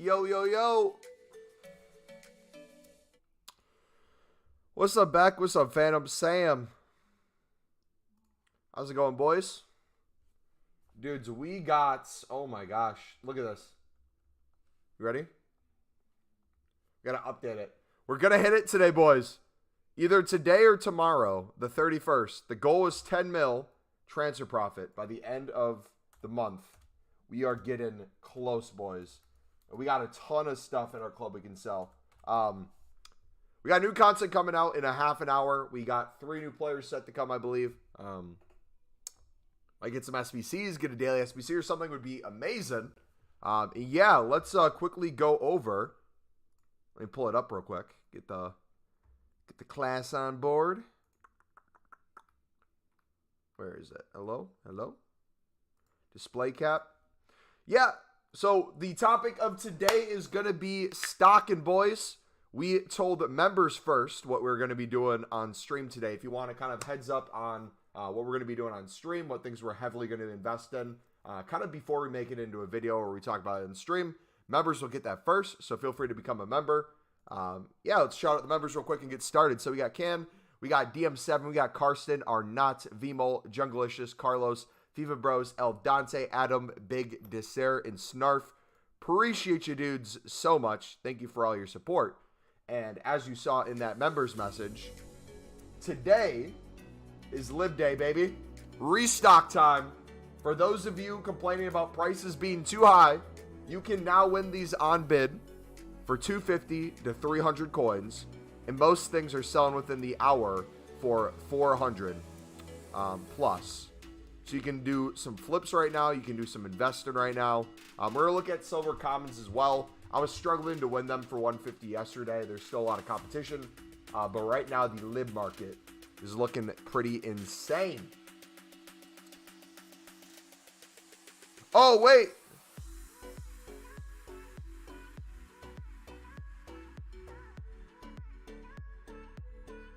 Yo, yo, yo. What's up, Beck? What's up, Phantom Sam? How's it going, boys? Dudes, we got... Oh, my gosh. Look at this. You ready? We got to update it. We're going to hit it today, boys. Either today or tomorrow, the 31st. The goal is 10 mil transfer profit by the end of the month. We are getting close, boys. We got a ton of stuff in our club we can sell. We got new content coming out in a half an hour. We got 3 new players set to come, I believe. Might get some SBCs, get a daily SBC or something would be amazing. Yeah, let's quickly go over. Let me pull it up real quick. Get the class on board. Where is it? Hello? Hello? Display cap. Yeah, so the topic of today is going to be stocking, boys. We told members first what we're going to be doing on stream today. If you want to kind of heads up on what we're going to be doing on stream, what things we're heavily going to invest in, kind of before we make it into a video where we talk about it in stream, members will get that first, so feel free to become a member. Yeah, let's shout out the members real quick and get started. So we got Cam, we got DM7, we got Karsten, Arnott, Vimol, Junglicious, Carlos, FIFA Bros, El Dante, Adam, Big Dessert, and Snarf. Appreciate you dudes so much. Thank you for all your support. And as you saw in that members message, today is Live Day, baby. Restock time. For those of you complaining about prices being too high, you can now win these on bid for 250 to 300 coins. And most things are selling within the hour for 400 plus. So you can do some flips right now. You can do some investing right now. We're going to look at silver commons as well. I was struggling to win them for 150 yesterday. There's still a lot of competition. But right now, the lib market is looking pretty insane. Oh, wait.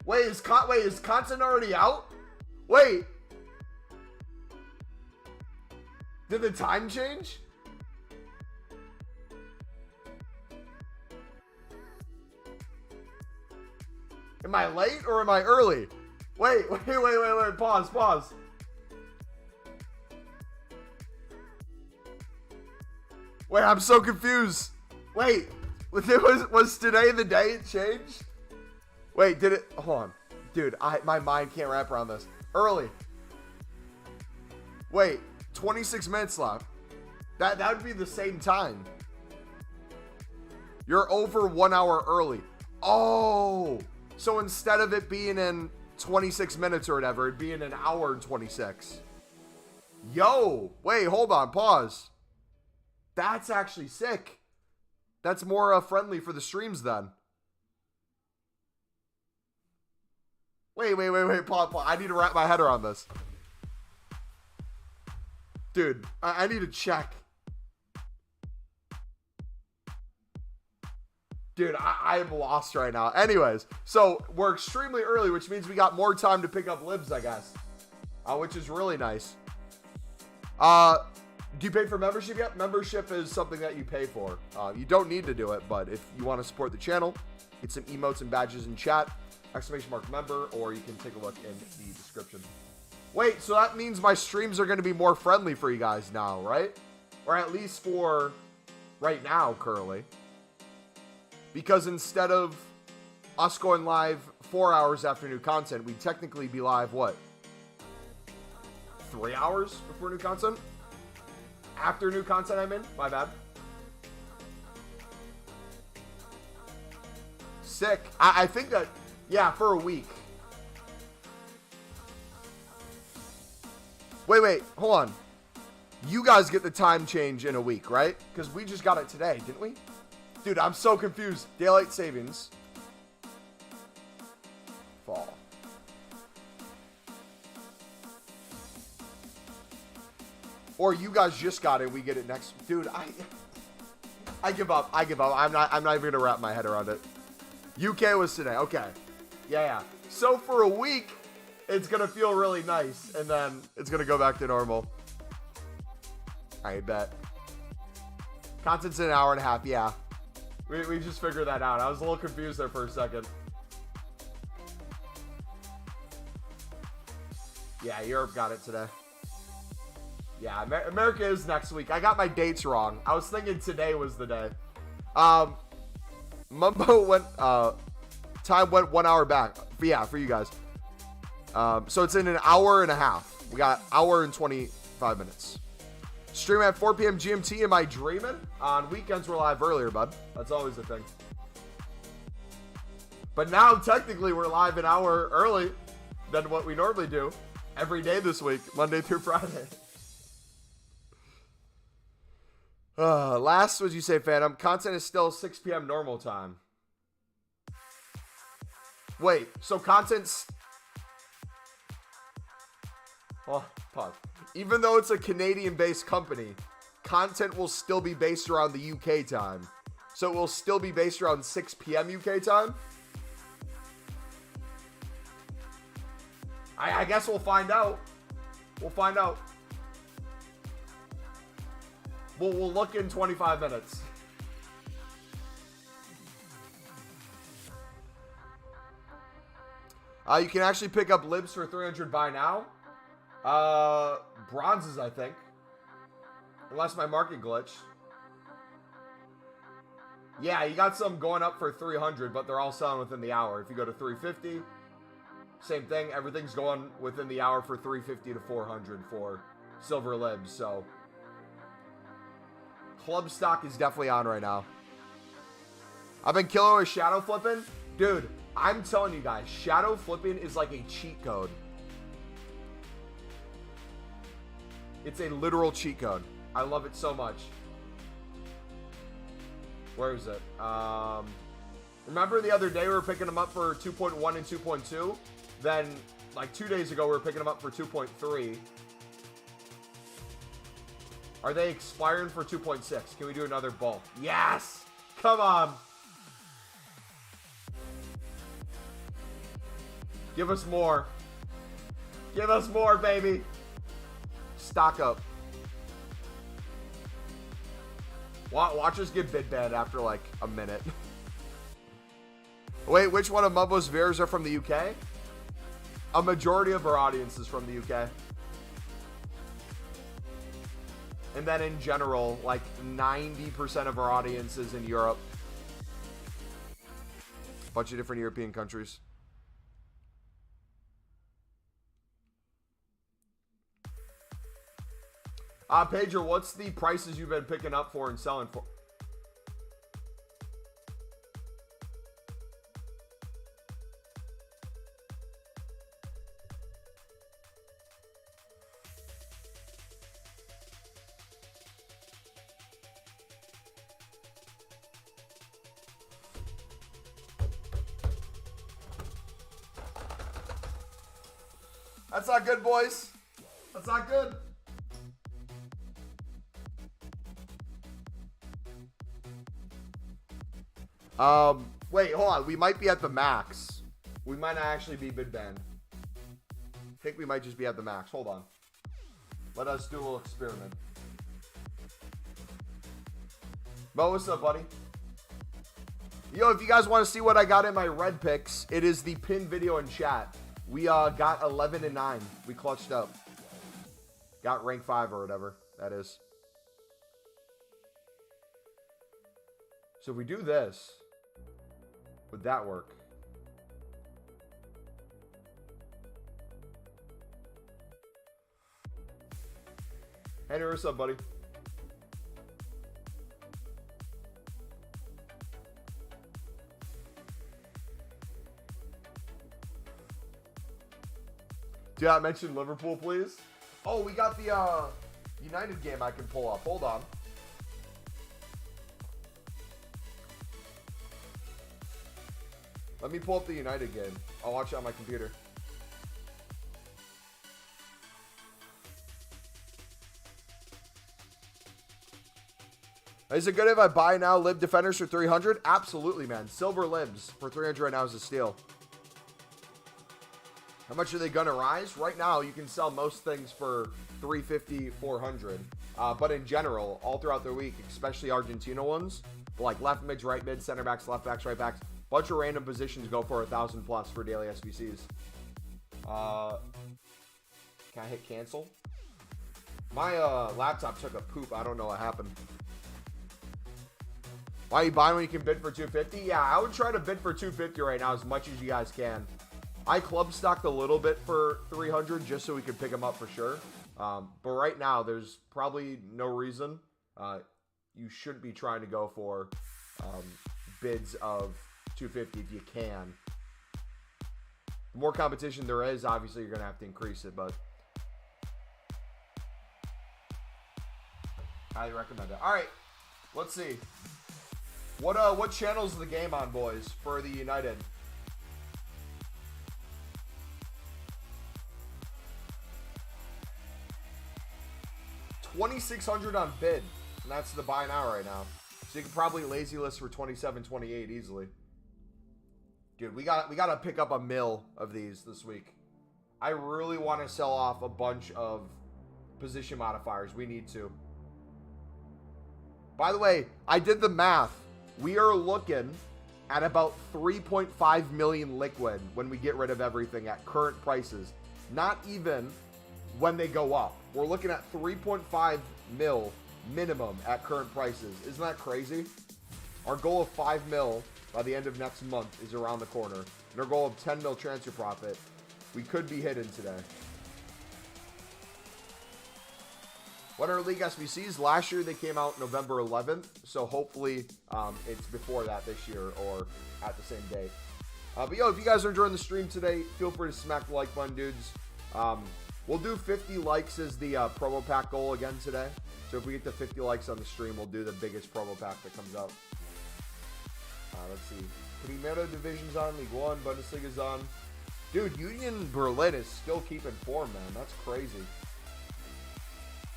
Wait, is content already out? Wait. Did the time change? Am I late or am I early? Wait. Pause. Wait, I'm so confused. Wait, was today the day it changed? Wait, did it? Hold on. Dude, my mind can't wrap around this. Early. Wait, 26 minutes left. That would be the same time. You're over 1 hour early. Oh, so instead of it being in 26 minutes or whatever, it'd be in an hour and 26. Yo, wait, hold on, pause. That's actually sick. That's more friendly for the streams then. Wait, pause. I need to wrap my head around this. Dude, I need to check. Dude, I am lost right now. Anyways, so we're extremely early, which means we got more time to pick up libs, I guess. Which is really nice. Do you pay for membership yet? Membership is something that you pay for. You don't need to do it, but if you want to support the channel, get some emotes and badges in chat, !member, or you can take a look in the description. Wait, so that means my streams are going to be more friendly for you guys now, right? Or at least for right now, currently. Because instead of us going live 4 hours after new content, we'd technically be live, what? 3 hours before new content? After new content, I mean? My bad. Sick. I think that, yeah, for a week. Wait, hold on. You guys get the time change in a week, right? Because we just got it today, didn't we? Dude, I'm so confused. Daylight savings. Fall. Or you guys just got it, we get it next. Dude, I give up. I'm not even gonna wrap my head around it. UK was today. Okay. Yeah. So for a week, it's gonna feel really nice, and then it's gonna go back to normal. I bet. Content's in an hour and a half. Yeah. We just figured that out. I was a little confused there for a second. Yeah, Europe got it today. Yeah, America is next week. I got my dates wrong. I was thinking today was the day. Mumbo went, time went 1 hour back. Yeah, for you guys. So it's in an hour and a half. We got hour and 25 minutes. Stream at 4 p.m. GMT. Am I dreaming? On weekends, we're live earlier, bud. That's always the thing. But now, technically, we're live an hour early than what we normally do every day this week, Monday through Friday. Last, would you say, Phantom? Content is still 6 p.m. normal time. Wait, so content's... Oh, pause. Even though it's a Canadian-based company, content will still be based around the UK time. So it will still be based around 6 p.m. UK time? I guess we'll find out. We'll find out. We'll look in 25 minutes. You can actually pick up libs for 300 by now. Bronzes, I think. Unless my market glitched. Yeah, you got some going up for 300, but they're all selling within the hour. If you go to 350, same thing. Everything's going within the hour for 350 to 400 for silver libs. So, club stock is definitely on right now. I've been killing with shadow flipping. Dude, I'm telling you guys, shadow flipping is like a cheat code. It's a literal cheat code. I love it so much. Where is it? Remember the other day we were picking them up for 2.1 and 2.2? Then, like 2 days ago, we were picking them up for 2.3. Are they expiring for 2.6? Can we do another bulk? Yes! Come on! Give us more. Give us more, baby! Stock up. Watch us get bid banned after like a minute. Wait, which one of Mumbo's viewers are from the UK? A majority of our audience is from the UK. And then in general, like 90% of our audience is in Europe. Bunch of different European countries. Pedro, what's the prices you've been picking up for and selling for? That's not good, boys. That's not good. Wait, hold on. We might be at the max. We might not actually be bid banned. I think we might just be at the max. Hold on. Let us do a little experiment. Mo, what's up, buddy? Yo, if you guys want to see what I got in my red picks, it is the pinned video in chat. We got 11 and 9. We clutched up. Got rank 5 or whatever that is. So if we do this, would that work? Henry, what's up, buddy? Do not mention Liverpool, please. Oh, we got the United game I can pull up. Hold on. Let me pull up the United game. I'll watch it on my computer. Is it good if I buy now lib defenders for 300? Absolutely, man. Silver libs for 300 right now is a steal. How much are they going to rise? Right now, you can sell most things for 350, 400. But in general, all throughout the week, especially Argentina ones, like left mids, right mids, center backs, left backs, right backs, bunch of random positions go for 1,000 plus for daily SBCs. Can I hit cancel? My laptop took a poop. I don't know what happened. Why are you buying when you can bid for 250? Yeah, I would try to bid for 250 right now as much as you guys can. I club stocked a little bit for 300 just so we could pick them up for sure. But right now, there's probably no reason you shouldn't be trying to go for bids of 250 if you can. The more competition there is, obviously you're going to have to increase it, but highly recommend it. All right, let's see. What channel is the game on, boys, for the United? $2,600 on bid, and that's the buy now right now. So you can probably lazy list for 27, 28 easily. Dude, we got to pick up a mill of these this week. I really want to sell off a bunch of position modifiers. We need to. By the way, I did the math. We are looking at about 3.5 million liquid when we get rid of everything at current prices. Not even when they go up. We're looking at 3.5 mil minimum at current prices. Isn't that crazy? Our goal of 5 mil by the end of next month is around the corner. And our goal of 10 mil transfer profit, we could be hitting today. What are League SBCs? Last year they came out November 11th, so hopefully it's before that this year or at the same date. But yo, if you guys are enjoying the stream today, feel free to smack the like button, dudes. We'll do 50 likes as the promo pack goal again today. So if we get to 50 likes on the stream, we'll do the biggest promo pack that comes out. Let's see. Primera Division's on, League One, Bundesliga's on. Dude, Union Berlin is still keeping form, man. That's crazy.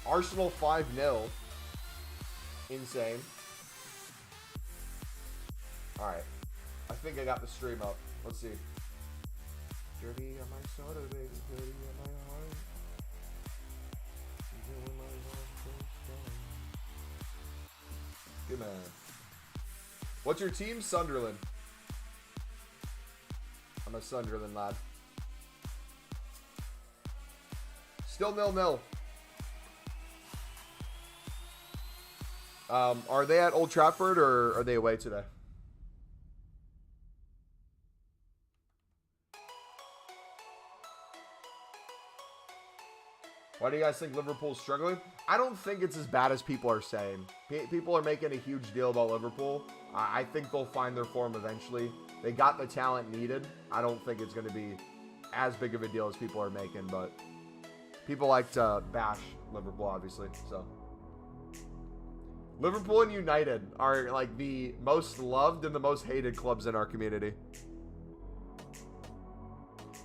Arsenal 5-0. Insane. Alright. I think I got the stream up. Let's see. Dirty on my soda, baby. Dirty on my heart. Good man. What's your team? Sunderland. I'm a Sunderland lad. Still 0-0. Are they at Old Trafford or are they away today? Why do you guys think Liverpool's struggling? I don't think it's as bad as people are saying. People are making a huge deal about Liverpool. I think they'll find their form eventually. They got the talent needed. I don't think it's going to be as big of a deal as people are making, but people like to bash Liverpool, obviously. So Liverpool and United are like the most loved and the most hated clubs in our community.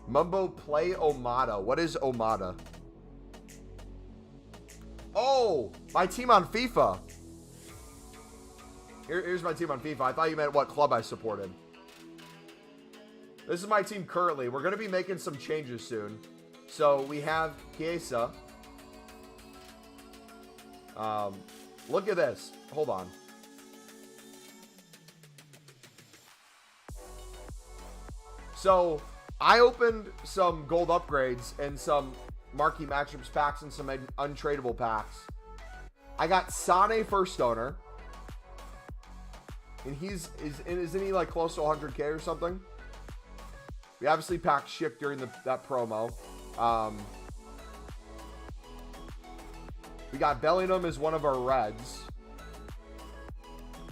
Mumbo play Omada. What is Omada? Oh, my team on FIFA. Here's my team on FIFA. I thought you meant what club I supported. This is my team currently. We're going to be making some changes soon. So we have Chiesa. Look at this. Hold on. So I opened some gold upgrades and some marquee matchups packs and some untradeable packs. I got Sane first owner. And isn't he like close to 100K or something? We obviously packed Schick during that promo. We got Bellingham as one of our reds.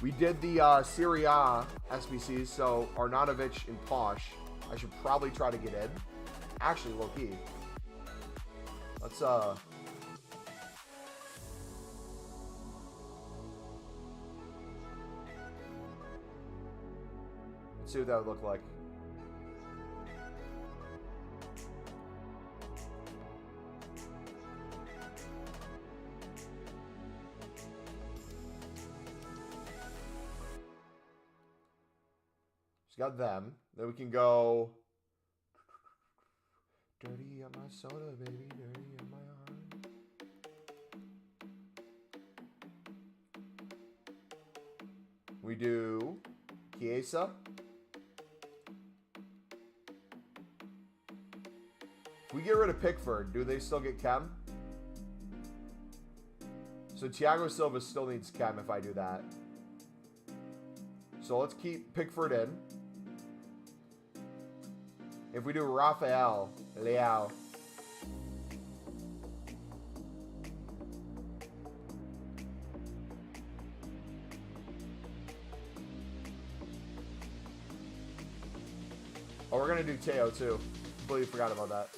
We did the Serie A SBCs, so Arnautovic and Posh. I should probably try to get in. Actually, low-key. Let's see what that would look like. Just got them. Then we can go dirty on my soda, baby, dirty on my heart. do Chiesa. If we get rid of Pickford, do they still get Chem? So Thiago Silva still needs Chem if I do that. So let's keep Pickford in. If we do Rafael Leao. Oh, we're going to do Teo too. Completely forgot about that.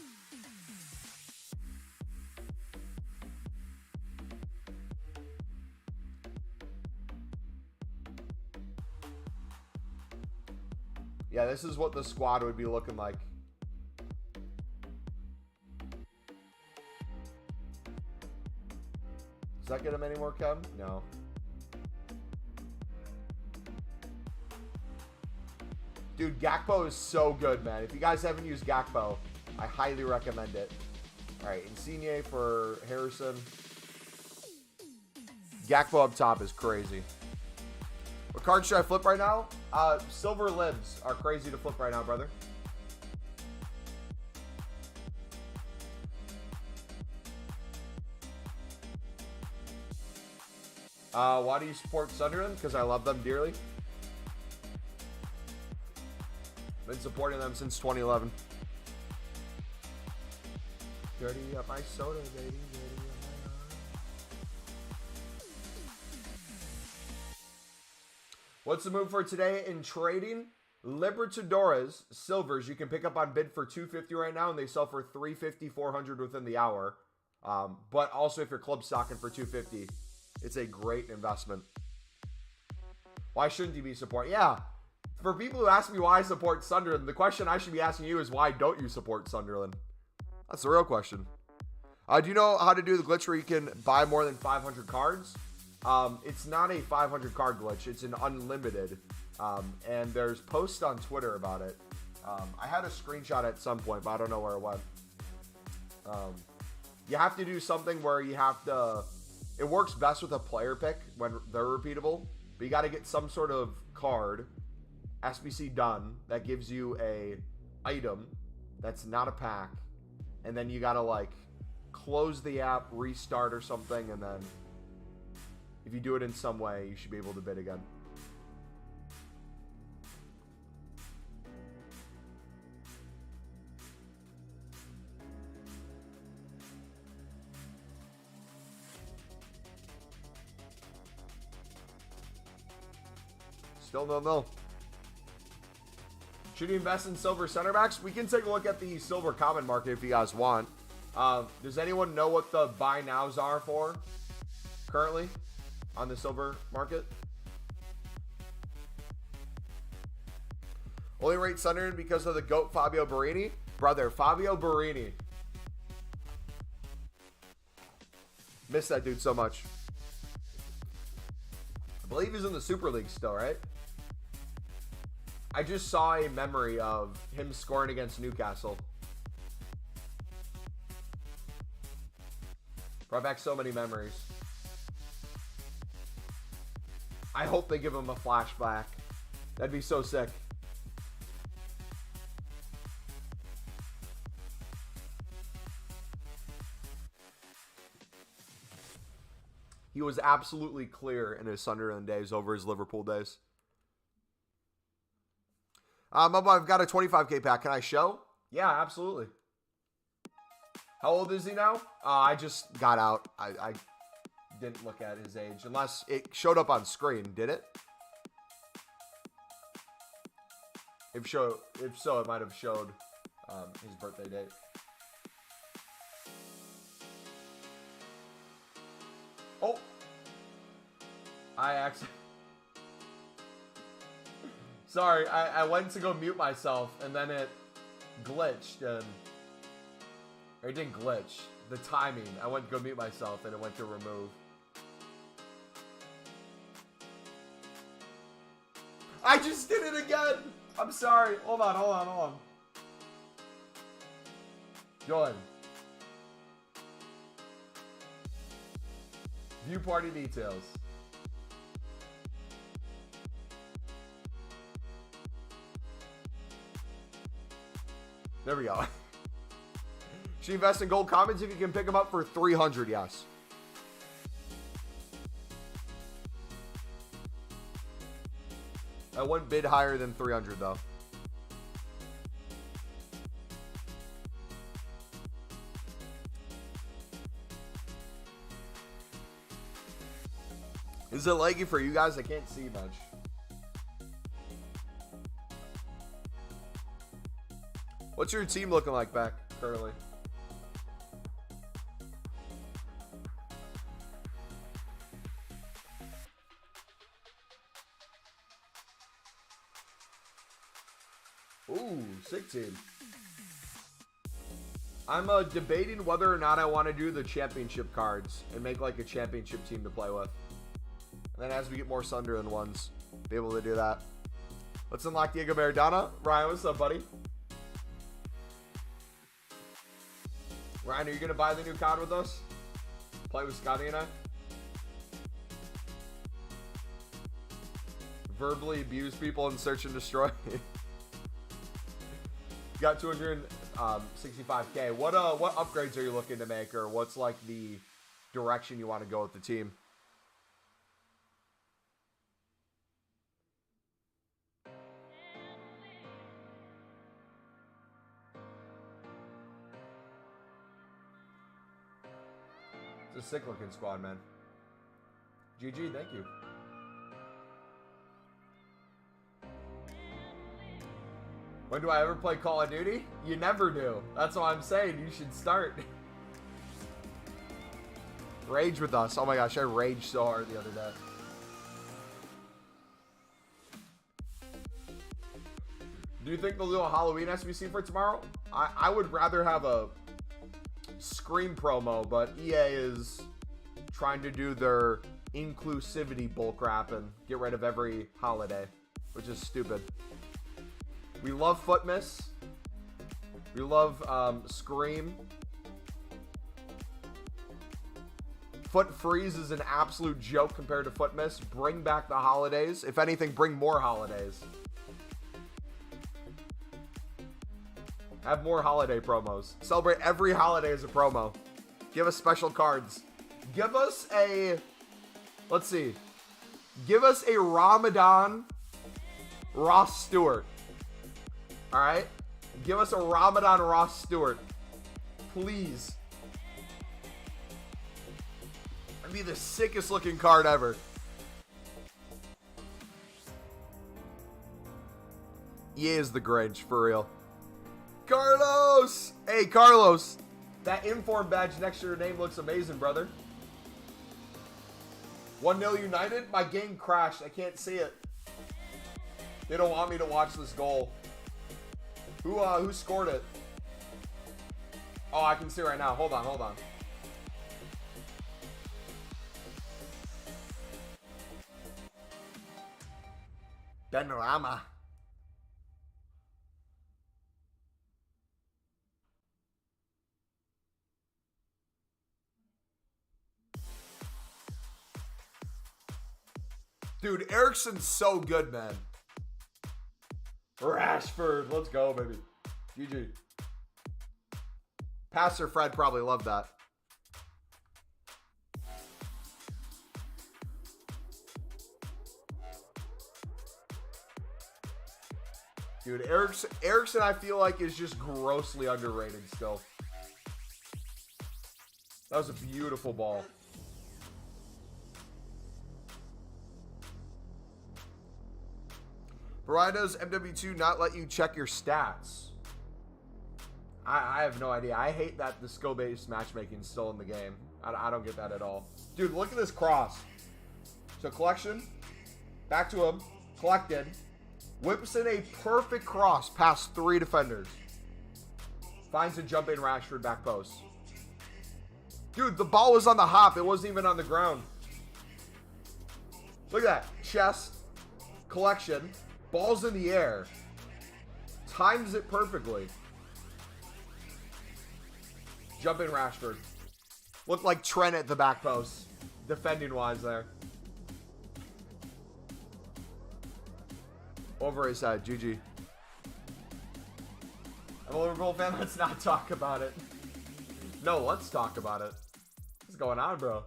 Yeah, this is what the squad would be looking like. Does that get him any more chem? No. Dude, Gakpo is so good, man. If you guys haven't used Gakpo, I highly recommend it. All right, Insigne for Harrison. Gakpo up top is crazy. What card should I flip right now? Silver libs are crazy to flip right now, brother. Why do you support Sunderland? Because I love them dearly. Been supporting them since 2011. Dirty up my soda, baby. Dirty up my heart. What's the move for today in trading? Libertadores silvers you can pick up on bid for $250 right now, and they sell for $350, $400 within the hour. But also if you're club stocking for $250, it's a great investment. Why shouldn't you be supporting? Yeah. For people who ask me why I support Sunderland, the question I should be asking you is why don't you support Sunderland? That's the real question. Do you know how to do the glitch where you can buy more than 500 cards? It's not a 500 card glitch. It's an unlimited. And there's posts on Twitter about it. I had a screenshot at some point, but I don't know where it went. You have to do something where you have to... It works best with a player pick when they're repeatable. But you got to get some sort of card... SBC done that gives you a item that's not a pack, and then you gotta like close the app, restart or something, and then if you do it in some way you should be able to bid again. Still no. Should you invest in silver center backs? We can take a look at the silver common market if you guys want. Does anyone know what the buy nows are for currently on the silver market? Only rate Sunderland because of the GOAT Fabio Borini? Brother, Fabio Borini. Miss that dude so much. I believe he's in the Super League still, right? I just saw a memory of him scoring against Newcastle. Brought back so many memories. I hope they give him a flashback. That'd be so sick. He was absolutely clear in his Sunderland days over his Liverpool days. I've got a 25K pack. Can I show? Yeah, absolutely. How old is he now? I just got out. I didn't look at his age. Unless it showed up on screen. Did it? If so, it might have showed his birthday date. Oh! I actually... Sorry, I went to go mute myself, and then it glitched, and... Or it didn't glitch. The timing. I went to go mute myself, and it went to remove. I just did it again! I'm sorry. Hold on. Join. View party details. There we go. Should you invest in gold comments if you can pick them up for 300? Yes. I wouldn't bid higher than 300 though. Is it laggy for you guys? I can't see much. What's your team looking like back currently? Ooh, sick team. I'm debating whether or not I want to do the championship cards and make like a championship team to play with. And then as we get more Sunderland ones, be able to do that. Let's unlock Diego Maradona. Ryan, what's up, buddy? Ryan, are you going to buy the new COD with us? Play with Scotty and I? Verbally abuse people and search and destroy. Got 265K. What upgrades are you looking to make, or what's like the direction you want to go with the team? It's a sick looking squad, man. GG, thank you. When do I ever play Call of Duty? You never do. That's what I'm saying. You should start. Rage with us. Oh my gosh, I raged so hard the other day. Do you think they'll do a Halloween SBC for tomorrow? I would rather have a Scream promo, but EA is trying to do their inclusivity bullcrap and get rid of every holiday, which is stupid. We love Foot Miss. We love Scream. Foot Freeze is an absolute joke compared to Foot Miss. Bring back the holidays. If anything, bring more holidays. Have more holiday promos. Celebrate every holiday as a promo. Give us special cards. Give us a... Let's see. Give us a Ramadan Ross Stewart. Alright? Give us a Ramadan Ross Stewart. Please. That'd be the sickest looking card ever. EA is the Grinch, for real. Carlos! Hey, Carlos. That inform badge next to your name looks amazing, brother. 1-0 United? My game crashed. I can't see it. They don't want me to watch this goal. Who scored it? Oh, I can see right now. Hold on. Benrahma. Dude, Ericsson's so good, man. Rashford, let's go, baby. GG. Pastor Fred probably loved that. Dude, Ericsson, I feel like, is just grossly underrated still. That was a beautiful ball. Why does MW2 not let you check your stats? I have no idea. I hate that the skill-based matchmaking is still in the game. I don't get that at all. Dude, look at this cross. So collection, back to him, collected, whips in a perfect cross past 3 defenders. Finds a jump in Rashford back post. Dude, the ball was on the hop. It wasn't even on the ground. Look at that. Chest, collection. Ball's in the air. Times it perfectly. Jump in Rashford. Looked like Trent at the back post. Defending wise there. Over his head. GG. I'm a Liverpool fan. Let's not talk about it. No, let's talk about it. What's going on, bro?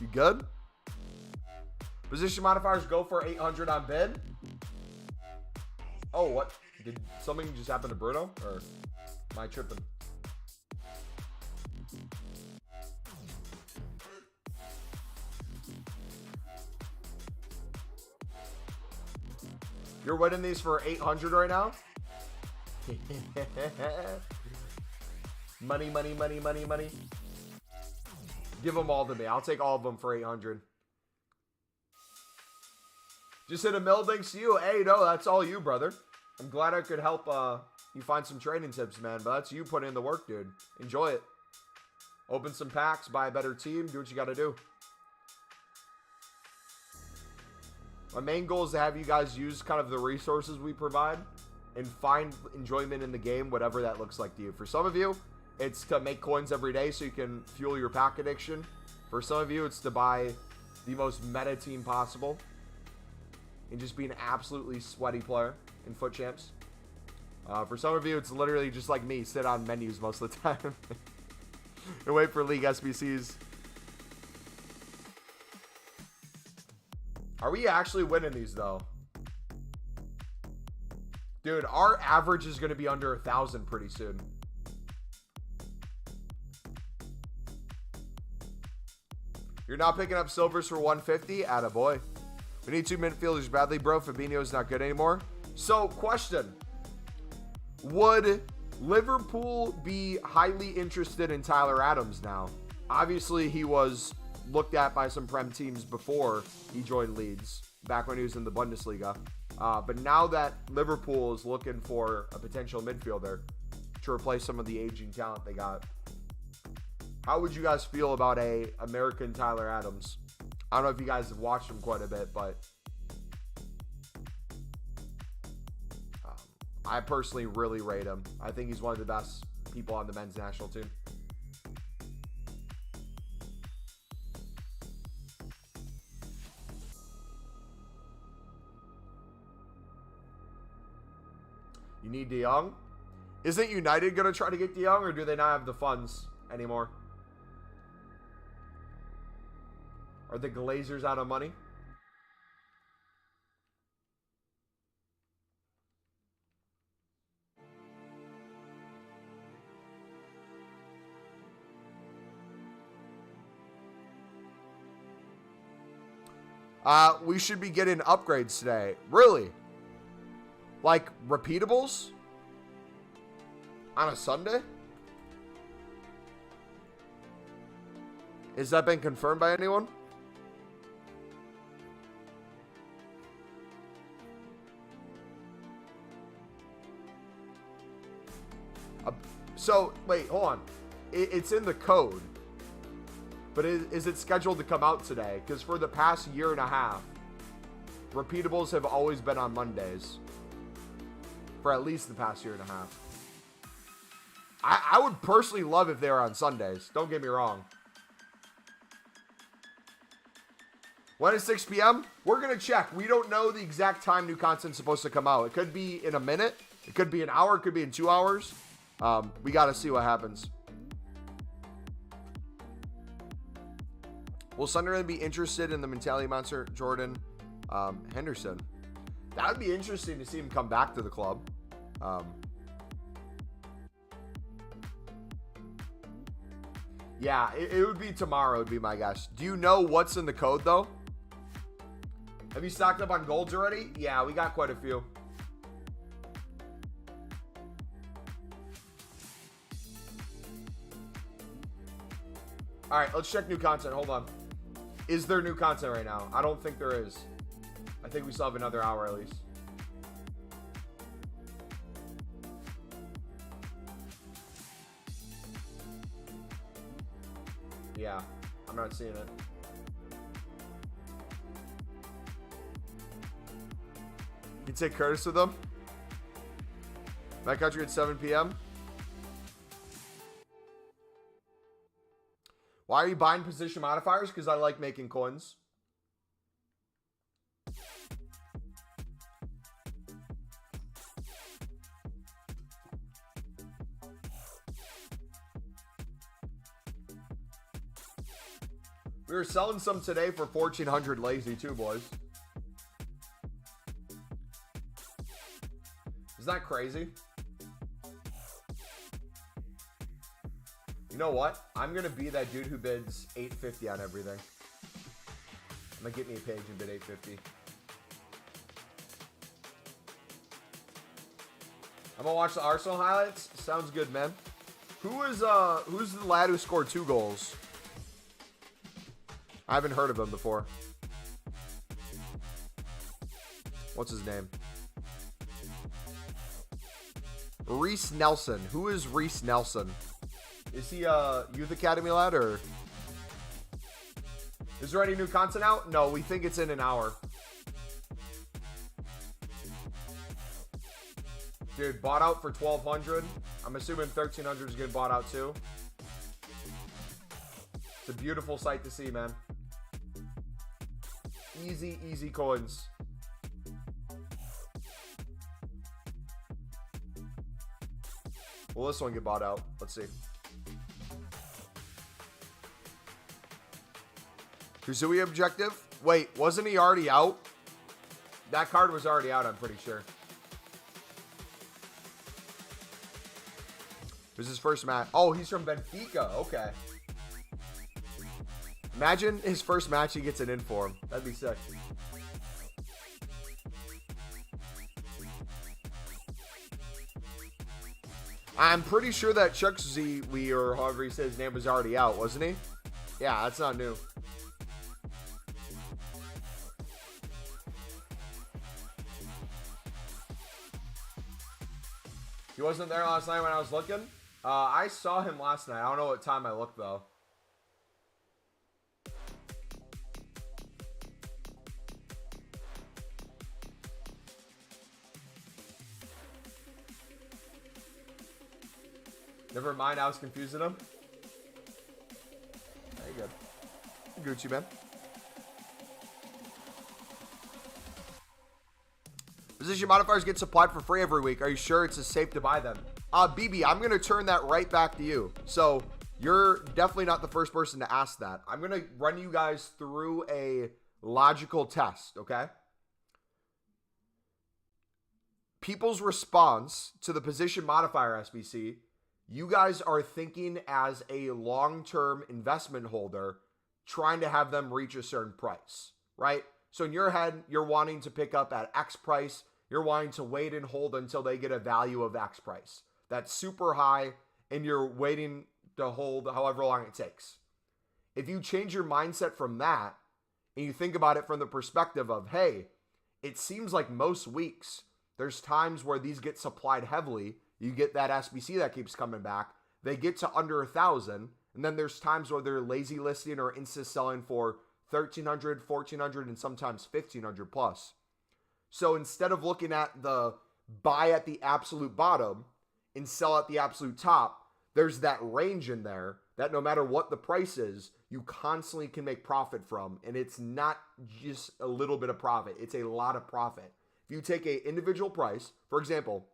You good? Position modifiers go for 800 on bid. Oh, what? Did something just happen to Bruno? Or am I tripping? You're winning these for 800 right now? Money, money, money, money, money. Give them all to me. I'll take all of them for 800. Just hit a mill, thanks to you. Hey, no, that's all you, brother. I'm glad I could help you find some training tips, man. But that's you putting in the work, dude. Enjoy it. Open some packs, buy a better team, do what you got to do. My main goal is to have you guys use kind of the resources we provide and find enjoyment in the game, whatever that looks like to you. For some of you, it's to make coins every day so you can fuel your pack addiction. For some of you, it's to buy the most meta team possible and just be an absolutely sweaty player in Foot Champs. For some of you, it's literally just like me, sit on menus most of the time and wait for League SBCs. Are we actually winning these, though? Dude, our average is going to be under 1,000 pretty soon. You're not picking up silvers for 150? Attaboy. We need 2 midfielders badly, bro. Fabinho's not good anymore. So, question. Would Liverpool be highly interested in Tyler Adams now? Obviously, he was looked at by some Prem teams before he joined Leeds, back when he was in the Bundesliga. But now that Liverpool is looking for a potential midfielder to replace some of the aging talent they got, how would you guys feel about a American Tyler Adams? I don't know if you guys have watched him quite a bit, but I personally really rate him. I think he's one of the best people on the men's national team. You need De Jong? Isn't United going to try to get De Jong, or do they not have the funds anymore? Are the Glazers out of money? We should be getting upgrades today. Really? Like repeatables? On a Sunday? Has that been confirmed by anyone? So, wait, hold on. It's in the code. But is it scheduled to come out today? Because for the past year and a half, repeatables have always been on Mondays. For at least the past year and a half. I would personally love if they were on Sundays. Don't get me wrong. When is 6 p.m.? We're going to check. We don't know the exact time new content's supposed to come out. It could be in a minute. It could be an hour. It could be in 2 hours. We got to see what happens. Will Sunderland be interested in the mentality monster, Jordan Henderson? That would be interesting to see him come back to the club. Yeah, it would be tomorrow, would be my guess. Do you know what's in the code, though? Have you stocked up on golds already? Yeah, we got quite a few. All right, let's check new content. Hold on. Is there new content right now? I don't think there is. I think we still have another hour at least. Yeah, I'm not seeing it. You take Curtis with them? My country at 7 p.m. Why are you buying position modifiers? Because I like making coins. We were selling some today for 1,400 lazy too, boys. Isn't that crazy? You know what? I'm going to be that dude who bids 850 on everything. I'm going to get me a page and bid 850. I'm going to watch the Arsenal highlights. Sounds good, man. Who's the lad who scored 2 goals? I haven't heard of him before. What's his name? Reese Nelson. Who is Reese Nelson? Is he a Youth Academy lad, or is there any new content out? No, we think it's in an hour. Dude, bought out for 1,200. I'm assuming 1,300 is getting bought out too. It's a beautiful sight to see, man. Easy, easy coins. Will this one get bought out? Let's see. Kuzui objective? Wait, wasn't he already out? That card was already out, I'm pretty sure. Who's his first match? Oh, he's from Benfica. Okay. Imagine his first match he gets an inform. That'd be sick. I'm pretty sure that Chuck Zwe, or however he said his name, was already out, wasn't he? Yeah, that's not new. He wasn't there last night when I was looking? I saw him last night. I don't know what time I looked, though. Never mind, I was confusing him. There you go. Gucci, man. Position modifiers get supplied for free every week. Are you sure it's safe to buy them? BB, I'm going to turn that right back to you. So you're definitely not the first person to ask that. I'm going to run you guys through a logical test, okay? People's response to the position modifier SBC, you guys are thinking as a long-term investment holder, trying to have them reach a certain price, right? So in your head, you're wanting to pick up at X price. You're wanting to wait and hold until they get a value of X price. That's super high, and you're waiting to hold however long it takes. If you change your mindset from that, and you think about it from the perspective of, hey, it seems like most weeks, there's times where these get supplied heavily. You get that SBC that keeps coming back. They get to under 1,000, and then there's times where they're lazy listing or insta selling for 1,300, 1,400, and sometimes 1,500 plus. So instead of looking at the buy at the absolute bottom and sell at the absolute top, there's that range in there that no matter what the price is, you constantly can make profit from. And it's not just a little bit of profit. It's a lot of profit. If you take an individual price, for example,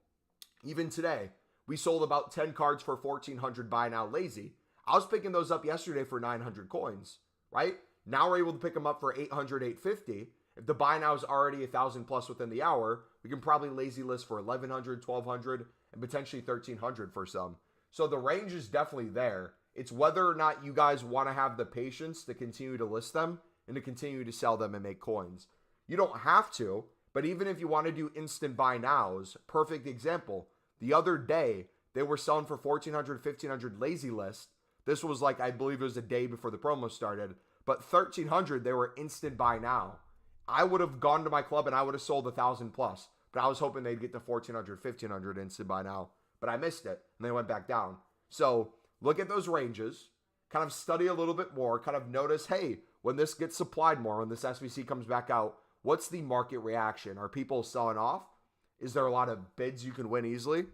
even today, we sold about 10 cards for 1,400 buy now lazy. I was picking those up yesterday for 900 coins, right? Now we're able to pick them up for 800, 850. If the buy now is already 1,000 plus within the hour, we can probably lazy list for 1,100, 1,200, and potentially 1,300 for some. So the range is definitely there. It's whether or not you guys want to have the patience to continue to list them and to continue to sell them and make coins. You don't have to, but even if you want to do instant buy nows, perfect example. The other day, they were selling for 1,400, 1,500 lazy list. This was like, I believe it was a day before the promo started. But 1,300, they were instant buy now. I would have gone to my club and I would have sold 1,000 plus. But I was hoping they'd get to 1,400, 1,500 instant buy now. But I missed it and they went back down. So look at those ranges. Kind of study a little bit more. Kind of notice, hey, when this gets supplied more, when this SBC comes back out, what's the market reaction? Are people selling off? Is there a lot of bids you can win easily?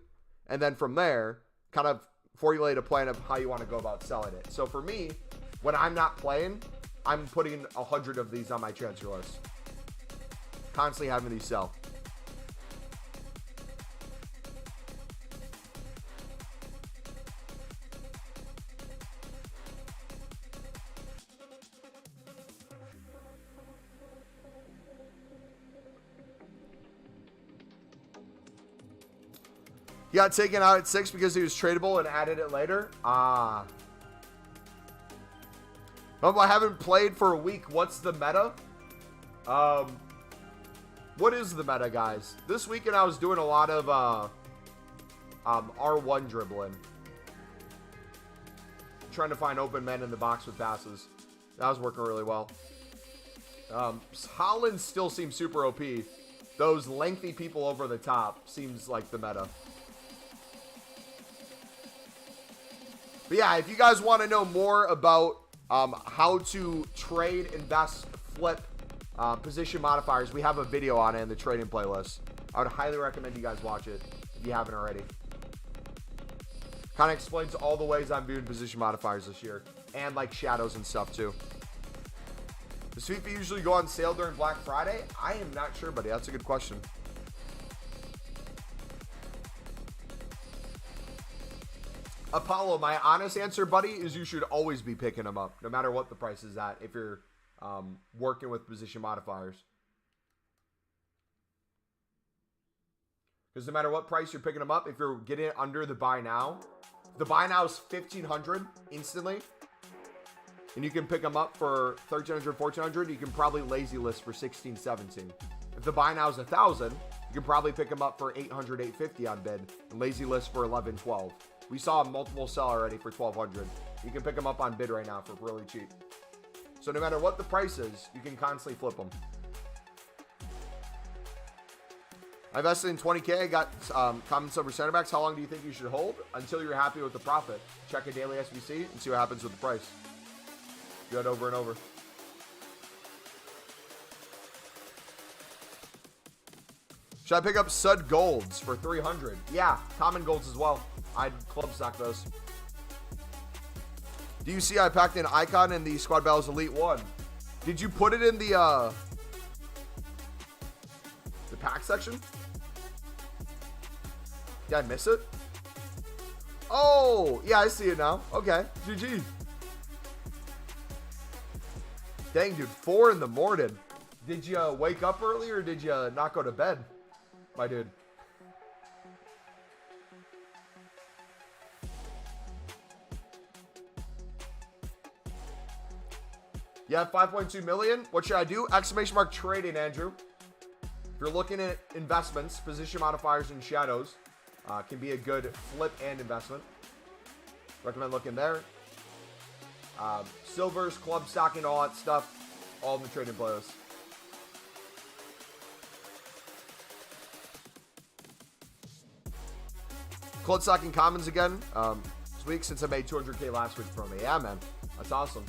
And then from there, kind of formulate a plan of how you want to go about selling it. So for me, when I'm not playing, I'm putting 100 of these on my transfer list. Constantly having these sell. He got taken out at 6 because he was tradable and added it later. Ah. Mumbo, I haven't played for a week. What's the meta? What is the meta, guys? This weekend I was doing a lot of R1 dribbling. Trying to find open men in the box with passes. That was working really well. Holland still seems super OP. Those lengthy people over the top seems like the meta. But yeah, if you guys want to know more about how to trade, invest, flip, position modifiers, we have a video on it in the trading playlist. I would highly recommend you guys watch it if you haven't already. Kind of explains all the ways I'm viewing position modifiers this year. And like shadows and stuff too. Does FIFA usually go on sale during Black Friday? I am not sure, buddy. That's a good question. Apollo, my honest answer, buddy, is you should always be picking them up, no matter what the price is at, if you're working with position modifiers. Because no matter what price you're picking them up, if you're getting it under the buy now, the buy now is $1,500 instantly. And you can pick them up for $1,300, $1,400. You can probably lazy list for $1,600, $1,700. If the buy now is $1,000, you can probably pick them up for $800, $850 on bid. And lazy list for $1,100, $1,200. We saw a multiple sell already for $1,200. You can pick them up on bid right now for really cheap. So no matter what the price is, you can constantly flip them. I invested in 20K. I got comments over center backs. How long do you think you should hold? Until you're happy with the profit. Check a daily SBC and see what happens with the price. Do it over and over. Should I pick up Sud Golds for 300? Yeah, common golds as well. I'd club stock those. Do you see I packed an icon in the Squad Battles Elite 1? Did you put it in the pack section? Did I miss it? Oh, yeah, I see it now. Okay, GG. Dang, dude, 4 in the morning. Did you wake up early or did you not go to bed, my dude? Yeah, 5.2 million. What should I do? Exclamation mark trading, Andrew. If you're looking at investments, position modifiers and shadows can be a good flip and investment. Recommend looking there. Silvers, club stocking, all that stuff, all in the trading playlist. Club stocking commons again this week since I made 200K last week from me. Yeah, man, that's awesome.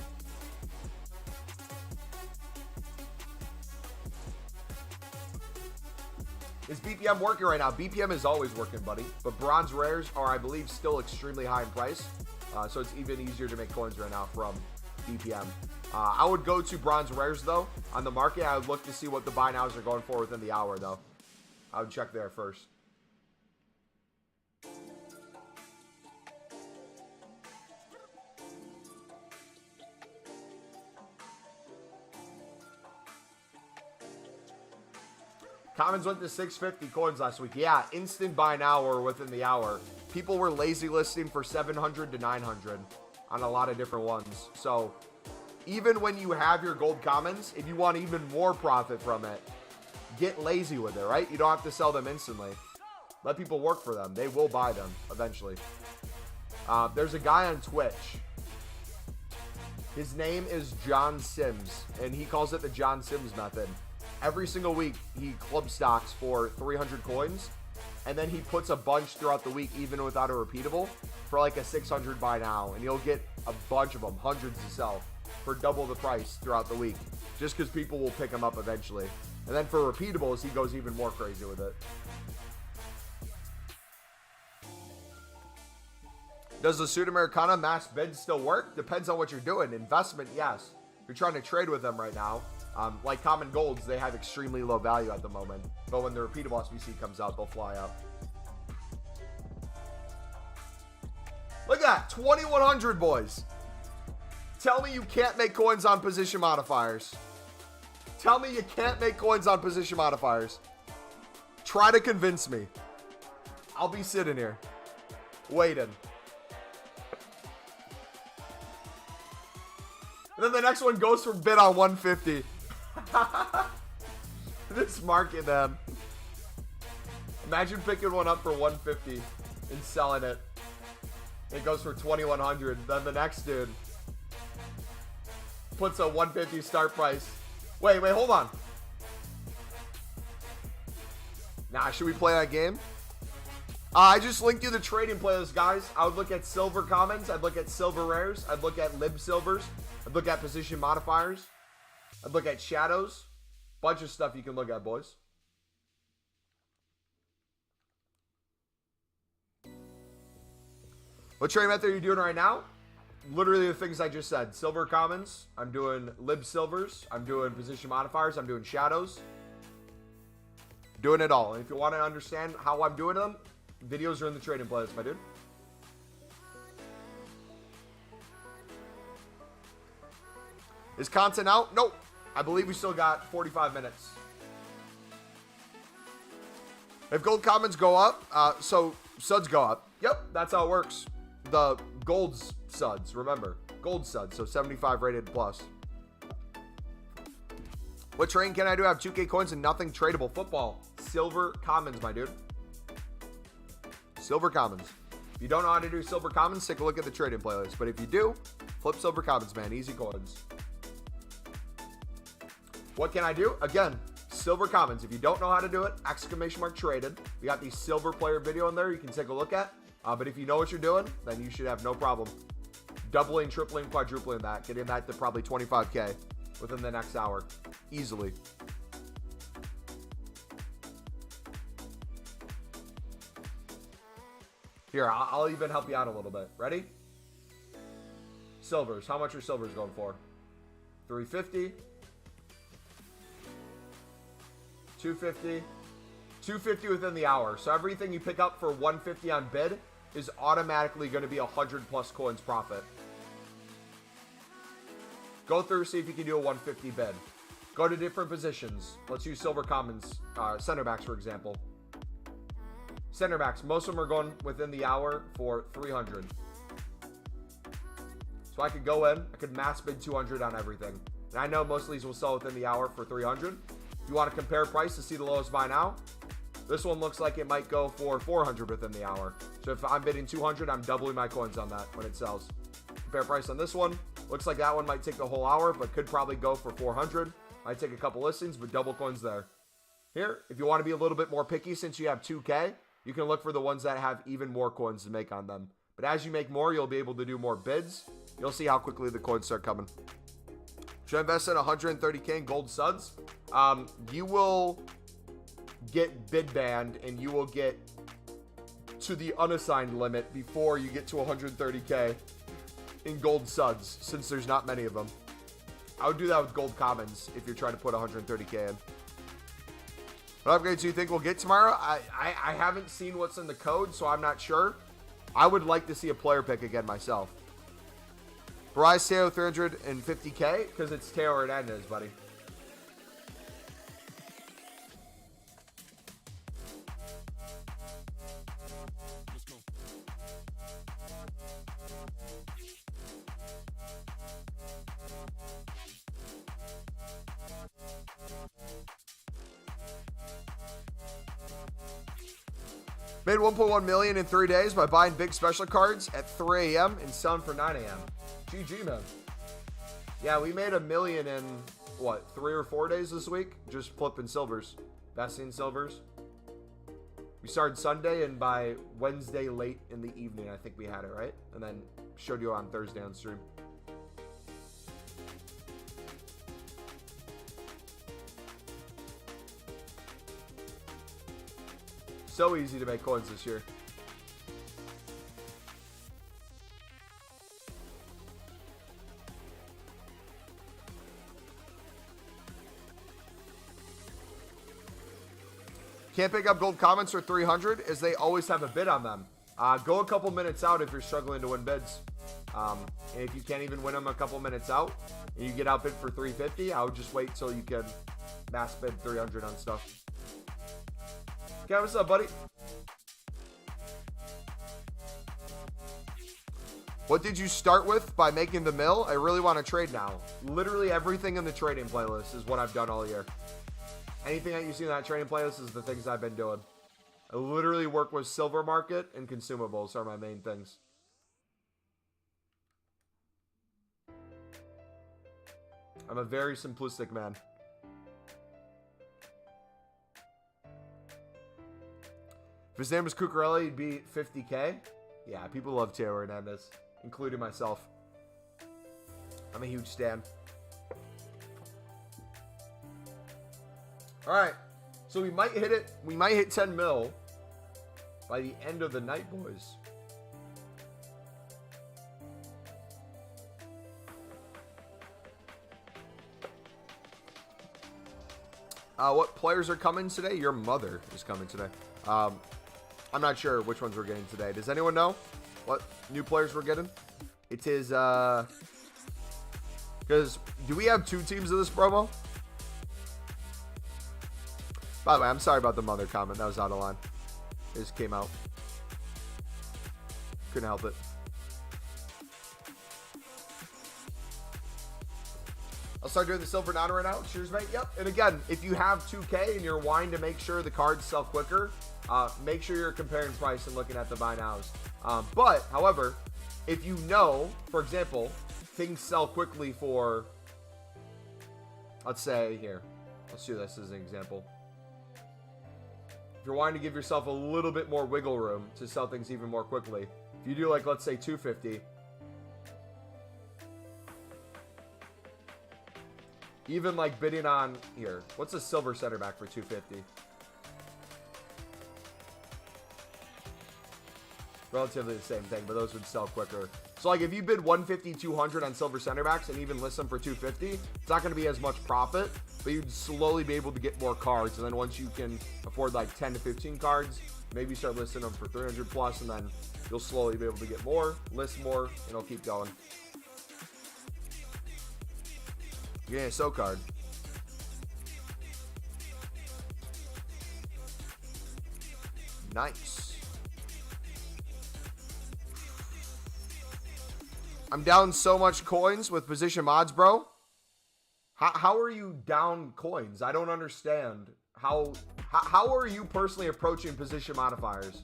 Is BPM working right now? BPM is always working, buddy. But bronze rares are, I believe, still extremely high in price. So it's even easier to make coins right now from BPM. I would go to bronze rares, though. On the market, I would look to see what the buy nows are going for within the hour, though. I would check there first. Commons went to 650 coins last week. Yeah, instant buy now or within the hour. People were lazy listing for 700 to 900 on a lot of different ones. So even when you have your gold commons, if you want even more profit from it, get lazy with it, right? You don't have to sell them instantly. Let people work for them. They will buy them eventually. There's a guy on Twitch. His name is John Sims, and he calls it the John Sims method. Every single week, he club stocks for 300 coins, and then he puts a bunch throughout the week, even without a repeatable, for like a 600 buy now, and you'll get a bunch of them, hundreds to sell, for double the price throughout the week, just because people will pick them up eventually. And then for repeatables, he goes even more crazy with it. Does the Sudamericana mass bid still work? Depends on what you're doing. Investment, yes. If you're trying to trade with them right now, like common golds, they have extremely low value at the moment. But when the repeatable SBC comes out, they'll fly up. Look at that, 2,100, boys. Tell me you can't make coins on position modifiers. Tell me you can't make coins on position modifiers. Try to convince me. I'll be sitting here waiting. And then the next one goes for bid on 150. This market, man. Imagine picking one up for 150 and selling it. It goes for 2,100. Then the next dude puts a 150 start price. Wait, hold on. Nah, should we play that game? I just linked you the trading playlist, guys. I would look at silver commons. I'd look at silver rares. I'd look at lib silvers. I'd look at position modifiers. I'd look at shadows. Bunch of stuff you can look at, boys. What trade method are you doing right now? Literally the things I just said. Silver commons. I'm doing lib silvers. I'm doing position modifiers. I'm doing shadows. Doing it all. And if you want to understand how I'm doing them, videos are in the trading playlist, my dude. Is content out? Nope. I believe we still got 45 minutes. If gold commons go up, so suds go up. Yep, that's how it works. The gold's suds, remember. Gold suds, so 75 rated plus. What train can I do? I have 2K coins and nothing tradable. Football. Silver commons, my dude. Silver commons. If you don't know how to do silver commons, take a look at the trading playlist. But if you do, flip silver commons, man. Easy coins. What can I do? Again, silver commons. If you don't know how to do it, exclamation mark traded. We got the silver player video in there you can take a look at. But if you know what you're doing, then you should have no problem doubling, tripling, quadrupling that. Getting that to probably 25K within the next hour. Easily. Here, I'll even help you out a little bit. Ready? Silvers. How much are silvers going for? 350. 250. 250 within the hour. So everything you pick up for 150 on bid is automatically going to be 100 plus coins profit. Go through, see if you can do a 150 bid. Go to different positions. Let's use silver commons, center backs, for example. Center backs, most of them are going within the hour for 300. So I could go in, I could mass bid 200 on everything. And I know most of these will sell within the hour for 300. If you want to compare price to see the lowest buy now, this one looks like it might go for 400 within the hour. So if I'm bidding 200, I'm doubling my coins on that when it sells. Compare price on this one. Looks like that one might take the whole hour, but could probably go for 400. Might take a couple listings, but double coins there. Here, if you want to be a little bit more picky since you have 2K, you can look for the ones that have even more coins to make on them. But as you make more, you'll be able to do more bids. You'll see how quickly the coins start coming. Should I invest in 130K in gold suds? You will get bid banned and you will get to the unassigned limit before you get to 130K in gold suds, since there's not many of them. I would do that with gold commons if you're trying to put 130K in. What upgrades do you think we'll get tomorrow? I haven't seen what's in the code, so I'm not sure. I would like to see a player pick again myself. Rise Teo 350K, because it's Teo Hernandez, buddy. Made 1.1 million in 3 days by buying big special cards at 3 a.m. and selling for 9 a.m. GG, man. Yeah, we made $1 million in, what, 3 or 4 days this week? Just flipping silvers. Vesting silvers. We started Sunday, and by Wednesday late in the evening, I think we had it, right? And then showed you on Thursday on stream. So easy to make coins this year. Can't pick up gold comments for 300 as they always have a bid on them. Go a couple minutes out if you're struggling to win bids. And if you can't even win them a couple minutes out and you get outbid for 350, I would just wait till you can mass bid 300 on stuff. Okay, what's up, buddy? What did you start with by making the mill? I really want to trade now. Literally everything in the trading playlist is what I've done all year. Anything that you see in that trading playlist is the things I've been doing. I literally work with silver market and consumables are my main things. I'm a very simplistic man. If his name was Cucurella, he'd be 50K. Yeah, people love Teo Hernandez, including myself. I'm a huge stan. All right, so we might hit it. We might hit 10 mil by the end of the night, boys. What players are coming today? Your mother is coming today. I'm not sure which ones we're getting today. Does anyone know what new players we're getting? It is, because do we have 2 teams of this promo? By the way, I'm sorry about the mother comment. That was out of line. It just came out. Couldn't help it. I'll start doing the silver nano right now. Cheers, mate. Yep. And again, if you have 2K and you're wanting to make sure the cards sell quicker, make sure you're comparing price and looking at the buy nows. But, however, if you know, for example, things sell quickly for, let's say here, let's do this as an example. If you're wanting to give yourself a little bit more wiggle room to sell things even more quickly, if you do like, let's say 250, even like bidding on here, what's a silver center back for 250? Relatively the same thing, but those would sell quicker. So like if you bid 150, 200 on silver center backs and even list them for 250, it's not going to be as much profit, but you'd slowly be able to get more cards. And then once you can afford like 10 to 15 cards, maybe start listing them for 300 plus, and then you'll slowly be able to get more, list more, and it'll keep going. You're getting a SO card. Nice. I'm down so much coins with position mods, bro. How are you down coins? I don't understand. How are you personally approaching position modifiers?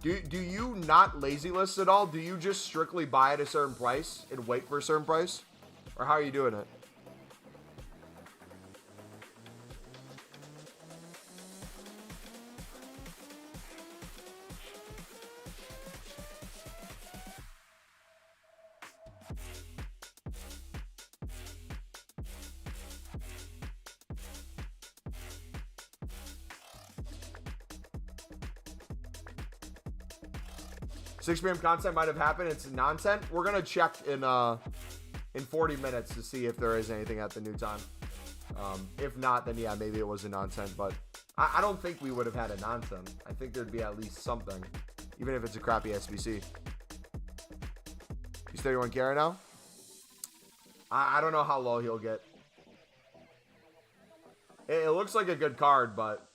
Do you not lazy list at all? Do you just strictly buy at a certain price and wait for a certain price? Or how are you doing it? Six PM content might have happened. It's nonsense. We're gonna check in 40 minutes to see if there is anything at the new time. If not, then yeah, maybe it was a nonsense. But I don't think we would have had a nonsense. I think there'd be at least something, even if it's a crappy SBC. He's 31K right now. I don't know how low he'll get. It looks like a good card, but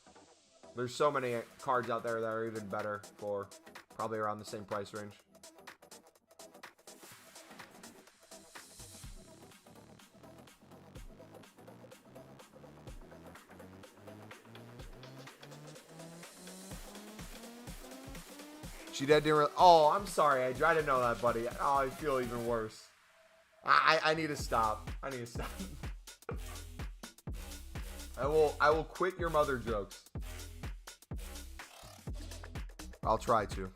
there's so many cards out there that are even better for probably around the same price range. She didn't really. Oh, I'm sorry, Adrian. I didn't know that, buddy. Oh, I feel even worse. I need to stop. I need to stop. I will quit your mother jokes. I'll try to.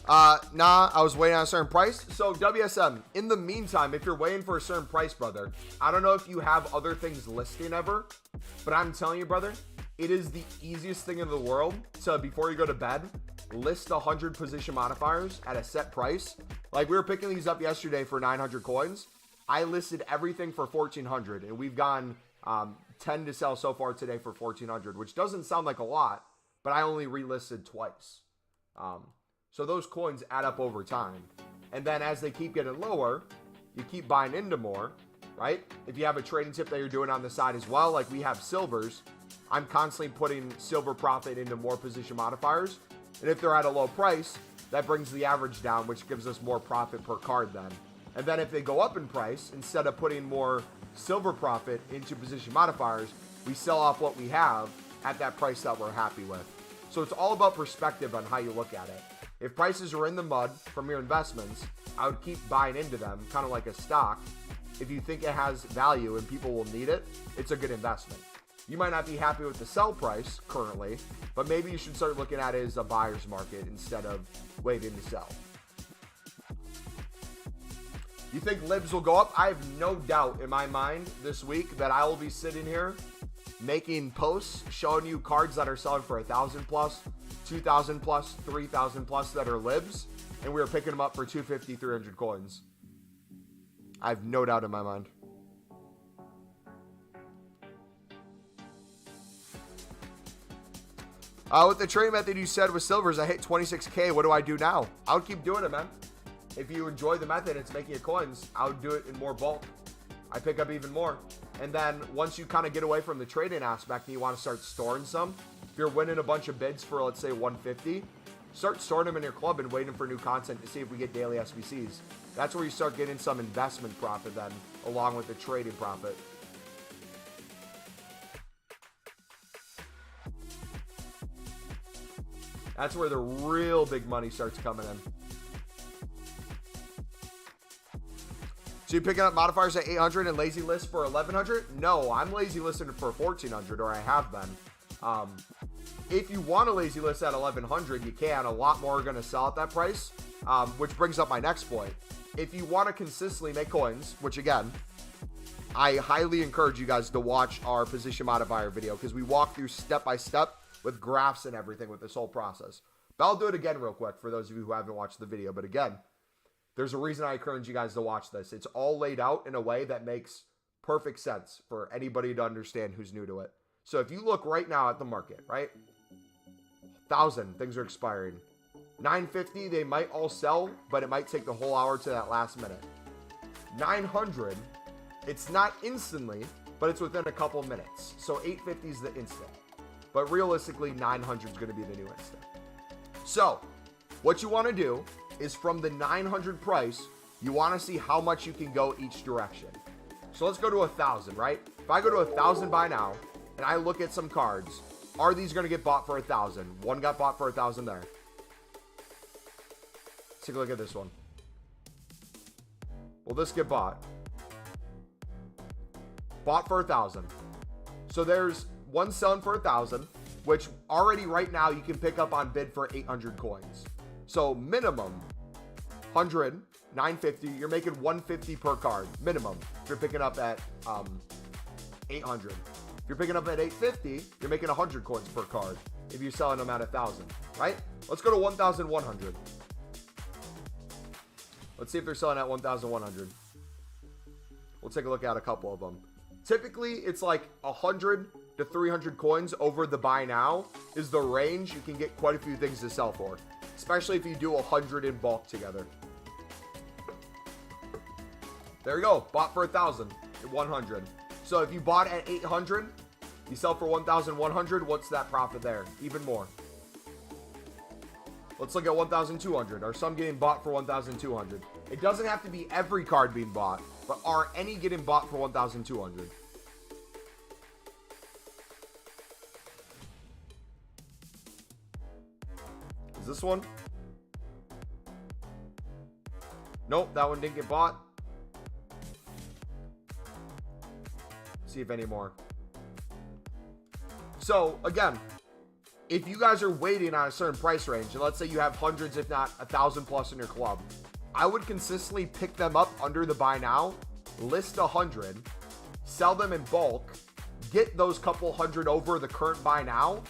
Nah, I was waiting on a certain price. So WSM, in the meantime, if you're waiting for a certain price, brother, I don't know if you have other things listing ever, but I'm telling you, brother, it is the easiest thing in the world to, before you go to bed, list 100 position modifiers at a set price. Like we were picking these up yesterday for 900 coins. I listed everything for 1,400, and we've gone 10 to sell so far today for 1,400, which doesn't sound like a lot, but I only relisted twice. So those coins add up over time. And then as they keep getting lower, you keep buying into more. right? If you have a trading tip that you're doing on the side as well, like we have silvers, I'm constantly putting silver profit into more position modifiers. And if they're at a low price, that brings the average down, which gives us more profit per card then. And then if they go up in price, instead of putting more silver profit into position modifiers, we sell off what we have at that price that we're happy with. So it's all about perspective on how you look at it. If prices are in the mud from your investments, I would keep buying into them, kind of like a stock. If you think it has value and people will need it, it's a good investment. You might not be happy with the sell price currently, but maybe you should start looking at it as a buyer's market instead of waiting to sell. You think libs will go up? I have no doubt in my mind this week that I will be sitting here making posts showing you cards that are selling for 1,000 plus, 2,000 plus, 3,000 plus that are libs, and we were picking them up for 250, 300 coins. I have no doubt in my mind. With the trade method you said with silvers, I hit 26K. What do I do now? I would keep doing it, man. If you enjoy the method, it's making you coins, I would do it in more bulk. I pick up even more. And then once you kind of get away from the trading aspect and you want to start storing some, if you're winning a bunch of bids for, let's say, 150, start storing them in your club and waiting for new content to see if we get daily SBCs. That's where you start getting some investment profit then, along with the trading profit. That's where the real big money starts coming in. So you picking up modifiers at 800 and lazy list for 1100? No, I'm lazy listing for 1400, or I have been. If you want a lazy list at 1100, you can. A lot more are going to sell at that price, which brings up my next point. If you want to consistently make coins, which again, I highly encourage you guys to watch our position modifier video because we walk through step by step with graphs and everything with this whole process. But I'll do it again real quick for those of you who haven't watched the video. But again, there's a reason I encourage you guys to watch this. It's all laid out in a way that makes perfect sense for anybody to understand who's new to it. So if you look right now at the market, right? 1,000, things are expiring. 950, they might all sell, but it might take the whole hour to that last minute. 900, it's not instantly, but it's within a couple minutes. So 850 is the instant. But realistically, 900 is going to be the new instant. So what you want to do is from the 900 price, you want to see how much you can go each direction. So let's go to 1,000, right? If I go to 1,000 buy now and I look at some cards, are these going to get bought for 1,000? One got bought for 1,000 there. Let's take a look at this one. Will this get bought? Bought for 1,000. So there's one selling for 1,000, which already right now you can pick up on bid for 800 coins. So minimum 100, 950, you're making 150 per card minimum. If you're picking up at 800. If you're picking up at 850, you're making 100 coins per card if you're selling them at 1,000, right? Let's go to 1,100. Let's see if they're selling at 1,100. We'll take a look at a couple of them. Typically, it's like 100 to 300 coins over the buy now is the range you can get quite a few things to sell for, especially if you do 100 in bulk together. There you go. Bought for 1,000 at 100. So if you bought at 800, you sell for 1,100. What's that profit there? Even more. Let's look at 1,200. Are some getting bought for 1,200? It doesn't have to be every card being bought, but are any getting bought for 1,200? Is this one? Nope, that one didn't get bought. See if any more. So again, if you guys are waiting on a certain price range, and let's say you have hundreds, if not 1,000 plus in your club, I would consistently pick them up under the buy now, list 100, sell them in bulk, get those couple hundred over the current buy now,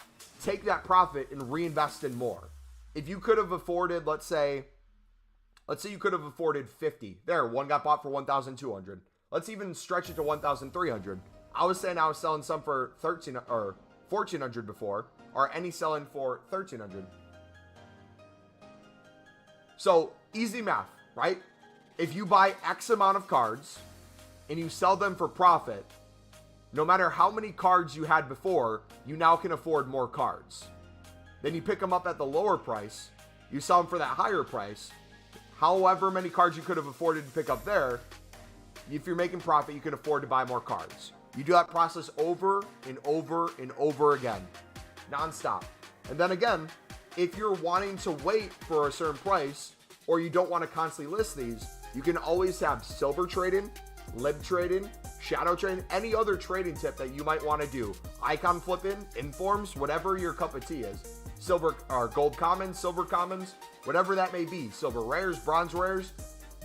take that profit and reinvest in more. If you could have afforded, let's say you could have afforded 50. There, one got bought for 1,200. Let's even stretch it to 1,300. I was saying I was selling some for 1,300 or 1,400 before. Are any selling for 1,300? So easy math, right? If you buy X amount of cards and you sell them for profit, no matter how many cards you had before, you now can afford more cards. Then you pick them up at the lower price, you sell them for that higher price. However many cards you could have afforded to pick up there, if you're making profit, you can afford to buy more cards. You do that process over and over and over again, nonstop. And then again, if you're wanting to wait for a certain price, or you don't want to constantly list these, you can always have silver trading, lib trading, shadow trading, any other trading tip that you might want to do. Icon flipping, informs, whatever your cup of tea is. Silver or gold commons, silver commons, whatever that may be. Silver rares, bronze rares.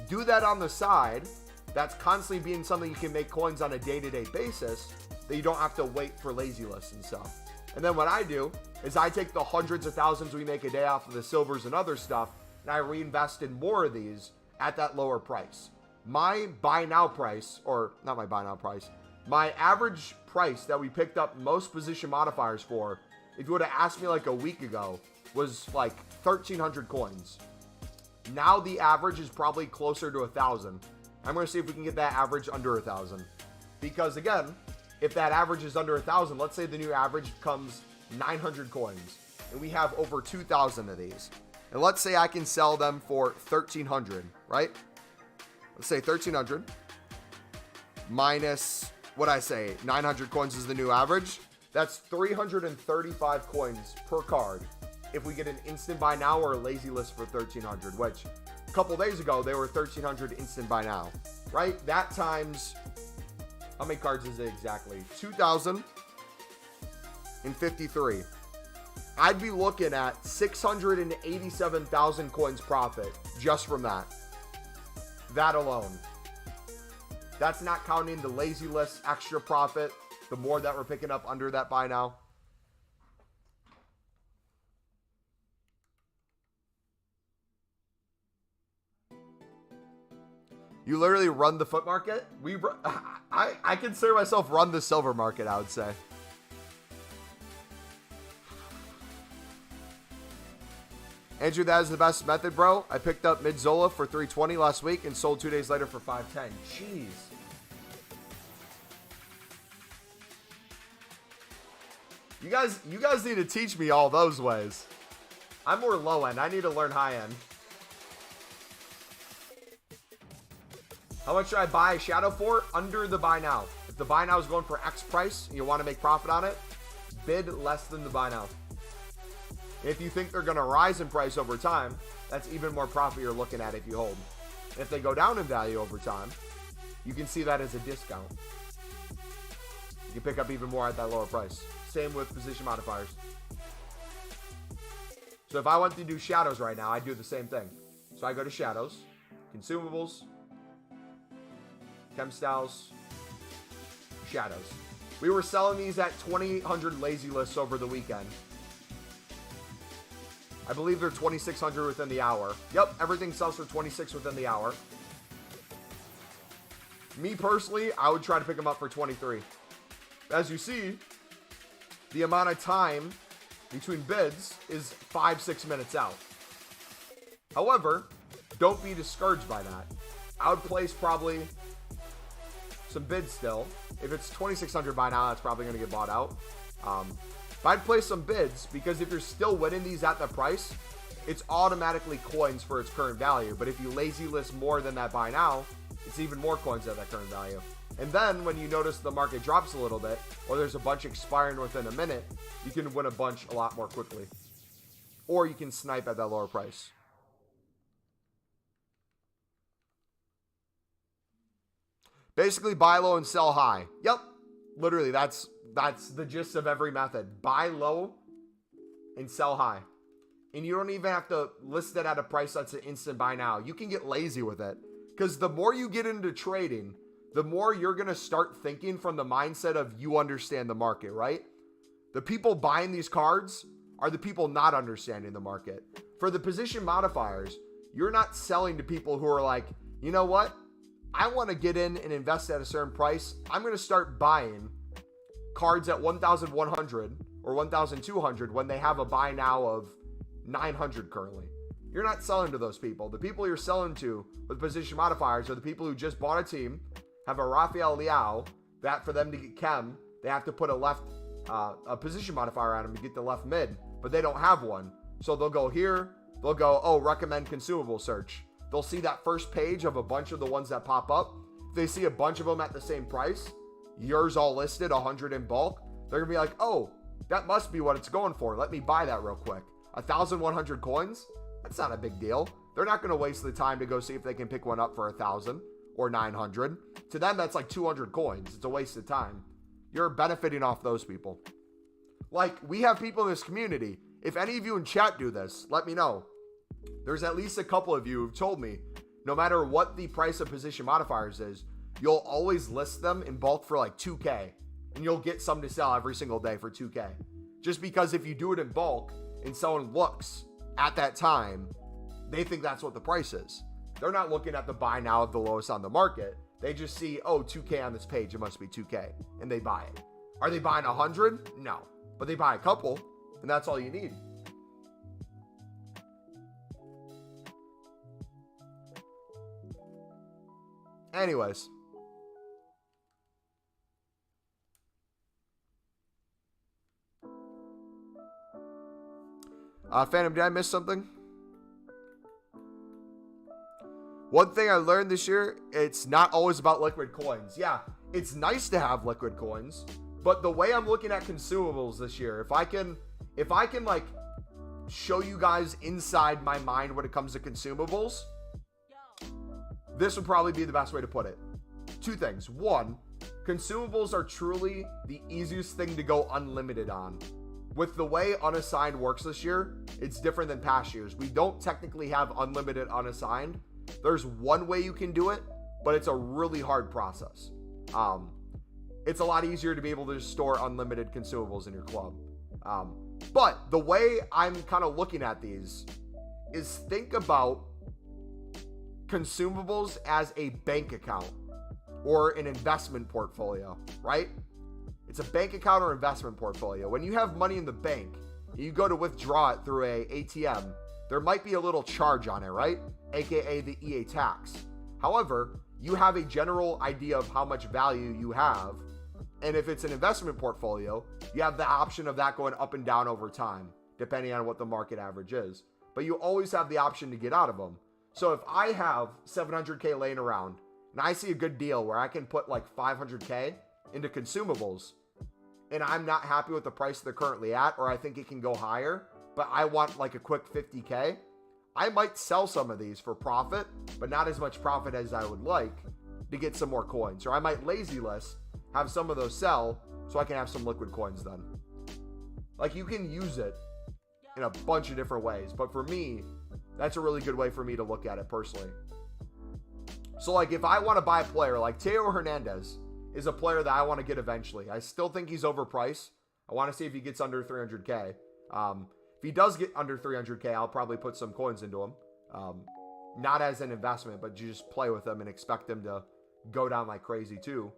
Do that on the side. That's constantly being something you can make coins on a day-to-day basis that you don't have to wait for lazy lists and stuff. And then what I do is I take the hundreds of thousands we make a day off of the silvers and other stuff, and I reinvest in more of these at that lower price. My buy now price, or not my buy now price, my average price that we picked up most position modifiers for, if you would have asked me like a week ago, was like 1,300 coins. Now the average is probably closer to 1,000. I'm going to see if we can get that average under 1,000. Because again, if that average is under 1,000, let's say the new average comes 900 coins, and we have over 2,000 of these. And let's say I can sell them for 1,300, right? Let's say 1,300 minus, what I say, 900 coins is the new average. That's 335 coins per card if we get an instant buy now or a lazy list for 1,300, which a couple days ago, they were 1,300 instant buy now, right? That times, how many cards is it exactly? 2,053. I'd be looking at 687,000 coins profit just from that. That alone. That's not counting the lazy list extra profit, the more that we're picking up under that buy now. You literally run the foot market? I consider myself run the silver market, I would say. Andrew, that is the best method, bro. I picked up Midzola for 320 last week and sold 2 days later for 510. Jeez. You guys need to teach me all those ways. I'm more low end. I need to learn high end. How much should I buy Shadow for? Under the buy now. If the buy now is going for X price and you want to make profit on it, bid less than the buy now. If you think they're going to rise in price over time, that's even more profit you're looking at if you hold. If they go down in value over time, you can see that as a discount. You can pick up even more at that lower price. Same with position modifiers. So if I want to do shadows right now, I do the same thing. So I go to shadows, consumables, chem styles, shadows. We were selling these at 2,800 lazy lists over the weekend. I believe they're 2,600 within the hour. Yep, everything sells for 26 within the hour. Me personally, I would try to pick them up for 23. As you see, the amount of time between bids is 5-6 minutes out. However, don't be discouraged by that. I would place probably some bids still. If it's 2,600 by now, that's probably going to get bought out. But I'd place some bids because if you're still winning these at the price, it's automatically coins for its current value. But if you lazy list more than that buy now, it's even more coins at that current value. And then when you notice the market drops a little bit, or there's a bunch expiring within a minute, you can win a bunch a lot more quickly. Or you can snipe at that lower price. Basically, buy low and sell high. Yep. Literally, that's the gist of every method. Buy low and sell high. And you don't even have to list it at a price that's an instant buy now. You can get lazy with it. Because the more you get into trading, the more you're going to start thinking from the mindset of you understand the market, right? The people buying these cards are the people not understanding the market. For the position modifiers, you're not selling to people who are like, you know what? I want to get in and invest at a certain price. I'm going to start buying cards at 1,100 or 1,200 when they have a buy now of 900 currently. You're not selling to those people. The people you're selling to with position modifiers are the people who just bought a team have a Rafael Leao that for them to get Chem, they have to put a position modifier on him to get the left mid, but they don't have one. So they'll go here, they'll go, oh, recommend consumable search. They'll see that first page of a bunch of the ones that pop up. If they see a bunch of them at the same price, yours all listed, 100 in bulk, they're gonna be like, oh, that must be what it's going for. Let me buy that real quick. 1,100 coins? That's not a big deal. They're not gonna waste the time to go see if they can pick one up for 1,000 or 900. To them, that's like 200 coins. It's a waste of time. You're benefiting off those people. Like, we have people in this community. If any of you in chat do this, let me know. There's at least a couple of you who've told me, no matter what the price of position modifiers is, you'll always list them in bulk for like 2K, and you'll get some to sell every single day for 2K. Just because if you do it in bulk and someone looks at that time, they think that's what the price is. They're not looking at the buy now of the lowest on the market. They just see, oh, 2K on this page, it must be 2K, and they buy it. Are they buying 100? No, but they buy a couple, and that's all you need. Anyways. Phantom, did I miss something? One thing I learned this year, it's not always about liquid coins. Yeah, it's nice to have liquid coins, but the way I'm looking at consumables this year, if I can like show you guys inside my mind when it comes to consumables, this would probably be the best way to put it. Two things. One, consumables are truly the easiest thing to go unlimited on. With the way unassigned works this year, it's different than past years. We don't technically have unlimited unassigned. There's one way you can do it, but it's a really hard process. It's a lot easier to be able to store unlimited consumables in your club. But the way I'm kind of looking at these is think about consumables as a bank account or an investment portfolio, right? It's a bank account or investment portfolio. When you have money in the bank, you go to withdraw it through a ATM, there might be a little charge on it, right? AKA the EA tax. However, you have a general idea of how much value you have. And if it's an investment portfolio, you have the option of that going up and down over time, depending on what the market average is. But you always have the option to get out of them. So if I have 700K laying around and I see a good deal where I can put like 500K into consumables and I'm not happy with the price they're currently at, or I think it can go higher, but I want like a quick 50K, I might sell some of these for profit, but not as much profit as I would like to get some more coins. Or I might lazy list, have some of those sell so I can have some liquid coins then. Like, you can use it in a bunch of different ways, but for me, that's a really good way for me to look at it personally. So like if I want to buy a player like Teo Hernandez is a player that I want to get eventually. I still think he's overpriced. I want to see if he gets under 300K. If he does get under 300K, I'll probably put some coins into him. Not as an investment, but you just play with them and expect them to go down like crazy too.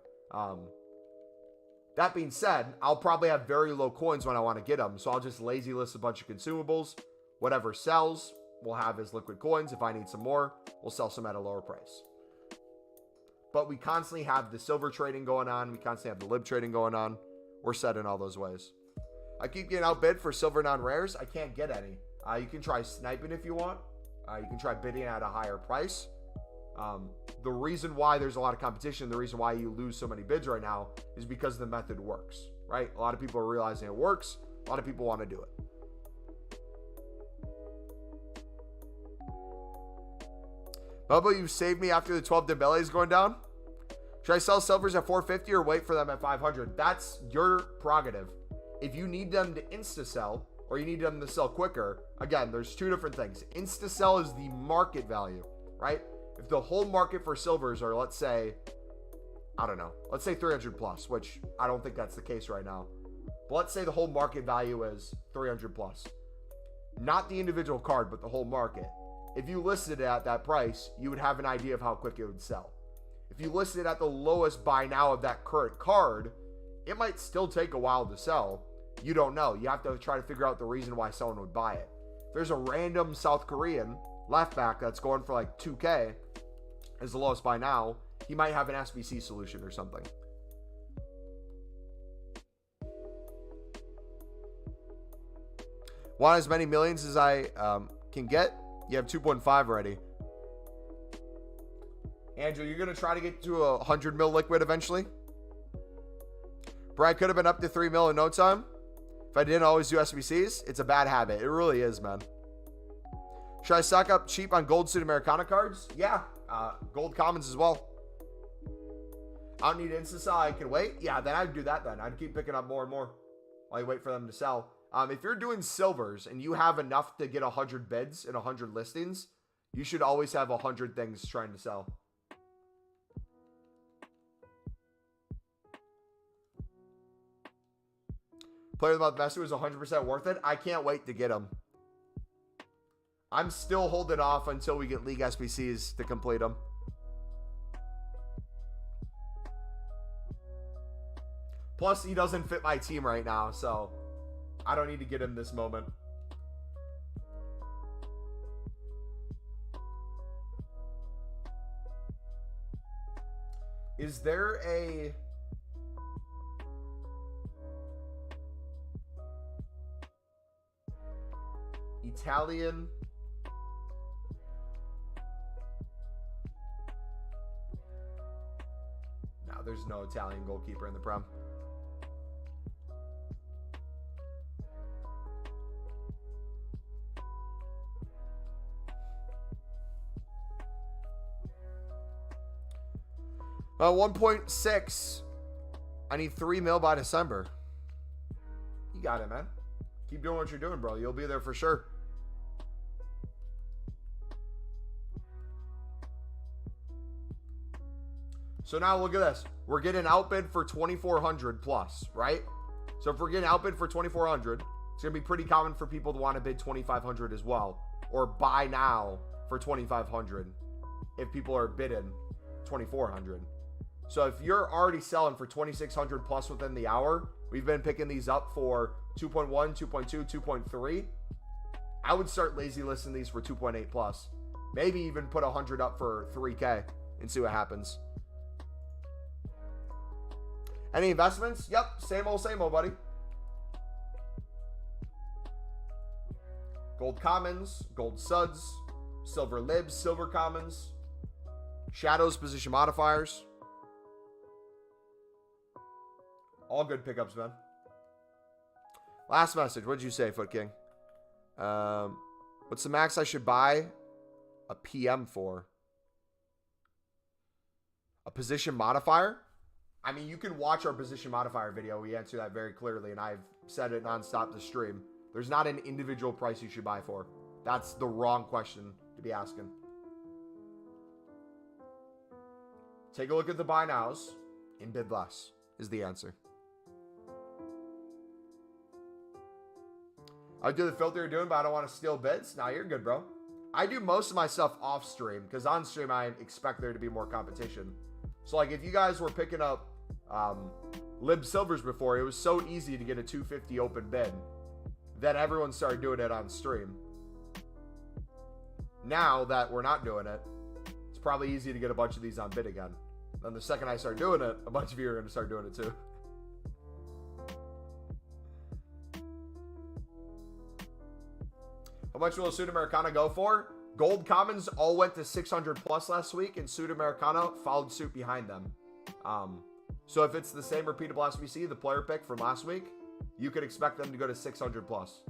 That being said, I'll probably have very low coins when I want to get them. So I'll just lazy list a bunch of consumables. Whatever sells, we'll have as liquid coins. If I need some more, we'll sell some at a lower price. But we constantly have the silver trading going on. We constantly have the lib trading going on. We're set in all those ways. I keep getting outbid for silver non-rares. I can't get any. You can try sniping if you want. You can try bidding at a higher price. The reason why there's a lot of competition, the reason why you lose so many bids right now is because the method works, right? A lot of people are realizing it works. A lot of people want to do it. Bubba, you saved me after the 12 Dembele is going down. Should I sell silvers at 450 or wait for them at 500? That's your prerogative. If you need them to insta sell or you need them to sell quicker, again, there's two different things. Insta sell is the market value, right? If the whole market for silvers are, let's say, I don't know, let's say 300 plus, which I don't think that's the case right now. But let's say the whole market value is 300 plus. Not the individual card, but the whole market. If you listed it at that price, you would have an idea of how quick it would sell. If you listed it at the lowest buy now of that current card, it might still take a while to sell. You don't know. You have to try to figure out the reason why someone would buy it. If there's a random South Korean left back that's going for like 2K as the lowest buy now, He might have an SBC solution or something. Want as many millions as I can get? You have 2.5 already. Andrew, you're going to try to get to 100 mil liquid eventually? Brad, could have been up to 3 mil in no time. If I didn't always do SBCs, it's a bad habit. It really is, man. Should I stock up cheap on gold suit Americana cards? Yeah. Gold commons as well. I don't need to insta-sell. I can wait. Yeah, then I'd do that then. I'd keep picking up more and more while you wait for them to sell. If you're doing silvers and you have enough to get 100 bids and 100 listings, you should always have 100 things trying to sell. Player of the Month Messi was 100% worth it. I can't wait to get him. I'm still holding off until we get League SBCs to complete them. Plus, he doesn't fit my team right now, so I don't need to get him this moment. Is there a... Italian... No, there's no Italian goalkeeper in the Prem. Uh, 1.6. I need 3 mil by December. You got it, man. Keep doing what you're doing, bro. You'll be there for sure. So now look at this. We're getting outbid for 2,400 plus, right? So if we're getting outbid for 2,400, it's going to be pretty common for people to want to bid 2,500 as well. Or buy now for 2,500 if people are bidding 2,400. So if you're already selling for 2,600 plus within the hour, we've been picking these up for 2.1, 2.2, 2.3. I would start lazy listing these for 2.8 plus. Maybe even put 100 up for 3K and see what happens. Any investments? Yep, same old, buddy. Gold commons, gold suds, silver libs, silver commons, shadows, position modifiers. All good pickups, man. Last message. What did you say, Foot King? What's the max I should buy a PM for? A position modifier? I mean, you can watch our position modifier video. We answer that very clearly, and I've said it nonstop this stream. There's not an individual price you should buy for. That's the wrong question to be asking. Take a look at the buy nows and bid less is the answer. I do the filter you're doing, but I don't want to steal bids. Nah, you're good, bro. I do most of my stuff off stream because on stream I expect there to be more competition. So like if you guys were picking up lib silvers before, it was so easy to get a 250 open bid. Then everyone started doing it on stream. Now that we're not doing it, it's probably easy to get a bunch of these on bid again. Then the second I start doing it, a bunch of you are going to start doing it too. How much will a Suit Americana go for? Gold commons all went to 600 plus last week, and Suit Americana followed suit behind them. So if it's the same repeatable SBC, the player pick from last week, you could expect them to go to 600 plus.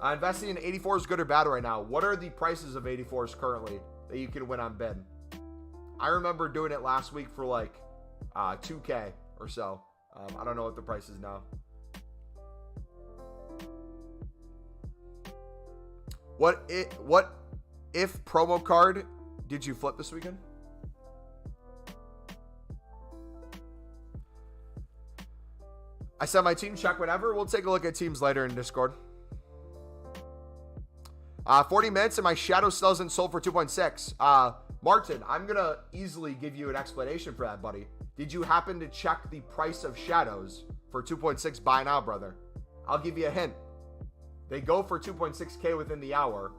Investing in 84 is good or bad right now. What are the prices of 84s currently that you can win on bid? I remember doing it last week for like 2K or so. I don't know what the price is now. What if promo card did you flip this weekend? I said my team check whenever. We'll take a look at teams later in Discord. 40 minutes and my shadow still isn't sold for 2.6. Martin, I'm going to easily give you an explanation for that, buddy. Did you happen to check the price of shadows for 2.6 buy now, brother? I'll give you a hint. They go for 2.6K within the hour.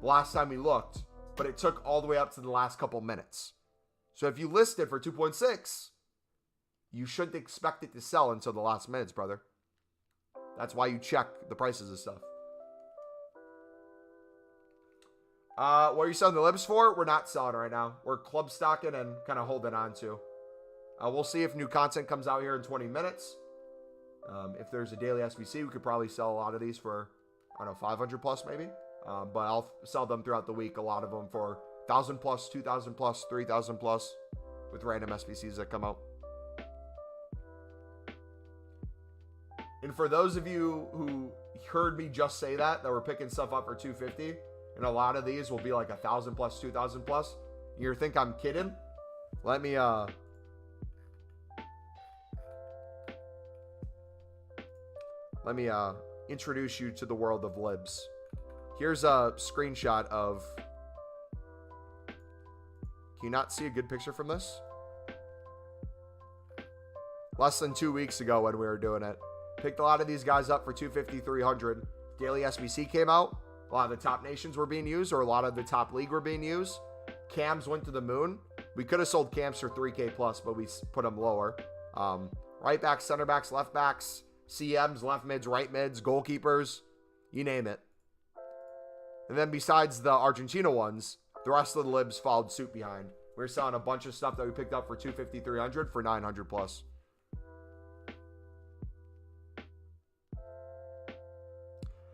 last time we looked, but it took all the way up to the last couple minutes. So if you list it for 2.6, you shouldn't expect it to sell until the last minutes, brother. That's why you check the prices and stuff. What are you selling the libs for? We're not selling right now. We're club stocking and kind of holding on to. We'll see if new content comes out here in 20 minutes. If there's a daily SBC, we could probably sell a lot of these for, I don't know, 500 plus maybe. But I'll sell them throughout the week. A lot of them for 1,000 plus, 2,000 plus, 3,000 plus with random SBCs that come out. And for those of you who heard me just say that we're picking stuff up for 250, and a lot of these will be like 1,000 plus, 2,000 plus, you think I'm kidding? Let me introduce you to the world of libs. Here's a screenshot of... Can you not see a good picture from this? Less than 2 weeks ago when we were doing it. Picked a lot of these guys up for 250, 300. Daily SBC came out. A lot of the top nations were being used, or a lot of the top league were being used. Cams went to the moon. We could have sold cams for 3K plus, but we put them lower. Right backs, center backs, left backs, CMs, left mids, right mids, goalkeepers, you name it. And then besides the Argentina ones, the rest of the libs followed suit behind. We were selling a bunch of stuff that we picked up for 250, 300 for 900 plus.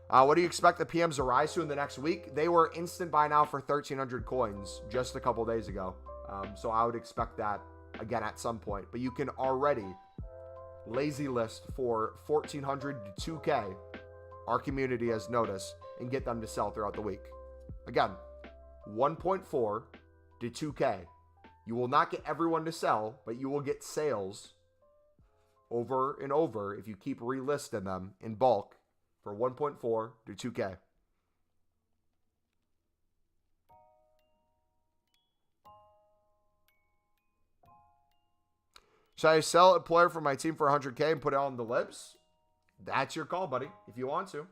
What do you expect the PMs to rise to in the next week? They were instant buy now for 1,300 coins just a couple days ago. So I would expect that again at some point. But you can already lazy list for 1,400 to 2K. Our community has noticed, and get them to sell throughout the week. Again, 1.4 to 2K. You will not get everyone to sell, but you will get sales over and over if you keep relisting them in bulk for 1.4 to 2K. Should I sell a player for my team for 100K and put it on the libs? That's your call, buddy, if you want to.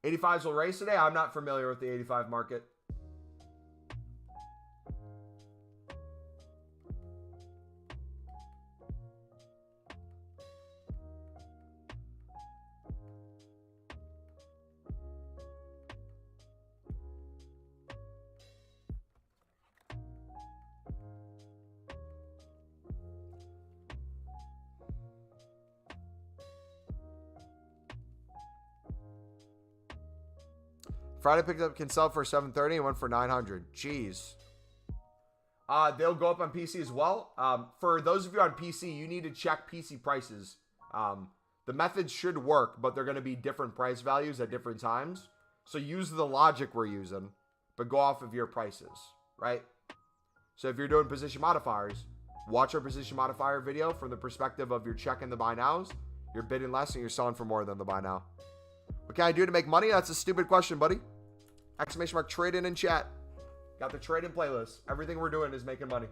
85s will race today. I'm not familiar with the 85 market. Friday picked up can sell for 730 and went for 900. Jeez. They'll go up on PC as well. For those of you on PC, you need to check PC prices. The methods should work, but they're going to be different price values at different times. So use the logic we're using, but go off of your prices, right? So if you're doing position modifiers, watch our position modifier video from the perspective of you're checking the buy nows, you're bidding less, and you're selling for more than the buy now. What can I do to make money? That's a stupid question, buddy. Exclamation mark trade in chat. Got the trade in playlist. Everything we're doing is making money.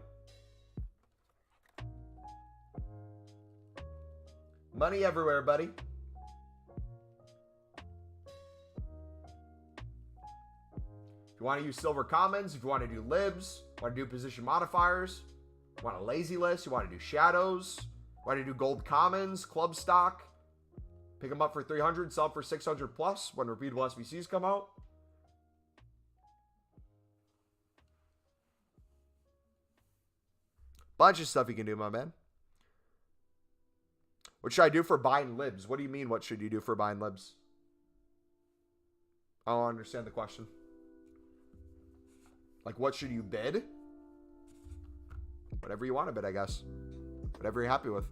Money everywhere, buddy. If you want to use silver commons, if you want to do libs, want to do position modifiers, you want a lazy list, you want to do shadows, you want to do gold commons, club stock, pick them up for 300, sell them for 600 plus when repeatable SBCs come out. Bunch of stuff you can do, my man. What should I do for buying libs? What do you mean, what should you do for buying libs? I don't understand the question. Like, what should you bid? Whatever you want to bid, I guess. Whatever you're happy with.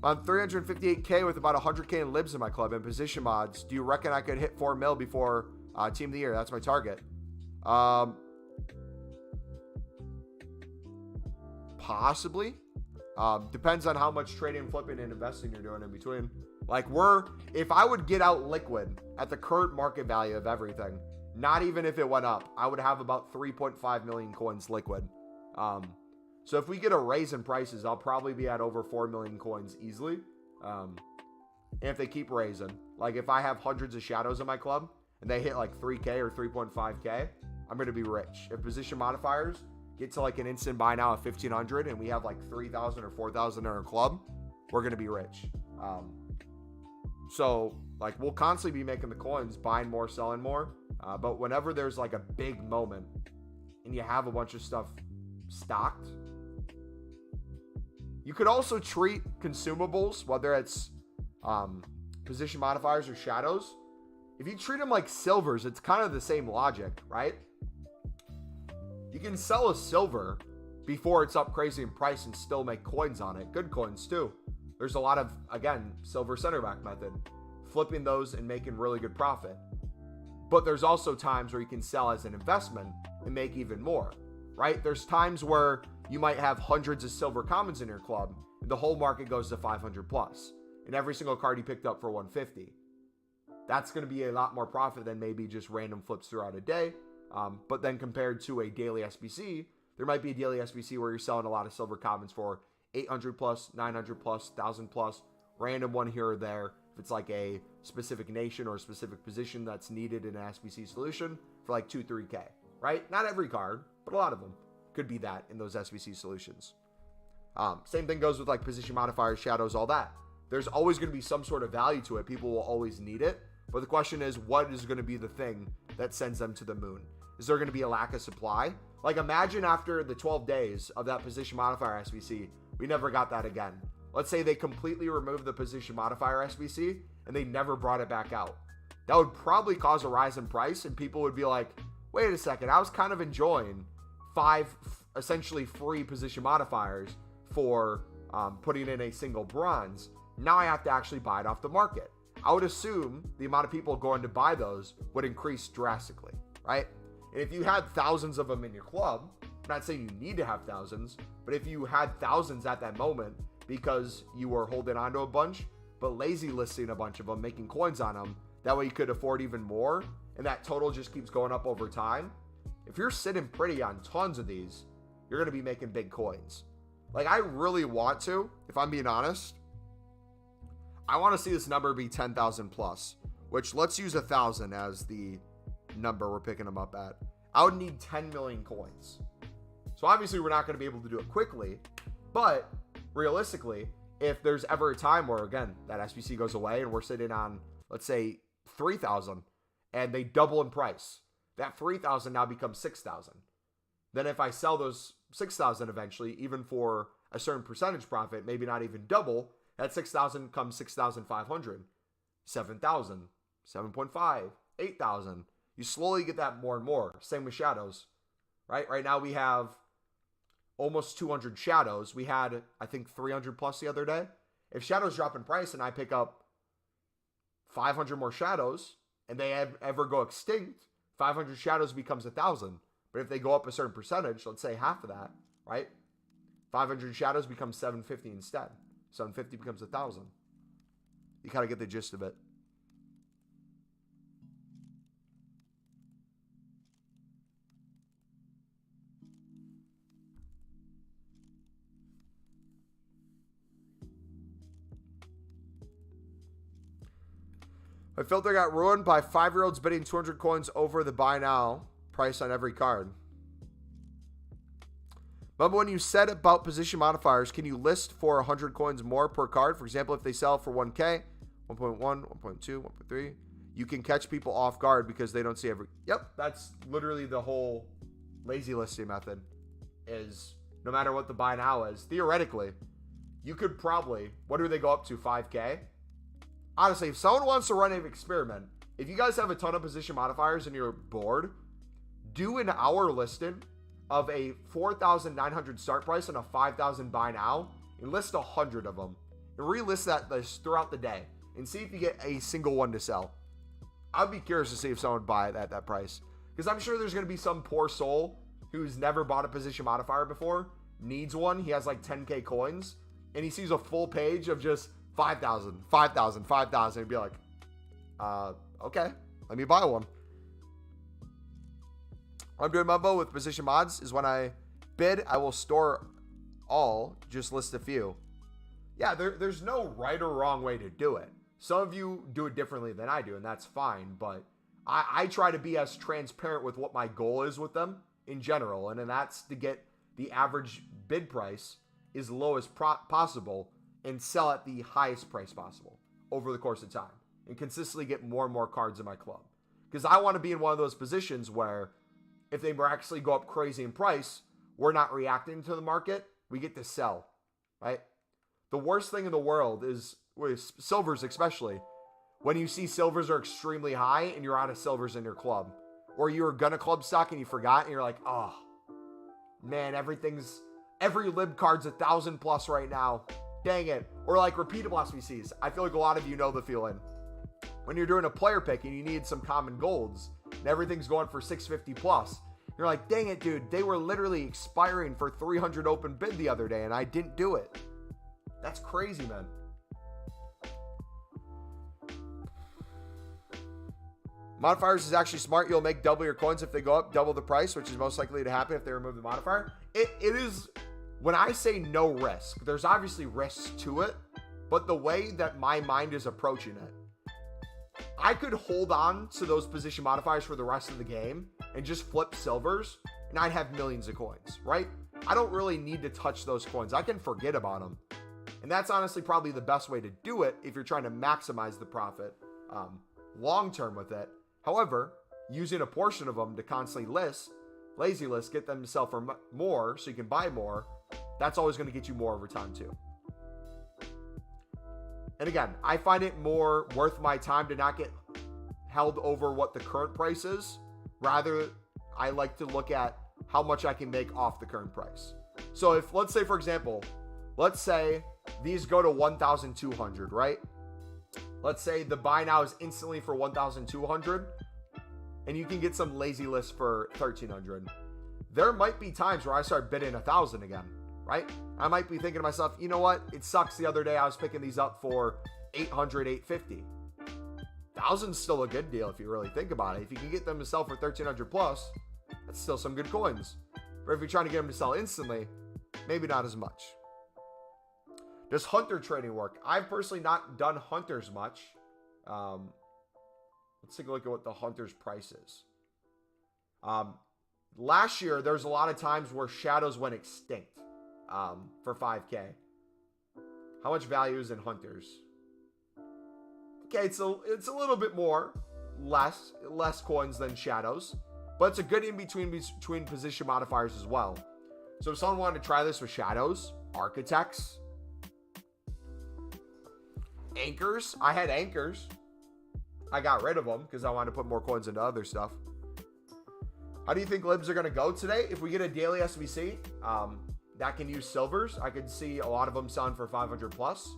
I'm 358K with about 100K in libs in my club and position mods. Do you reckon I could hit 4 mil before Team of the Year? That's my target. Possibly. Depends on how much trading, flipping, and investing you're doing in between. Like, if I would get out liquid at the current market value of everything, not even if it went up, I would have about 3.5 million coins liquid. So if we get a raise in prices, I'll probably be at over 4 million coins easily. And if they keep raising, like if I have hundreds of shadows in my club and they hit like 3K or 3.5K, I'm going to be rich. If position modifiers get to like an instant buy now of 1,500 and we have like 3,000 or 4,000 in our club, we're going to be rich. So like we'll constantly be making the coins, buying more, selling more. But whenever there's like a big moment and you have a bunch of stuff stocked, you could also treat consumables, whether it's position modifiers or shadows. If you treat them like silvers, it's kind of the same logic, right? You can sell a silver before it's up crazy in price and still make coins on it. Good coins too. There's a lot of, again, silver center back method, flipping those and making really good profit. But there's also times where you can sell as an investment and make even more, right? There's times where you might have hundreds of silver commons in your club and the whole market goes to 500 plus and every single card you picked up for 150. That's going to be a lot more profit than maybe just random flips throughout a day. But then compared to a daily SBC, there might be a daily SBC where you're selling a lot of silver commons for 800 plus, 900 plus, 1,000 plus, random one here or there. If it's like a specific nation or a specific position that's needed in an SBC solution for like 2, 3K, right? Not every card, but a lot of them could be that in those SBC solutions. Same thing goes with like position modifiers, shadows, all that. There's always going to be some sort of value to it. People will always need it. But the question is, what is going to be the thing that sends them to the moon? Is there going to be a lack of supply? Like imagine after the 12 days of that position modifier SBC, we never got that again. Let's say they completely removed the position modifier SBC and they never brought it back out. That would probably cause a rise in price and people would be like, wait a second, I was kind of enjoying 5 essentially free position modifiers for putting in a single bronze. Now I have to actually buy it off the market. I would assume the amount of people going to buy those would increase drastically, right? And if you had thousands of them in your club, I'm not saying you need to have thousands, but if you had thousands at that moment because you were holding onto a bunch, but lazy listing a bunch of them, making coins on them, that way you could afford even more, and that total just keeps going up over time. If you're sitting pretty on tons of these, you're going to be making big coins. Like I really want to, if I'm being honest, I want to see this number be 10,000 plus, which let's use 1,000 as the number we're picking them up at. I would need 10 million coins. So obviously we're not going to be able to do it quickly, but realistically, if there's ever a time where, again, that SBC goes away and we're sitting on, let's say 3,000 and they double in price, that 3,000 now becomes 6,000. Then if I sell those 6,000 eventually, even for a certain percentage profit, maybe not even double, that 6,000 comes 6,500, 7,000, 7.5, 8,000. You slowly get that more and more. Same with shadows, right? Right now we have almost 200 shadows. We had, I think, 300 plus the other day. If shadows drop in price and I pick up 500 more shadows and they ever go extinct, 500 shadows becomes 1,000. But if they go up a certain percentage, let's say half of that, right? 500 shadows becomes 750 instead. 750 becomes 1,000. You kind of get the gist of it. My filter got ruined by 5-year-olds bidding 200 coins over the buy now price on every card. Remember when you said about position modifiers, can you list for 100 coins more per card? For example, if they sell for 1K, 1.1, 1.2, 1.3, you can catch people off guard because they don't see every... Yep, that's literally the whole lazy listing method, is no matter what the buy now is, theoretically, you could probably... What do they go up to, 5K? Honestly, if someone wants to run an experiment, if you guys have a ton of position modifiers and you're bored, do an hour listing of a 4,900 start price and a 5,000 buy now, and list 100 of them, and relist that list throughout the day, and see if you get a single one to sell. I'd be curious to see if someone would buy it at that price, because I'm sure there's going to be some poor soul who's never bought a position modifier before, needs one, he has like 10K coins, and he sees a full page of just 5,000, 5,000, 5,000, and be like, okay, let me buy one. What I'm doing mumbo with position mods is when I bid, I will store all, just list a few. Yeah, there's no right or wrong way to do it. Some of you do it differently than I do, and that's fine, but I try to be as transparent with what my goal is with them in general, and then that's to get the average bid price as low as possible and sell at the highest price possible over the course of time and consistently get more and more cards in my club. Because I want to be in one of those positions where if they miraculously go up crazy in price, we're not reacting to the market, we get to sell, right? The worst thing in the world is, with silvers especially, when you see silvers are extremely high and you're out of silvers in your club. Or you were gonna club stock and you forgot and you're like, oh, man, every lib card's 1,000 plus right now. Dang it. Or like repeatable SBCs. I feel like a lot of you know the feeling. When you're doing a player pick and you need some common golds and everything's going for 650 plus, you're like, dang it, dude, they were literally expiring for 300 open bid the other day and I didn't do it. That's crazy, man. Modifiers is actually smart. You'll make double your coins if they go up, double the price, which is most likely to happen if they remove the modifier. It is, when I say no risk, there's obviously risks to it, but the way that my mind is approaching it, I could hold on to those position modifiers for the rest of the game and just flip silvers, and I'd have millions of coins, right? I don't really need to touch those coins. I can forget about them. And that's honestly probably the best way to do it if you're trying to maximize the profit long-term with it. However, using a portion of them to constantly lazy list, get them to sell for more so you can buy more, that's always going to get you more over time too. And again, I find it more worth my time to not get held over what the current price is. Rather, I like to look at how much I can make off the current price. So if, let's say for example, let's say these go to 1,200, right? Let's say the buy now is instantly for 1,200 and you can get some lazy list for 1,300. There might be times where I start bidding 1,000 again, right? I might be thinking to myself, you know what? It sucks. The other day I was picking these up for 800, 850. 1,000's still a good deal if you really think about it. If you can get them to sell for 1,300 plus, that's still some good coins. But if you're trying to get them to sell instantly, maybe not as much. Does hunter trading work? I've personally not done hunters much. Let's take a look at what the hunter's price is. Last year, there's a lot of times where shadows went extinct for 5K. How much value is in hunters? Okay, it's a little bit less coins than shadows, but it's a good in-between position modifiers as well. So if someone wanted to try this with shadows, architects, anchors. I had anchors. I got rid of them because I wanted to put more coins into other stuff. How do you think libs are going to go today? If we get a daily SBC that can use silvers, I could see a lot of them selling for 500 plus.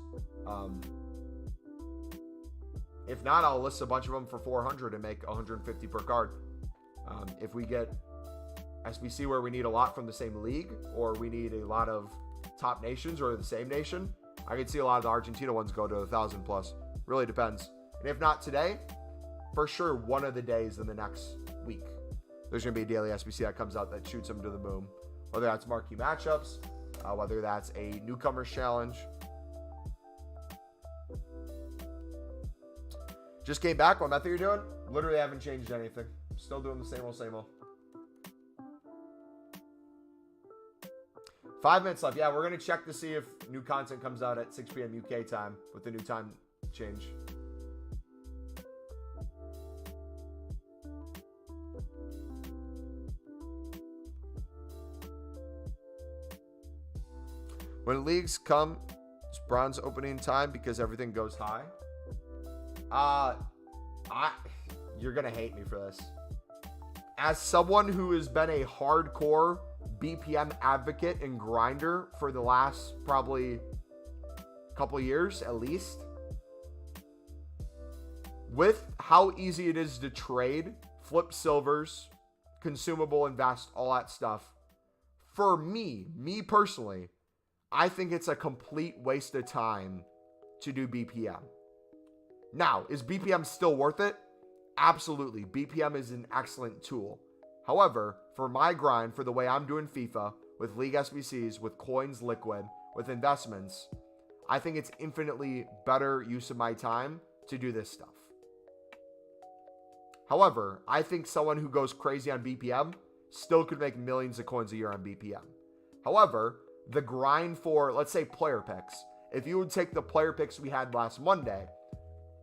If not, I'll list a bunch of them for 400 and make 150 per card. If we get SBC where we need a lot from the same league, or we need a lot of top nations or the same nation, I could see a lot of the Argentina ones go to 1,000 plus. Really depends. And if not today, for sure one of the days in the next week, there's going to be a daily SBC that comes out that shoots them to the moon. Whether that's marquee matchups, whether that's a newcomers challenge. Just came back. What method you're doing? Literally haven't changed anything. Still doing the same old, same old. 5 minutes left. Yeah, we're going to check to see if new content comes out at 6 p.m. UK time with the new time change. When leagues come, it's bronze opening time because everything goes high. You're going to hate me for this. As someone who has been a hardcore BPM advocate and grinder for the last probably couple years at least, with how easy it is to trade, flip silvers, consumable, invest, all that stuff, for me personally, I think it's a complete waste of time to do BPM. Now, is BPM still worth it? Absolutely. BPM is an excellent tool. However, for my grind, for the way I'm doing FIFA, with League SBCs, with coins liquid, with investments, I think it's infinitely better use of my time to do this stuff. However, I think someone who goes crazy on BPM still could make millions of coins a year on BPM. However, the grind for, let's say, player picks, if you would take the player picks we had last Monday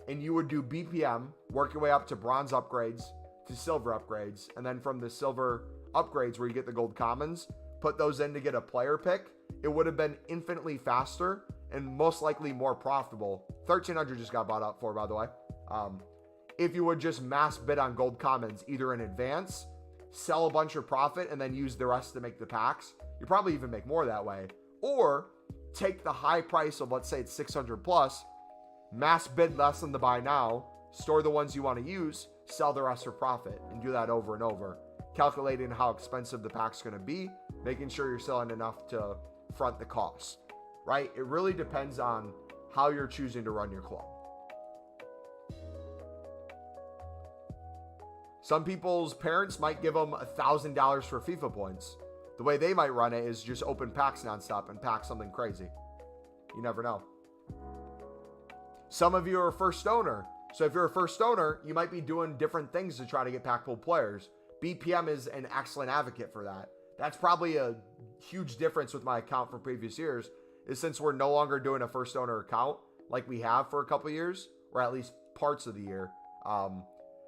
and you would do BPM, work your way up to bronze upgrades, to silver upgrades, and then from the silver upgrades where you get the gold commons, put those in to get a player pick, it would have been infinitely faster and most likely more profitable. 1300 just got bought up for, by the way. If you would just mass bid on gold commons, either in advance, sell a bunch of profit, and then use the rest to make the packs, you probably even make more that way. Or take the high price of, let's say it's 600 plus, mass bid less than the buy now, store the ones you want to use, sell the rest for profit, and do that over and over. Calculating how expensive the pack's going to be, making sure you're selling enough to front the cost, right? It really depends on how you're choosing to run your club. Some people's parents might give them $1,000 for FIFA points. The way they might run it is just open packs nonstop and pack something crazy. You never know. Some of you are a first owner. So if you're a first owner, you might be doing different things to try to get pack pool players. BPM is an excellent advocate for that. That's probably a huge difference with my account from previous years, is since we're no longer doing a first owner account like we have for a couple years, or at least parts of the year.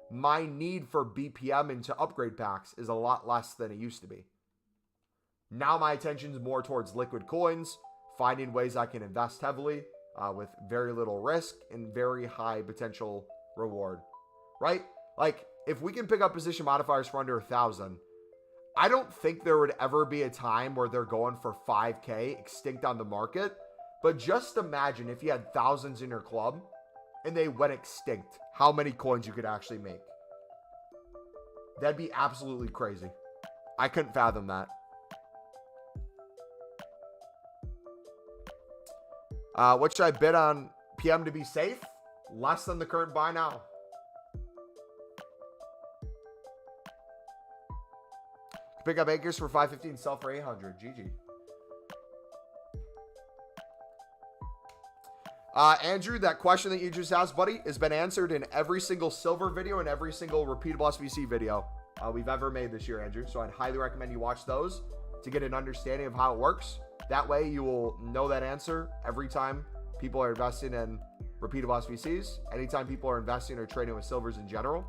My need for BPM into upgrade packs is a lot less than it used to be. Now my attention is more towards liquid coins, finding ways I can invest heavily with very little risk and very high potential reward, right? Like if we can pick up position modifiers for under 1,000, I don't think there would ever be a time where they're going for 5K extinct on the market. But just imagine if you had thousands in your club and they went extinct, how many coins you could actually make. That'd be absolutely crazy. I couldn't fathom that. What should I bid on PM to be safe? Less than the current buy now. Pick up acres for 550 and sell for 800. GG. Andrew, that question that you just asked, buddy, has been answered in every single silver video and every single repeatable SBC video we've ever made this year, Andrew. So I'd highly recommend you watch those to get an understanding of how it works. That way you will know that answer every time people are investing in repeatable SBCs, anytime people are investing or trading with silvers in general.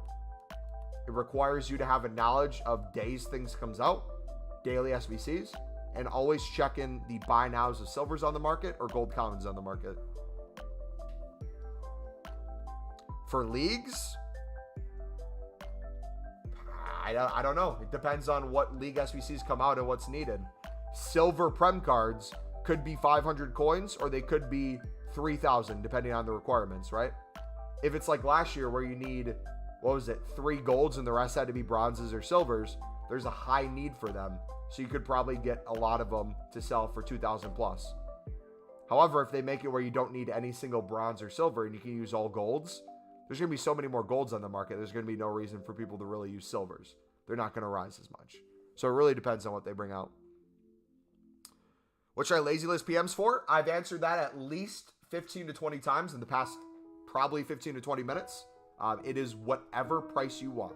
It requires you to have a knowledge of days things comes out, daily SBCs, and always check in the buy nows of silvers on the market or gold commons on the market. For leagues, I don't know. It depends on what league SBCs come out and what's needed. Silver Prem cards could be 500 coins or they could be 3,000 depending on the requirements, right? If it's like last year where you need, 3 golds and the rest had to be bronzes or silvers, there's a high need for them. So you could probably get a lot of them to sell for 2,000 plus. However, if they make it where you don't need any single bronze or silver and you can use all golds, there's going to be so many more golds on the market. There's going to be no reason for people to really use silvers. They're not going to rise as much. So it really depends on what they bring out. What should I lazy list PMs for? I've answered that at least 15 to 20 times in the past probably 15 to 20 minutes. It is whatever price you want.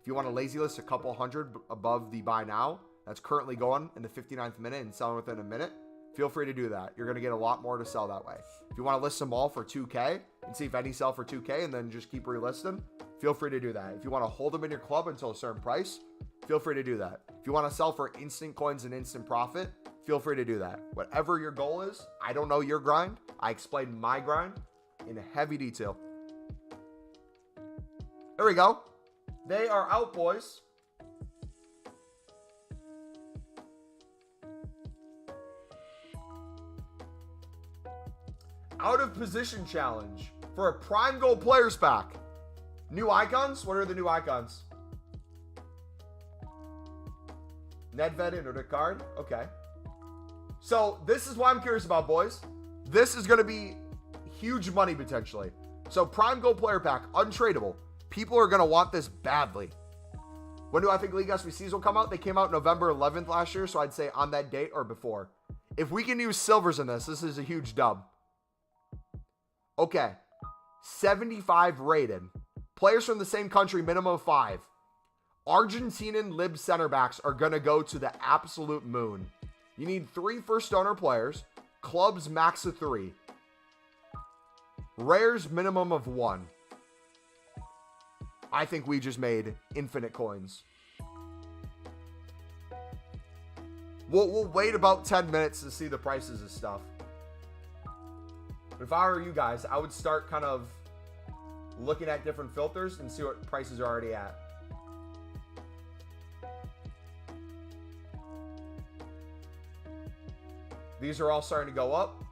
If you want to lazy list a couple hundred above the buy now, that's currently going in the 59th minute and selling within a minute, feel free to do that. You're going to get a lot more to sell that way. If you want to list them all for 2K and see if any sell for 2K and then just keep relisting, feel free to do that. If you want to hold them in your club until a certain price, feel free to do that. If you want to sell for instant coins and instant profit, feel free to do that. Whatever your goal is, I don't know your grind. I explained my grind in heavy detail. There we go. They are out, boys. Out of position challenge for a prime gold players pack. New icons? What are the new icons? Nedved and Ricard? Okay. So this is what I'm curious about, boys. This is going to be huge money potentially. So prime gold player pack, untradeable. People are going to want this badly. When do I think League SBCs will come out? They came out November 11th last year, so I'd say on that date or before. If we can use silvers in this, this is a huge dub. Okay. 75 rated. Players from the same country, minimum of 5. Argentinian lib center backs are going to go to the absolute moon. You need 3 first owner players. Clubs max of 3. Rares minimum of 1. I think we just made infinite coins. We'll wait about 10 minutes to see the prices of stuff. But if I were you guys, I would start kind of looking at different filters and see what prices are already at. These are all starting to go up.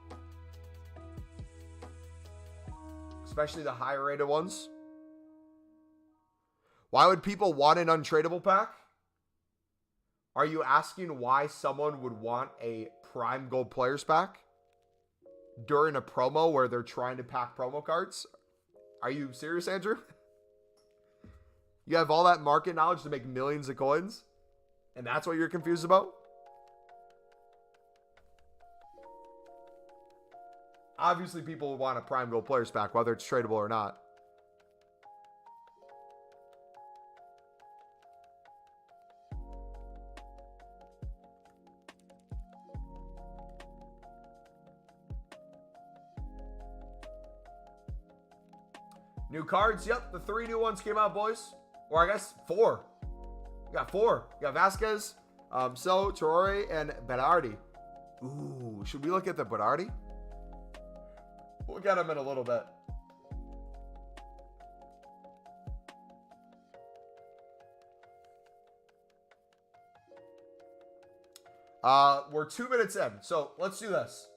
Especially the higher rated ones. Why would people want an untradeable pack? Are you asking why someone would want a prime gold players pack during a promo where they're trying to pack promo cards? Are you serious, Andrew? You have all that market knowledge to make millions of coins? And that's what you're confused about? Obviously, people would want a prime gold players pack, whether it's tradable or not. New cards. Yep, the 3 new ones came out, boys. Or I guess 4. We got 4. We got Vasquez, Torre, and Berardi. Ooh, should we look at the Berardi? We'll get him in a little bit. We're 2 minutes in, so let's do this.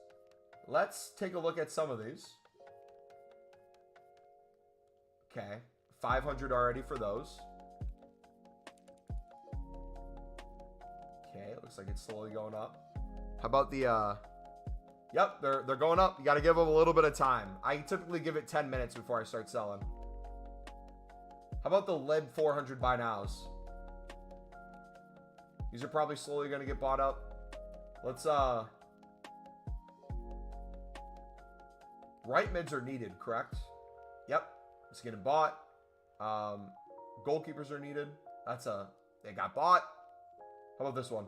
Let's take a look at some of these. Okay, 500 already for those. Okay, looks like it's slowly going up. How about the, Yep, they're going up. You got to give them a little bit of time. I typically give it 10 minutes before I start selling. How about the lib 400 buy nows? These are probably slowly going to get bought up. Let's, right mids are needed, correct? Yep. It's getting bought. Goalkeepers are needed. They got bought. How about this one?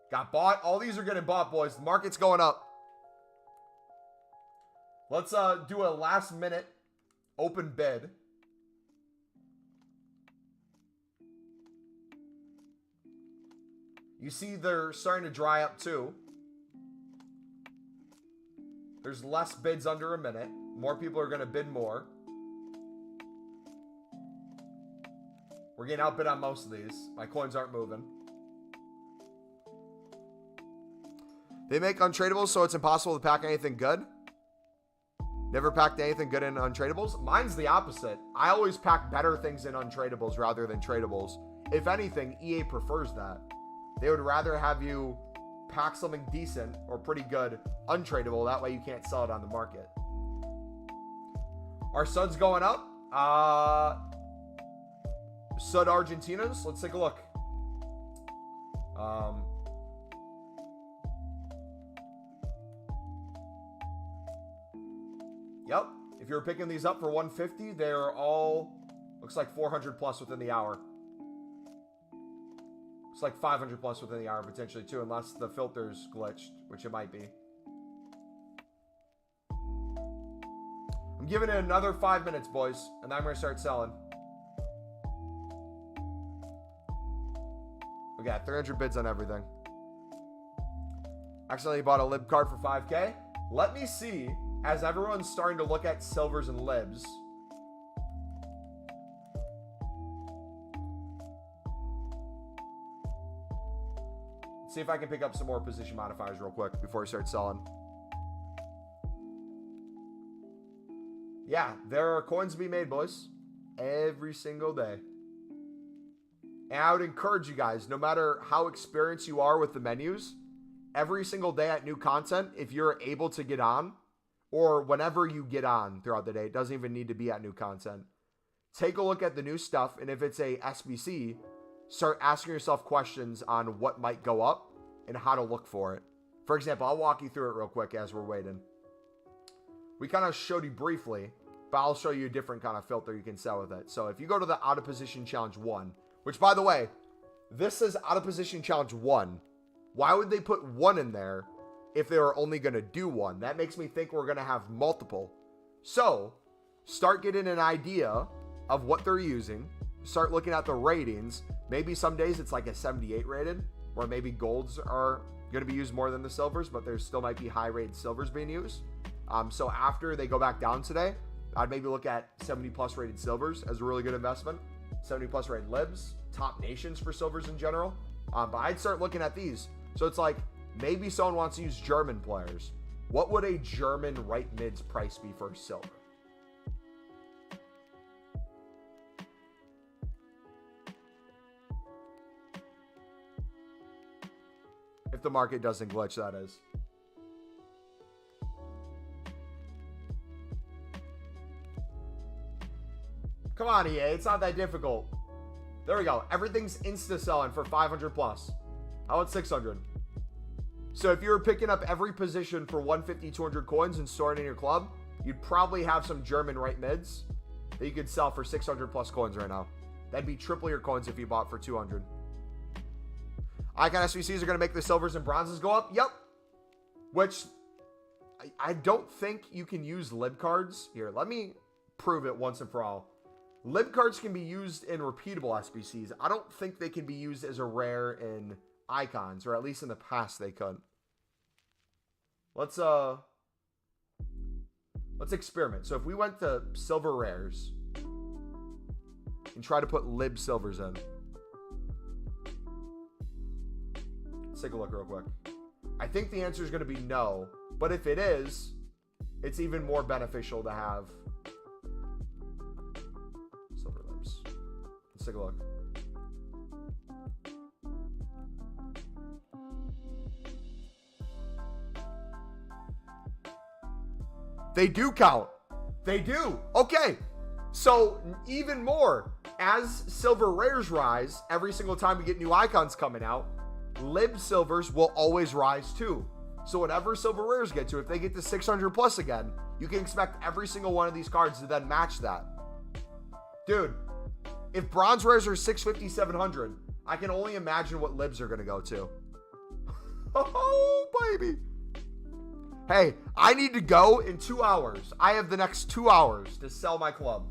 Got bought. All these are getting bought, boys. The market's going up. Let's do a last minute open bid. You see they're starting to dry up too. There's less bids under a minute. More people are going to bid more. We're getting outbid on most of these. My coins aren't moving. They make untradables, so it's impossible to pack anything good. Never packed anything good in untradables. Mine's the opposite. I always pack better things in untradables rather than tradables. If anything, EA prefers that. They would rather have you pack something decent or pretty good untradable. That way you can't sell it on the market. Our Suds going up. Sud Argentinas. Let's take a look. Yep. If you're picking these up for 150, they're all, looks like 400 plus within the hour. Looks like 500 plus within the hour potentially too, unless the filter's glitched, which it might be. I'm giving it another 5 minutes, boys, and then I'm going to start selling. We got 300 bids on everything. Accidentally bought a lib card for 5K. Let me see, as everyone's starting to look at silvers and libs. Let's see if I can pick up some more position modifiers real quick before I start selling. Yeah, there are coins to be made, boys. Every single day. And I would encourage you guys, no matter how experienced you are with the menus, every single day at new content, if you're able to get on, or whenever you get on throughout the day, it doesn't even need to be at new content. Take a look at the new stuff, and if it's a SBC, start asking yourself questions on what might go up and how to look for it. For example, I'll walk you through it real quick as we're waiting. We kind of showed you briefly But I'll show you a different kind of filter you can sell with it. So if you go to the out of position challenge 1, which by the way, this says out of position challenge 1. Why would they put 1 in there if they were only going to do 1? That makes me think we're going to have multiple. So start getting an idea of what they're using. Start looking at the ratings. Maybe some days it's like a 78 rated, or maybe golds are going to be used more than the silvers, but there still might be high rated silvers being used. So after they go back down today, I'd maybe look at 70 plus rated silvers as a really good investment. 70 plus rated libs, top nations for silvers in general. But I'd start looking at these. So it's like, maybe someone wants to use German players. What would a German right mid's price be for a silver? If the market doesn't glitch, that is. Come on, EA. It's not that difficult. There we go. Everything's insta-selling for 500 plus. How about 600? So if you were picking up every position for 150, 200 coins and storing in your club, you'd probably have some German right mids that you could sell for 600 plus coins right now. That'd be triple your coins if you bought for 200. Icon SBCs are going to make the silvers and bronzes go up. Yep. Which I don't think you can use lib cards. Here, let me prove it once and for all. Lib cards can be used in repeatable SBCs. I don't think they can be used as a rare in icons, or at least in the past they could. Let's experiment. So if we went to silver rares and try to put lib silvers in. Let's take a look real quick. I think the answer is going to be no, but if it is, it's even more beneficial to have silver libs. Let's take a look. They do count. They do. Okay. So even more, as silver rares rise, every single time we get new icons coming out, lib silvers will always rise too. So whatever silver rares get to, if they get to 600 plus again, you can expect every single one of these cards to then match that. Dude, if bronze rares are 650, 700, I can only imagine what libs are going to go to. Oh, baby. Hey, I need to go in 2 hours. I have the next 2 hours to sell my club.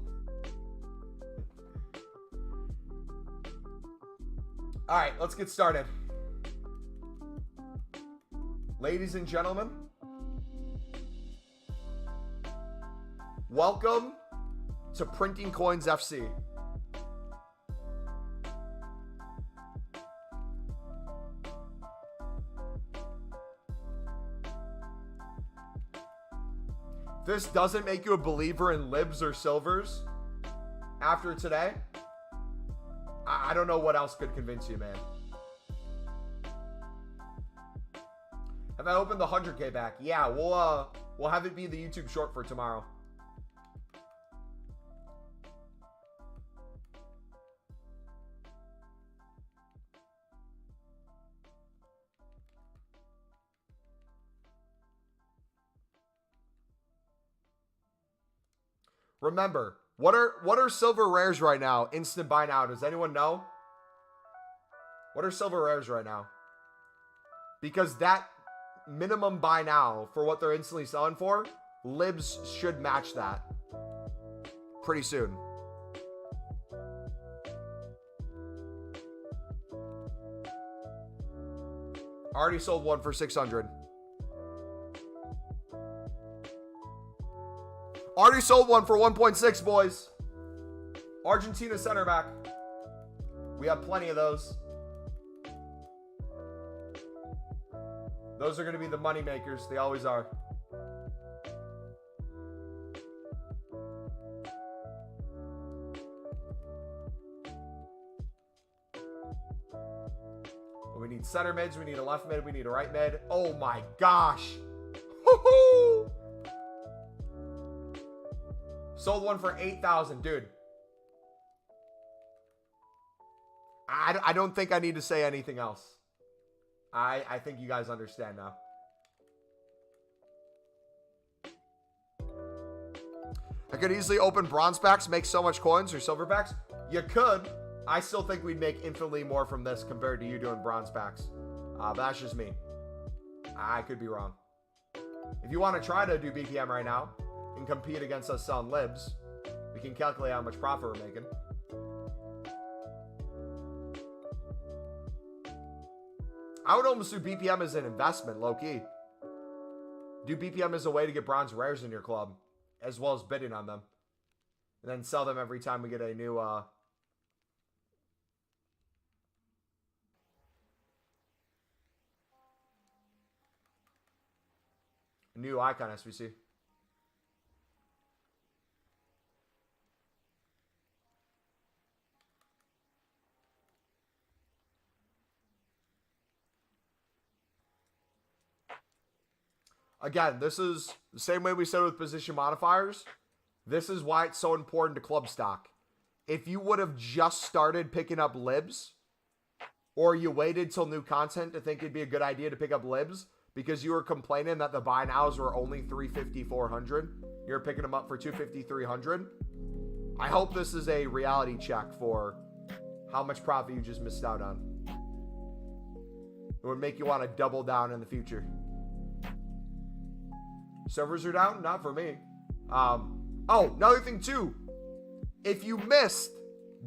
All right, let's get started. Ladies and gentlemen, welcome to Printing Coins FC. This doesn't make you a believer in libs or silvers after today. I don't know what else could convince you, man. Have I opened the 100K back? Yeah, we'll have it be the YouTube short for tomorrow. Remember, what are silver rares right now? Instant buy now. Does anyone know? What are silver rares right now? Because that minimum buy now for what they're instantly selling for, libs should match that pretty soon. Already sold one for 600. Already sold one for 1.6, boys. Argentina center back. We have plenty of those. Those are going to be the money makers. They always are. Well, we need center mids. We need a left mid. We need a right mid. Oh my gosh. Woo-hoo! Sold one for 8,000, dude. I don't think I need to say anything else. I think you guys understand now. I could easily open bronze packs, make so much coins, or silver packs. You could. I still think we'd make infinitely more from this compared to you doing bronze packs. But that's just me. I could be wrong. If you want to try to do BPM right now and compete against us selling libs, we can calculate how much profit we're making. I would almost do BPM as an investment, low-key. Do BPM as a way to get bronze rares in your club, as well as bidding on them. And then sell them every time we get a new icon SBC. Again, this is the same way we said with position modifiers. This is why it's so important to club stock. If you would have just started picking up libs, or you waited till new content to think it'd be a good idea to pick up libs because you were complaining that the buy nows were only 350, 400, you're picking them up for 250, 300. I hope this is a reality check for how much profit you just missed out on. It would make you want to double down in the future. Servers are down? Not for me. Oh, another thing too. If you missed,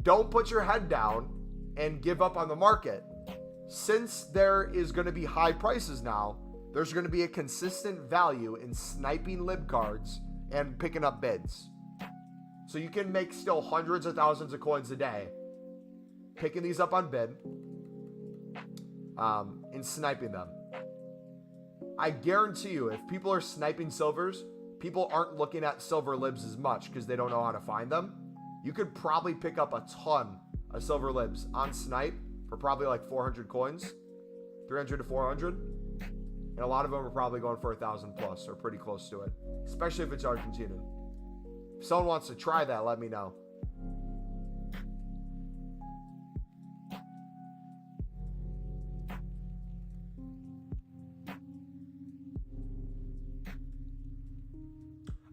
don't put your head down and give up on the market. Since there is going to be high prices now, there's going to be a consistent value in sniping lib cards and picking up bids. So you can make still hundreds of thousands of coins a day picking these up on bid and sniping them. I guarantee you, if people are sniping silvers, people aren't looking at silver libs as much because they don't know how to find them. You could probably pick up a ton of silver libs on snipe for probably like 400 coins, 300 to 400. And a lot of them are probably going for 1,000 plus or pretty close to it, especially if it's Argentinian. If someone wants to try that, let me know.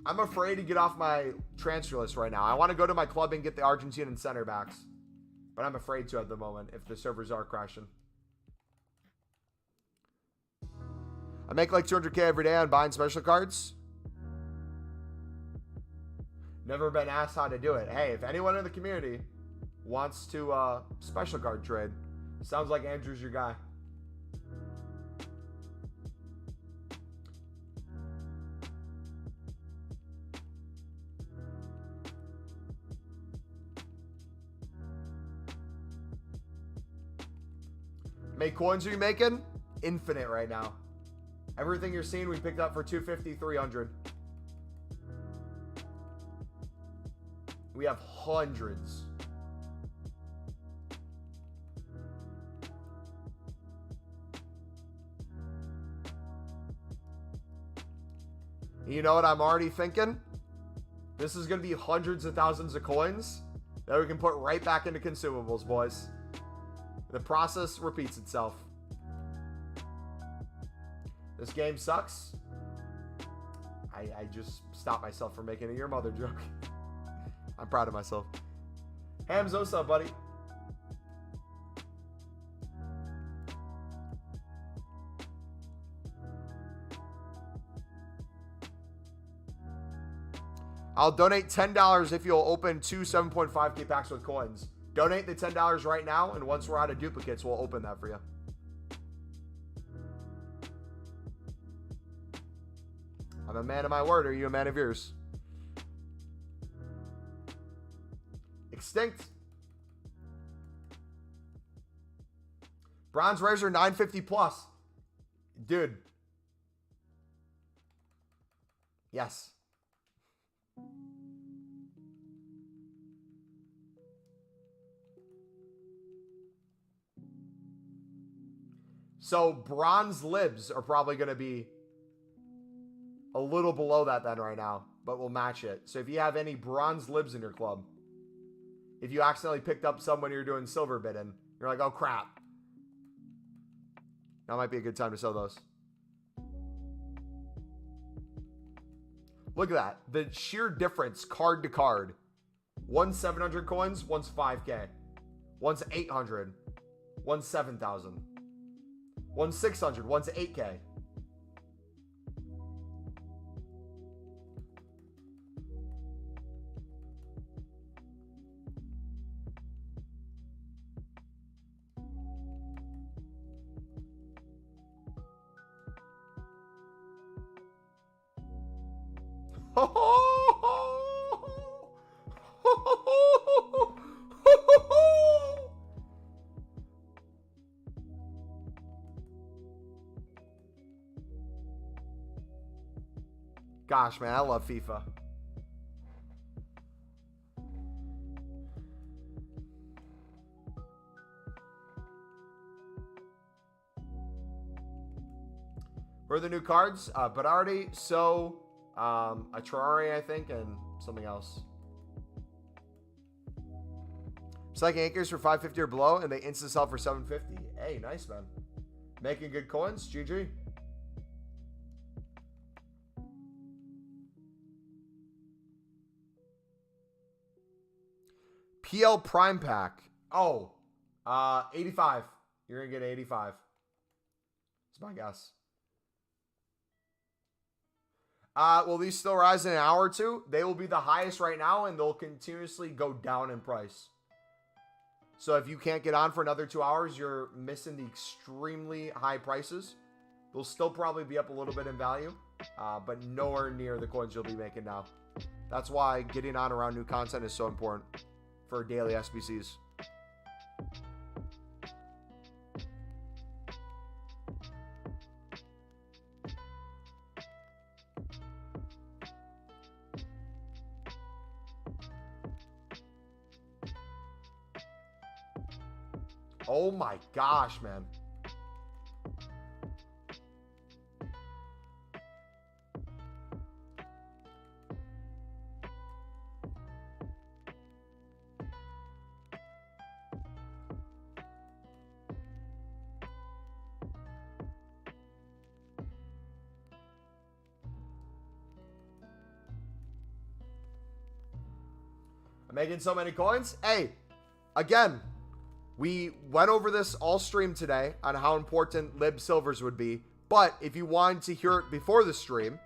I'm afraid to get off my transfer list right now. I want to go to my club and get the Argentinian center backs. But I'm afraid to at the moment if the servers are crashing. I make like 200K every day on buying special cards. Never been asked how to do it. Hey, if anyone in the community wants to special card trade, sounds like Andrew's your guy. How many coins are you making? Infinite right now. Everything you're seeing we picked up for 250, 300. We have hundreds. You know what I'm already thinking? This is going to be hundreds of thousands of coins that we can put right back into consumables, boys. The process repeats itself. This game sucks. I just stopped myself from making a your mother joke. I'm proud of myself. Hams, what's up, buddy? I'll donate $10 if you'll open 2 7.5K packs with coins. Donate the $10 right now, and once we're out of duplicates, we'll open that for you. I'm a man of my word. Are you a man of yours? Extinct. Bronze rares are 950 plus. Dude. Yes. So bronze libs are probably going to be a little below that then right now, but we'll match it. So if you have any bronze libs in your club, if you accidentally picked up some when you're doing silver bidding, you're like, oh crap. That might be a good time to sell those. Look at that. The sheer difference card to card. One's 700 coins, one's 5K. One's 800. One's 7,000. One's 600, one's 8K. Gosh, man, I love FIFA. Where are the new cards? Berardi, So, a Traore, I think, and something else. Psychic Anchors for 550 or below, and they instant sell for 750. Hey, nice, man. Making good coins. GG. PL Prime Pack. Oh, 85. You're going to get 85. That's my guess. Will these still rise in an hour or two? They will be the highest right now, and they'll continuously go down in price. So if you can't get on for another 2 hours, you're missing the extremely high prices. They'll still probably be up a little bit in value, but nowhere near the coins you'll be making now. That's why getting on around new content is so important for daily SBCs. Oh my gosh, man. I'm making so many coins. Hey, again, we went over this all stream today on how important Lib Silvers would be. But if you wanted to hear it before the stream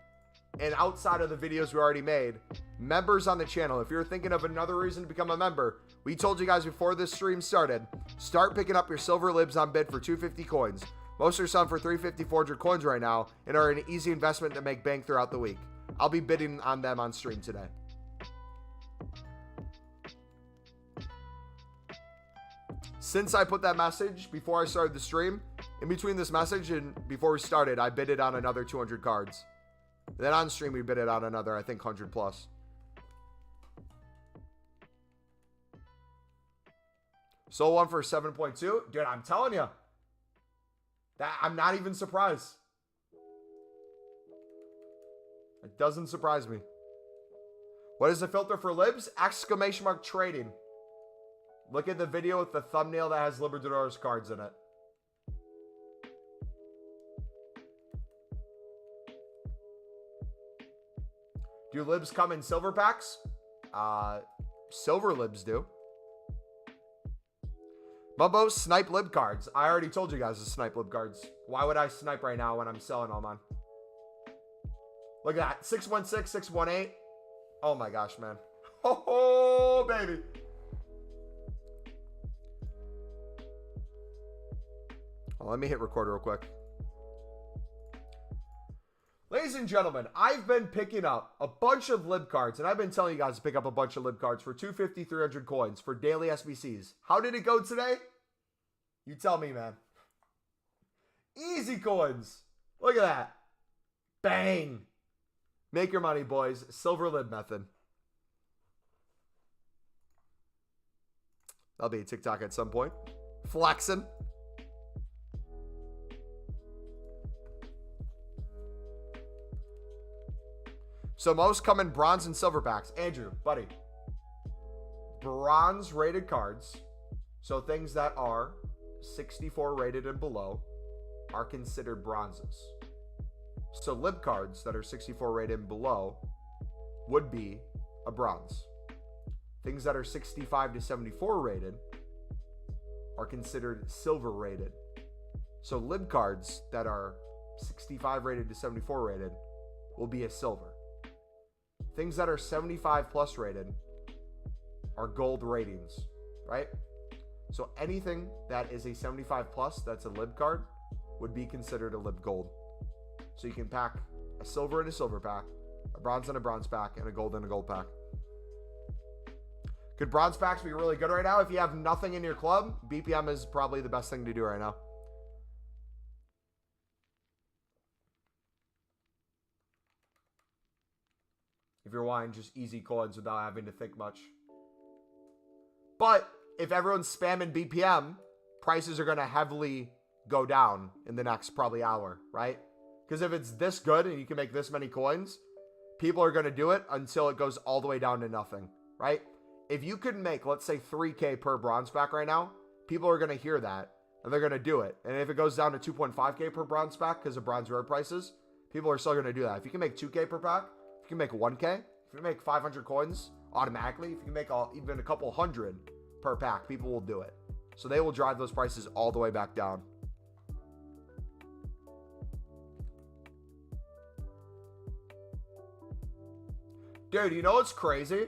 and outside of the videos we already made, members on the channel, if you're thinking of another reason to become a member, we told you guys before this stream started, start picking up your silver libs on bid for 250 coins. Most are selling for 350, 400 coins right now and are an easy investment to make bank throughout the week. I'll be bidding on them on stream today. Since I put that message before I started the stream, in between this message and before we started, I bidded on another 200 cards. Then on stream, we bidded on another, I think, 100 plus. Sold one for 7.2. Dude, I'm telling you. I'm not even surprised. It doesn't surprise me. What is the filter for libs? Exclamation mark trading. Look at the video with the thumbnail that has Libertadores cards in it. Do libs come in silver packs? Silver libs do. Mumbo, snipe lib cards. I already told you guys to snipe lib cards. Why would I snipe right now when I'm selling all mine? Look at that. 616, 618. Oh my gosh, man. Oh, baby. Oh, let me hit record real quick. Ladies and gentlemen, I've been picking up a bunch of lib cards, and I've been telling you guys to pick up a bunch of lib cards for 250, 300 coins for daily SBCs. How did it go today? You tell me, man. Easy coins. Look at that. Bang. Make your money, boys. Silver lib method. That'll be a TikTok at some point. Flexing. So most come in bronze and silver packs. Andrew, buddy. Bronze rated cards, so things that are 64 rated and below, are considered bronzes. So lib cards that are 64 rated and below would be a bronze. Things that are 65 to 74 rated are considered silver rated. So lib cards that are 65 rated to 74 rated will be a silver. Things that are 75 plus rated are gold ratings, right? So anything that is a 75 plus that's a lib card would be considered a lib gold. So you can pack a silver in a silver pack, a bronze in a bronze pack, and a gold in a gold pack. Could bronze packs be really good right now? If you have nothing in your club, BPM is probably the best thing to do right now. If you're wanting just easy coins without having to think much. But if everyone's spamming BPM, prices are going to heavily go down in the next probably hour, right? Because if it's this good and you can make this many coins, people are going to do it until it goes all the way down to nothing, right? If you could make, let's say, 3K per bronze pack right now, people are going to hear that and they're going to do it. And if it goes down to 2.5K per bronze pack because of bronze rare prices, people are still going to do that. If you can make 2K per pack, if you can make 1K, if you can make 500 coins automatically, if you can make even a couple hundred per pack, people will do it. So they will drive those prices all the way back down. Dude, you know what's crazy?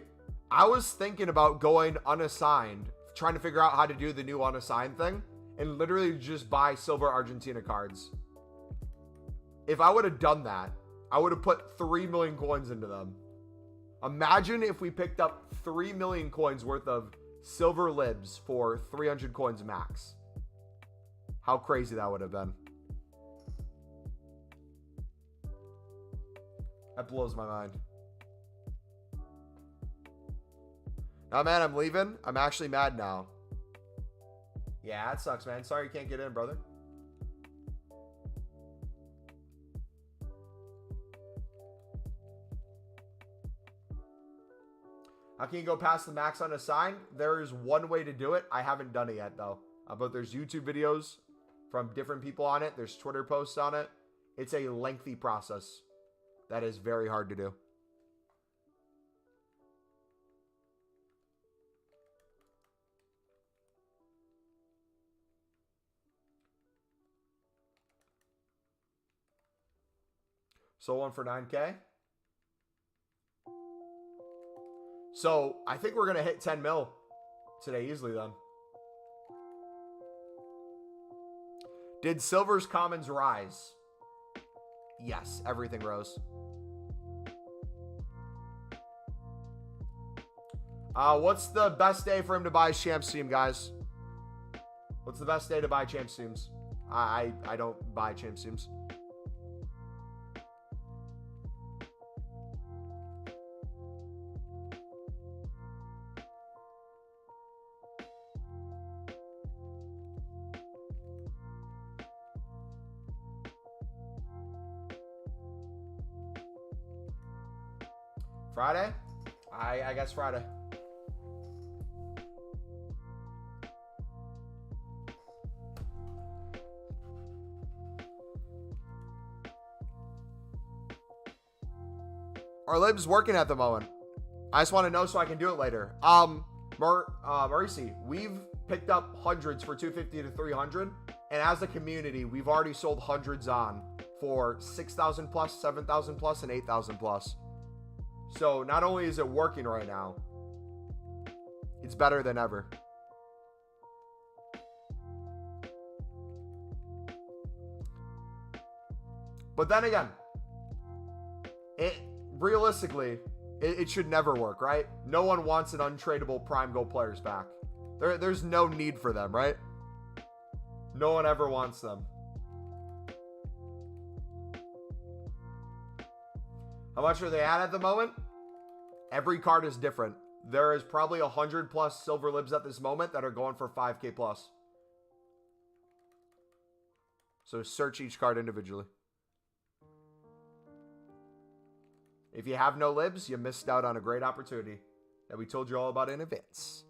I was thinking about going unassigned, trying to figure out how to do the new unassigned thing, and literally just buy silver Argentina cards. If I would have done that, I would have put 3 million coins into them. Imagine if we picked up 3 million coins worth of silver libs for 300 coins max. How crazy that would have been. That blows my mind. Nah, man, I'm leaving. I'm actually mad now. Yeah, that sucks, man. Sorry you can't get in, brother. How can you go past the max unassigned? There is one way to do it. I haven't done it yet, though. But there's YouTube videos from different people on it. There's Twitter posts on it. It's a lengthy process that is very hard to do. So one for 9K. So I think we're going to hit 10 mil today easily then. Did silver's commons rise? Yes, everything rose. What's the best day for him to buy Champs Team, guys? What's the best day to buy Champs Teams? I don't buy Champs Teams. Friday? I guess Friday. Our lib's working at the moment. I just want to know so I can do it later. Maurice, we've picked up hundreds for 250 to 300, and as a community, we've already sold hundreds on for 6,000 plus, 7,000 plus, and 8,000 plus. So not only is it working right now, it's better than ever. But then again, realistically, it should never work, right? No one wants an untradeable prime gold players back. There's no need for them, right? No one ever wants them. How much are they at the moment? Every card is different. There is probably 100 plus silver libs at this moment that are going for 5K plus. So search each card individually. If you have no libs, you missed out on a great opportunity that we told you all about in advance.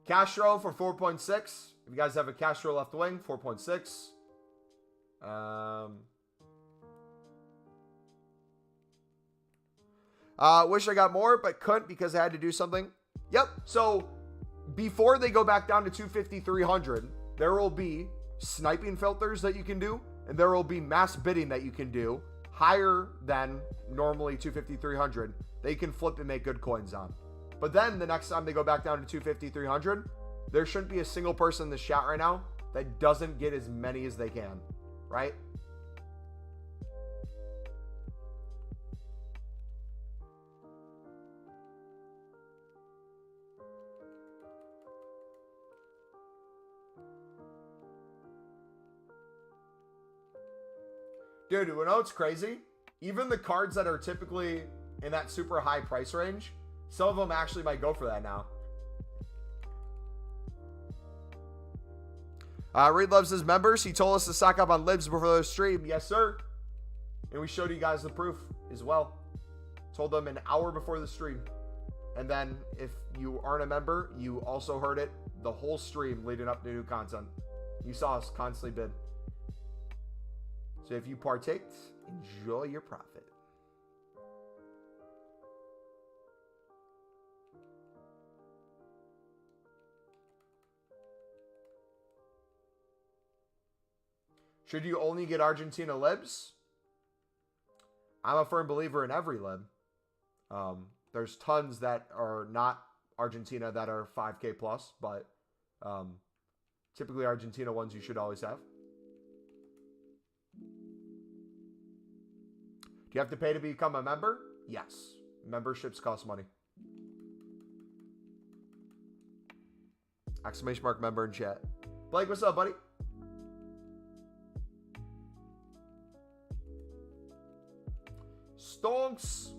Castro for 4.6. If you guys have a Castro left wing, 4.6. Wish I got more, but couldn't because I had to do something. Yep. So before they go back down to 250, 300, there will be sniping filters that you can do, and there will be mass bidding that you can do higher than normally 250, 300 that you can flip and make good coins on. But then the next time they go back down to 250, 300, there shouldn't be a single person in the chat right now that doesn't get as many as they can, right? Dude, you know what's crazy? Even the cards that are typically in that super high price range, some of them actually might go for that now. Reed loves his members. He told us to stock up on libs before the stream. Yes, sir. And we showed you guys the proof as well. Told them an hour before the stream. And then if you aren't a member, you also heard it the whole stream leading up to new content. You saw us constantly bid. So if you partaked, enjoy your profit. Should you only get Argentina libs? I'm a firm believer in every lib. There's tons that are not Argentina that are 5K plus, but typically Argentina ones you should always have. Do you have to pay to become a member? Yes. Memberships cost money. Exclamation mark member in chat. Blake, what's up, buddy? Stonks.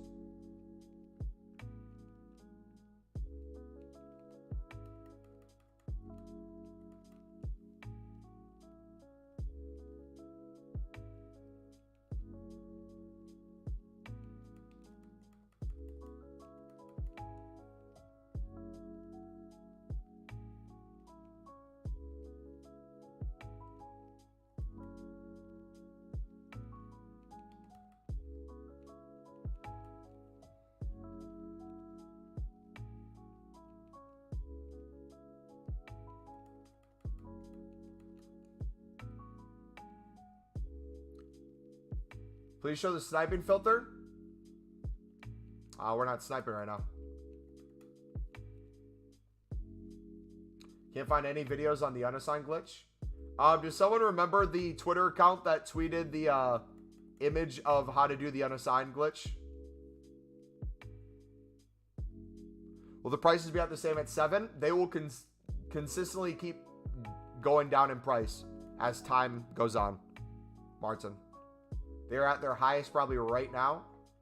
Please show the sniping filter. We're not sniping right now. Can't find any videos on the unassigned glitch. Does someone remember the Twitter account that tweeted the image of how to do the unassigned glitch? Will the prices be at the same at 7? They will consistently keep going down in price as time goes on. Martin. They're at their highest probably right now.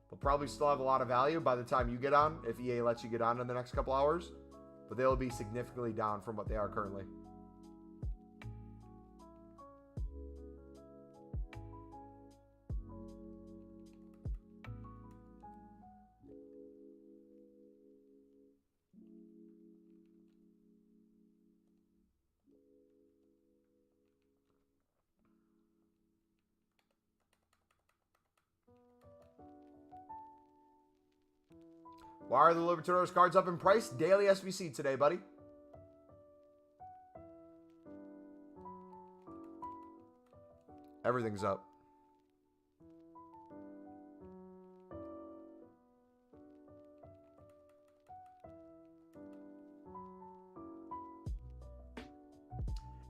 They'll probably still have a lot of value by the time you get on, if EA lets you get on in the next couple hours. But they'll be significantly down from what they are currently. Why are the Libertadores cards up in price? Daily SBC today, buddy. Everything's up.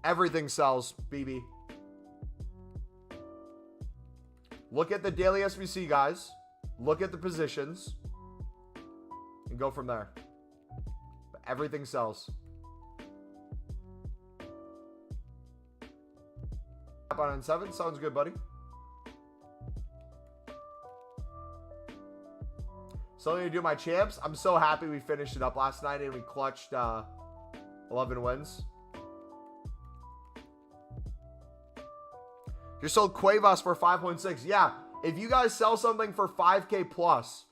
Everything sells, BB. Look at the daily SBC, guys. Look at the positions. And go from there. But everything sells. On 7 sounds good, buddy. Something to do my champs. I'm so happy we finished it up last night and we clutched 11 wins. You sold Cuevas for 5.6. Yeah, if you guys sell something for 5K plus,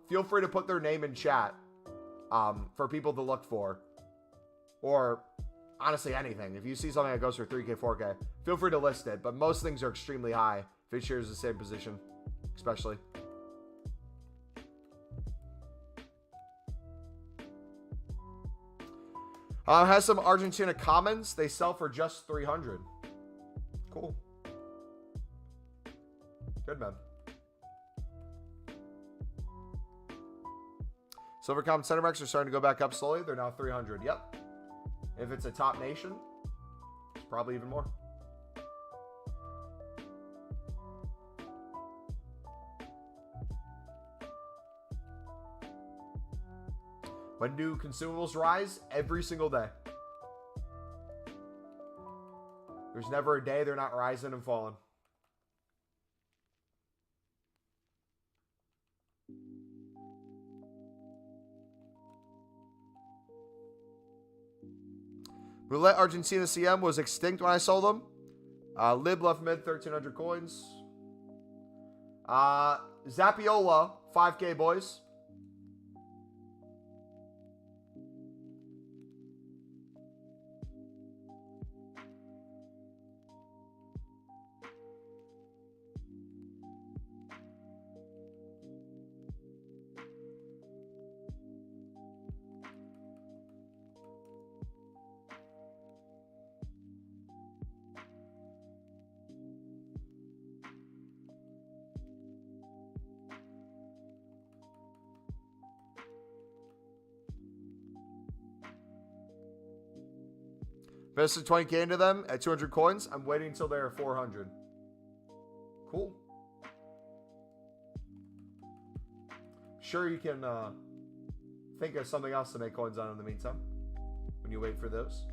feel free to put their name in chat for people to look for. Or honestly anything. If you see something that goes for 3K, 4K, feel free to list it. But most things are extremely high if it shares the same position, especially. Has some Argentina commons. They sell for just 300. Cool. Good, man. Silver common center backs are starting to go back up slowly. They're now 300. Yep. If it's a top nation, it's probably even more. When do consumables rise? Every single day. There's never a day they're not rising and falling. Roulette Argentina CM was extinct when I sold them. Lib left mid, 1,300 coins. Zapiola, 5K, boys. Invested 20K into them at 200 coins. I'm waiting until they're 400. Cool. Sure, you can think of something else to make coins on in the meantime when you wait for those.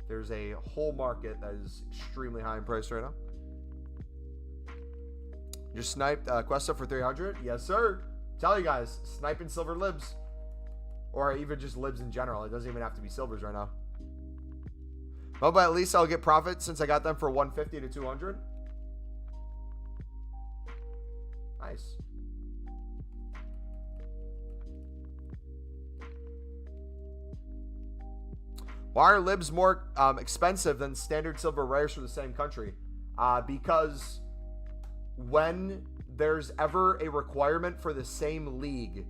There's a whole market that is extremely high in price right now. Just sniped Questa for 300. Yes, sir. Tell you guys, sniping silver libs. Or even just libs in general. It doesn't even have to be silvers right now. Well, but at least I'll get profit since I got them for 150 to 200. Nice. Why are libs more expensive than standard silver rares from the same country? Because when there's ever a requirement for the same league,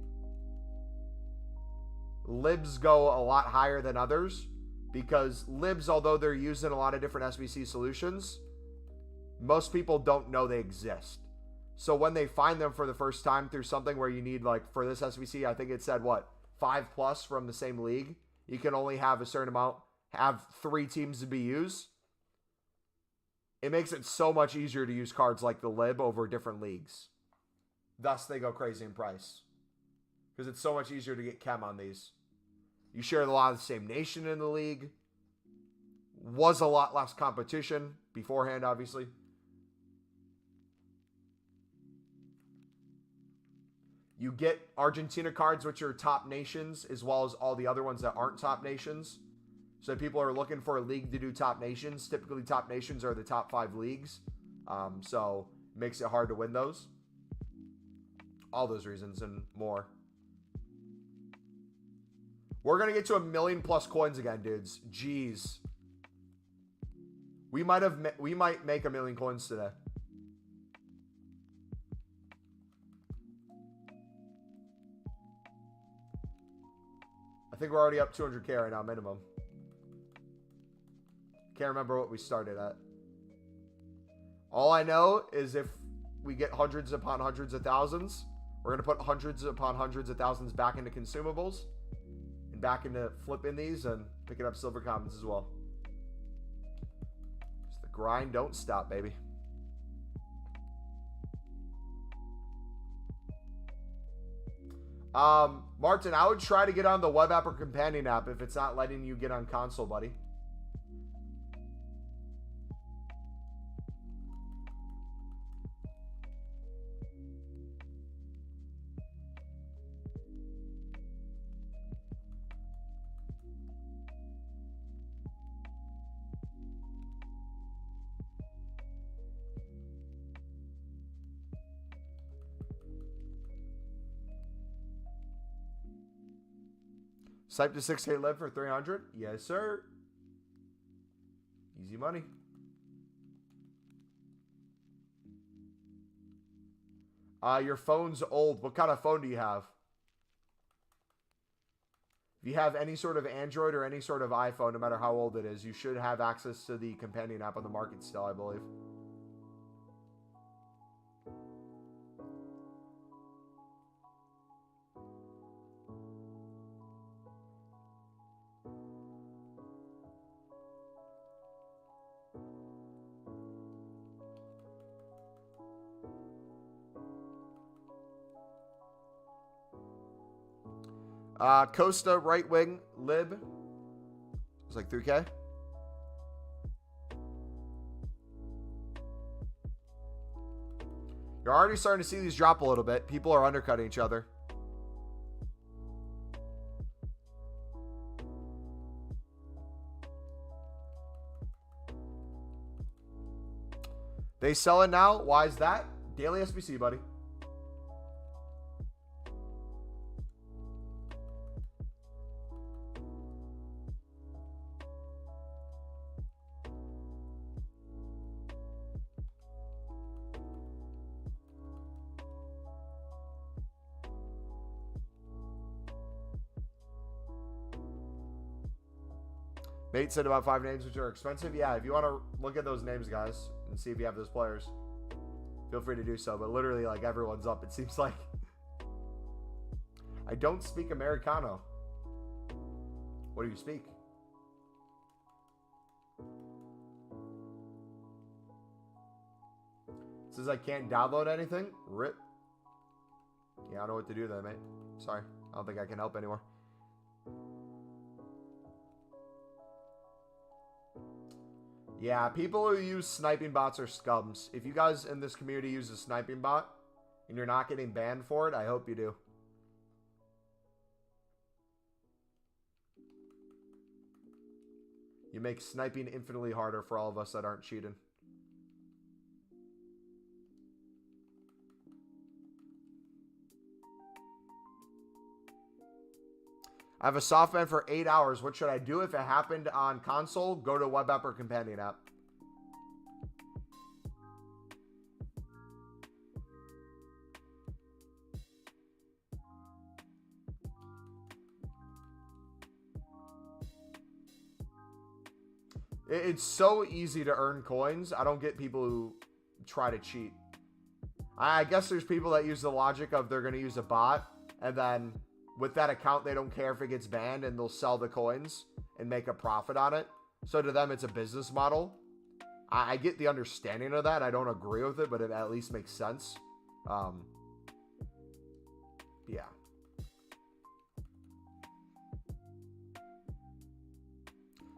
libs go a lot higher than others, because libs, although they're used in a lot of different SBC solutions, most people don't know they exist. So when they find them for the first time through something where you need, like for this SBC, I think it said what, 5+ from the same league, you can only have a certain amount, have 3 teams to be used. It makes it so much easier to use cards like the lib over different leagues. Thus they go crazy in price, because it's so much easier to get chem on these. You share a lot of the same nation in the league. Was a lot less competition beforehand, obviously. You get Argentina cards, which are top nations, as well as all the other ones that aren't top nations. So people are looking for a league to do top nations. Typically, top nations are the top 5 leagues. So it makes it hard to win those. All those reasons and more. We're going to get to 1 million+ coins again, dudes. Jeez. We might make 1 million coins today. I think we're already up 200K right now, minimum. Can't remember what we started at. All I know is if we get hundreds upon hundreds of thousands, we're going to put hundreds upon hundreds of thousands back into consumables. Back into flipping these and picking up silver commons as well. Just the grind don't stop, baby. Martin, I would try to get on the web app or companion app if it's not letting you get on console, buddy. Snipe to 6K live for 300. Yes, sir. Easy money. Your phone's old. What kind of phone do you have? If you have any sort of Android or any sort of iPhone, no matter how old it is, you should have access to the companion app on the market still, I believe. Costa, right wing, lib. It's like 3K. You're already starting to see these drop a little bit. People are undercutting each other. They sell it now. Why is that? Daily SBC, buddy. Mate said about 5 names which are expensive. Yeah, if you want to look at those names, guys, and see if you have those players, feel free to do so. But literally, like, everyone's up, it seems like. I don't speak Americano. What do you speak? It says I can't download anything. Rip. Yeah, I don't know what to do then, mate. Sorry. I don't think I can help anymore. Yeah, people who use sniping bots are scums. If you guys in this community use a sniping bot and you're not getting banned for it, I hope you do. You make sniping infinitely harder for all of us that aren't cheating. I have a soft ban for 8 hours. What should I do if it happened on console? Go to web app or companion app. It's so easy to earn coins. I don't get people who try to cheat. I guess there's people that use the logic of they're going to use a bot, and then with that account, they don't care if it gets banned, and they'll sell the coins and make a profit on it. So to them, it's a business model. I get the understanding of that. I don't agree with it, but it at least makes sense. Yeah.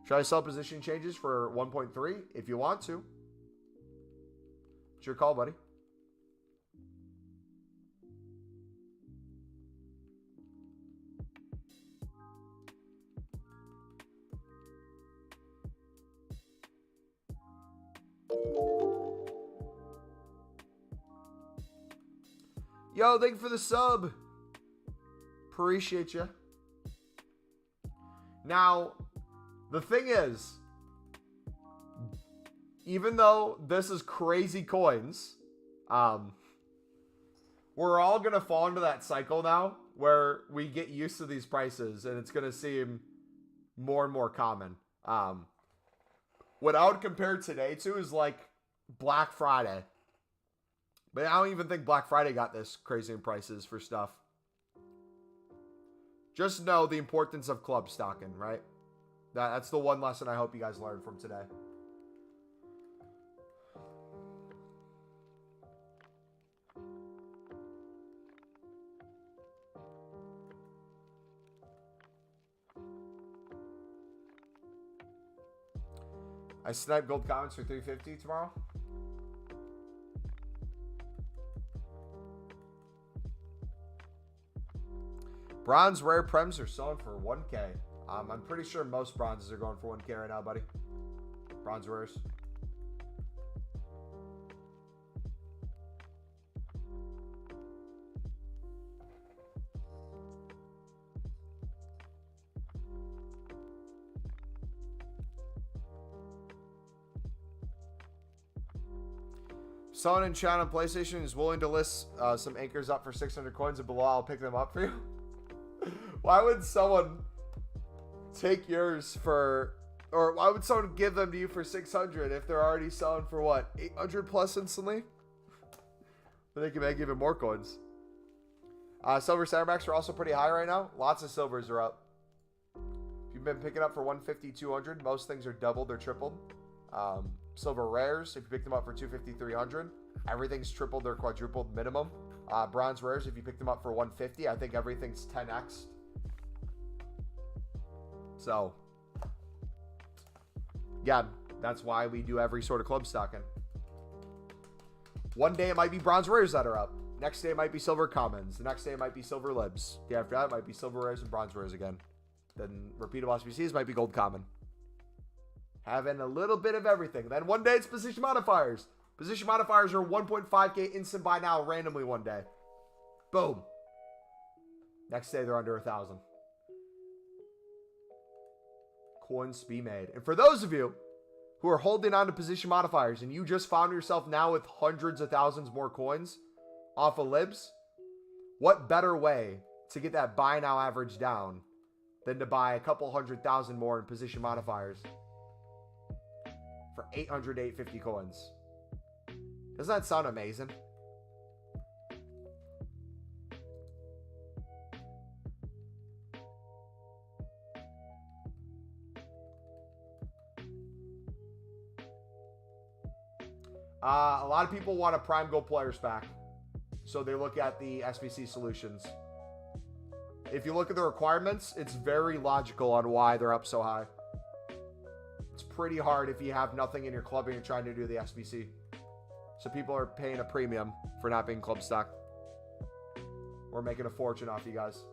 Should I sell position changes for 1.3? If you want to. It's your call, buddy. Yo, thank you for the sub. Appreciate you. Now, the thing is, even though this is crazy coins, we're all going to fall into that cycle now where we get used to these prices and it's going to seem more and more common. What I would compare today to is like Black Friday. But I don't even think Black Friday got this crazy in prices for stuff. Just know the importance of club stocking, right? That's the one lesson I hope you guys learned from today. I snipe gold comments for 350 tomorrow. Bronze rare prems are selling for 1K. I'm pretty sure most bronzes are going for 1K right now, buddy. Bronze rares. Someone in chat on PlayStation is willing to list some anchors up for 600 coins and below. I'll pick them up for you. Why would someone take yours for, or why would someone give them to you for 600 if they're already selling for what, 800 plus instantly? But they can make even more coins. Silver center backs are also pretty high right now. Lots of silvers are up. If you've been picking up for 150, 200, most things are doubled or tripled. Silver rares, if you pick them up for 250, 300, everything's tripled or quadrupled minimum. Bronze rares, if you pick them up for 150, I think everything's 10x. So, yeah, that's why we do every sort of club stocking. One day it might be bronze rares that are up. Next day it might be silver commons. The next day it might be silver libs. The day after that it might be silver rares and bronze rares again. Then repeatable SBCs might be gold common. Having a little bit of everything. Then one day it's position modifiers. Position modifiers are 1.5k instant buy now randomly one day. Boom. Next day they're under 1,000. Coins to be made. And for those of you who are holding on to position modifiers and you just found yourself now with hundreds of thousands more coins off of libs, what better way to get that buy now average down than to buy a couple 100,000 more in position modifiers for 800 to 850 coins? Doesn't that sound amazing? A lot of people want a prime gold players pack, so they look at the SBC solutions. If you look at the requirements, it's very logical on why they're up so high. It's pretty hard if you have nothing in your club and you're trying to do the SBC. So people are paying a premium for not being club stock. We're making a fortune off you guys.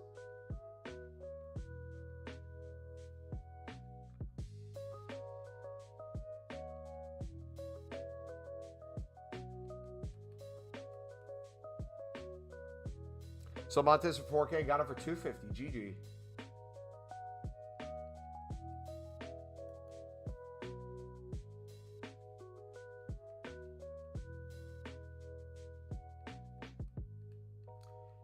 So Montez for 4K, got him for 250. GG.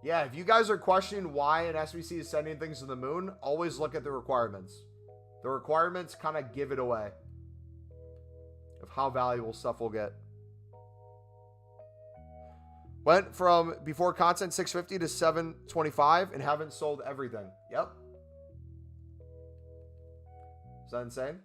Yeah, if you guys are questioning why an SBC is sending things to the moon, always look at the requirements. The requirements kind of give it away of how valuable stuff will get. Went from before content 650 to 725 and haven't sold everything. Yep. Is that insane?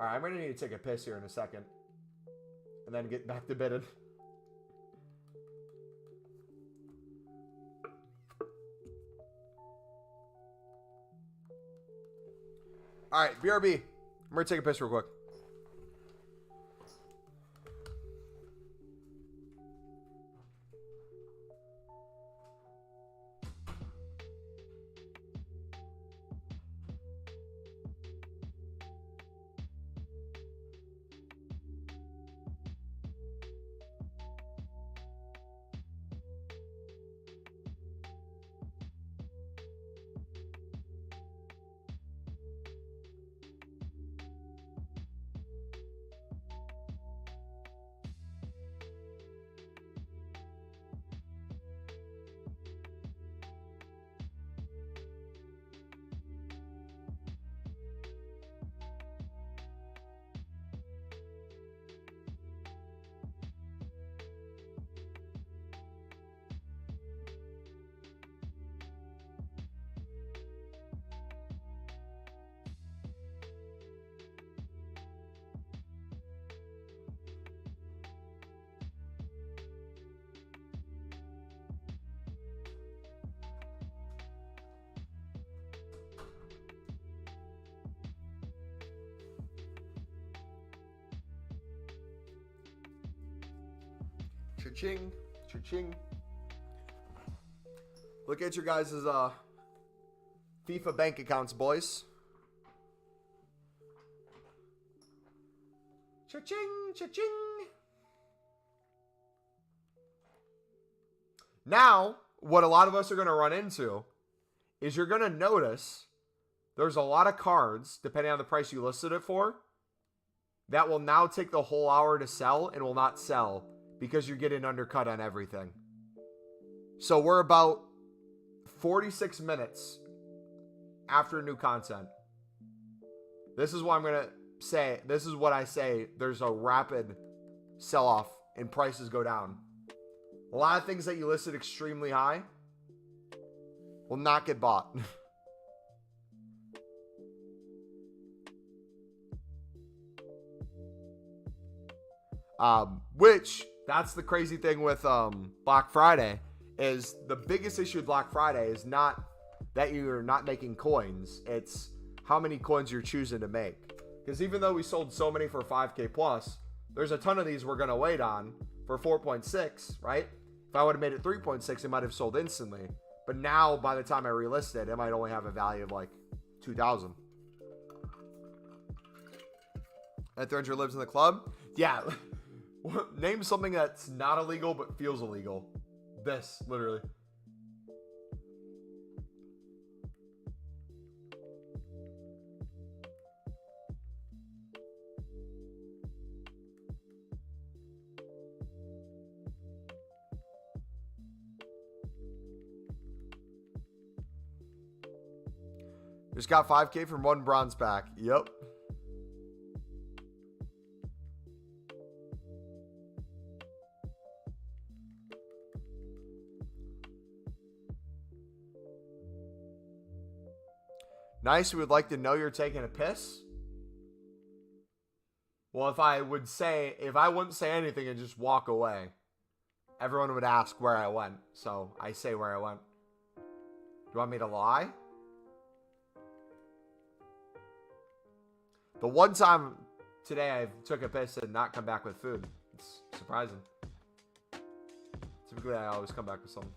All right, I'm going to need to take a piss here in a second and then get back to bidding. All right, BRB. I'm going to take a piss real quick. Cha-ching, cha-ching. Look at your guys' FIFA bank accounts, boys. Cha-ching, cha-ching. Now, what a lot of us are going to run into is you're going to notice there's a lot of cards, depending on the price you listed it for, that will now take the whole hour to sell and will not sell because you're getting undercut on everything. So we're about 46 minutes after new content. This is what I'm going to say. This is what I say. There's a rapid sell-off and prices go down. A lot of things that you listed extremely high will not get bought. Which, that's the crazy thing with Black Friday, is the biggest issue with Black Friday is not that you're not making coins, it's how many coins you're choosing to make. Because even though we sold so many for 5K plus, there's a ton of these we're going to wait on for 4.6, right? If I would have made it 3.6, it might have sold instantly. But now, by the time I relist it, it might only have a value of like 2,000. At 300 lives in the club? Yeah. Name something that's not illegal but feels illegal. This, literally. Just got 5K from one bronze pack. Yep. Nice. We would like to know you're taking a piss. Well, if I wouldn't say anything and just walk away, everyone would ask where I went. So I say where I went. Do you want me to lie? The one time today I took a piss and not come back with food. It's surprising. Typically I always come back with something.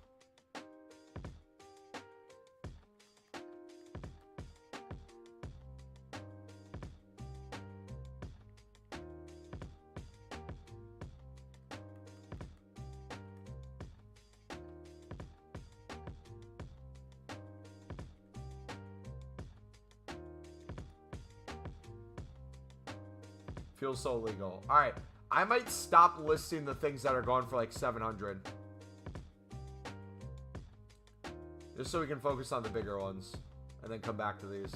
Feels so legal. All right, I might stop listing the things that are going for like 700, just so we can focus on the bigger ones, and then come back to these.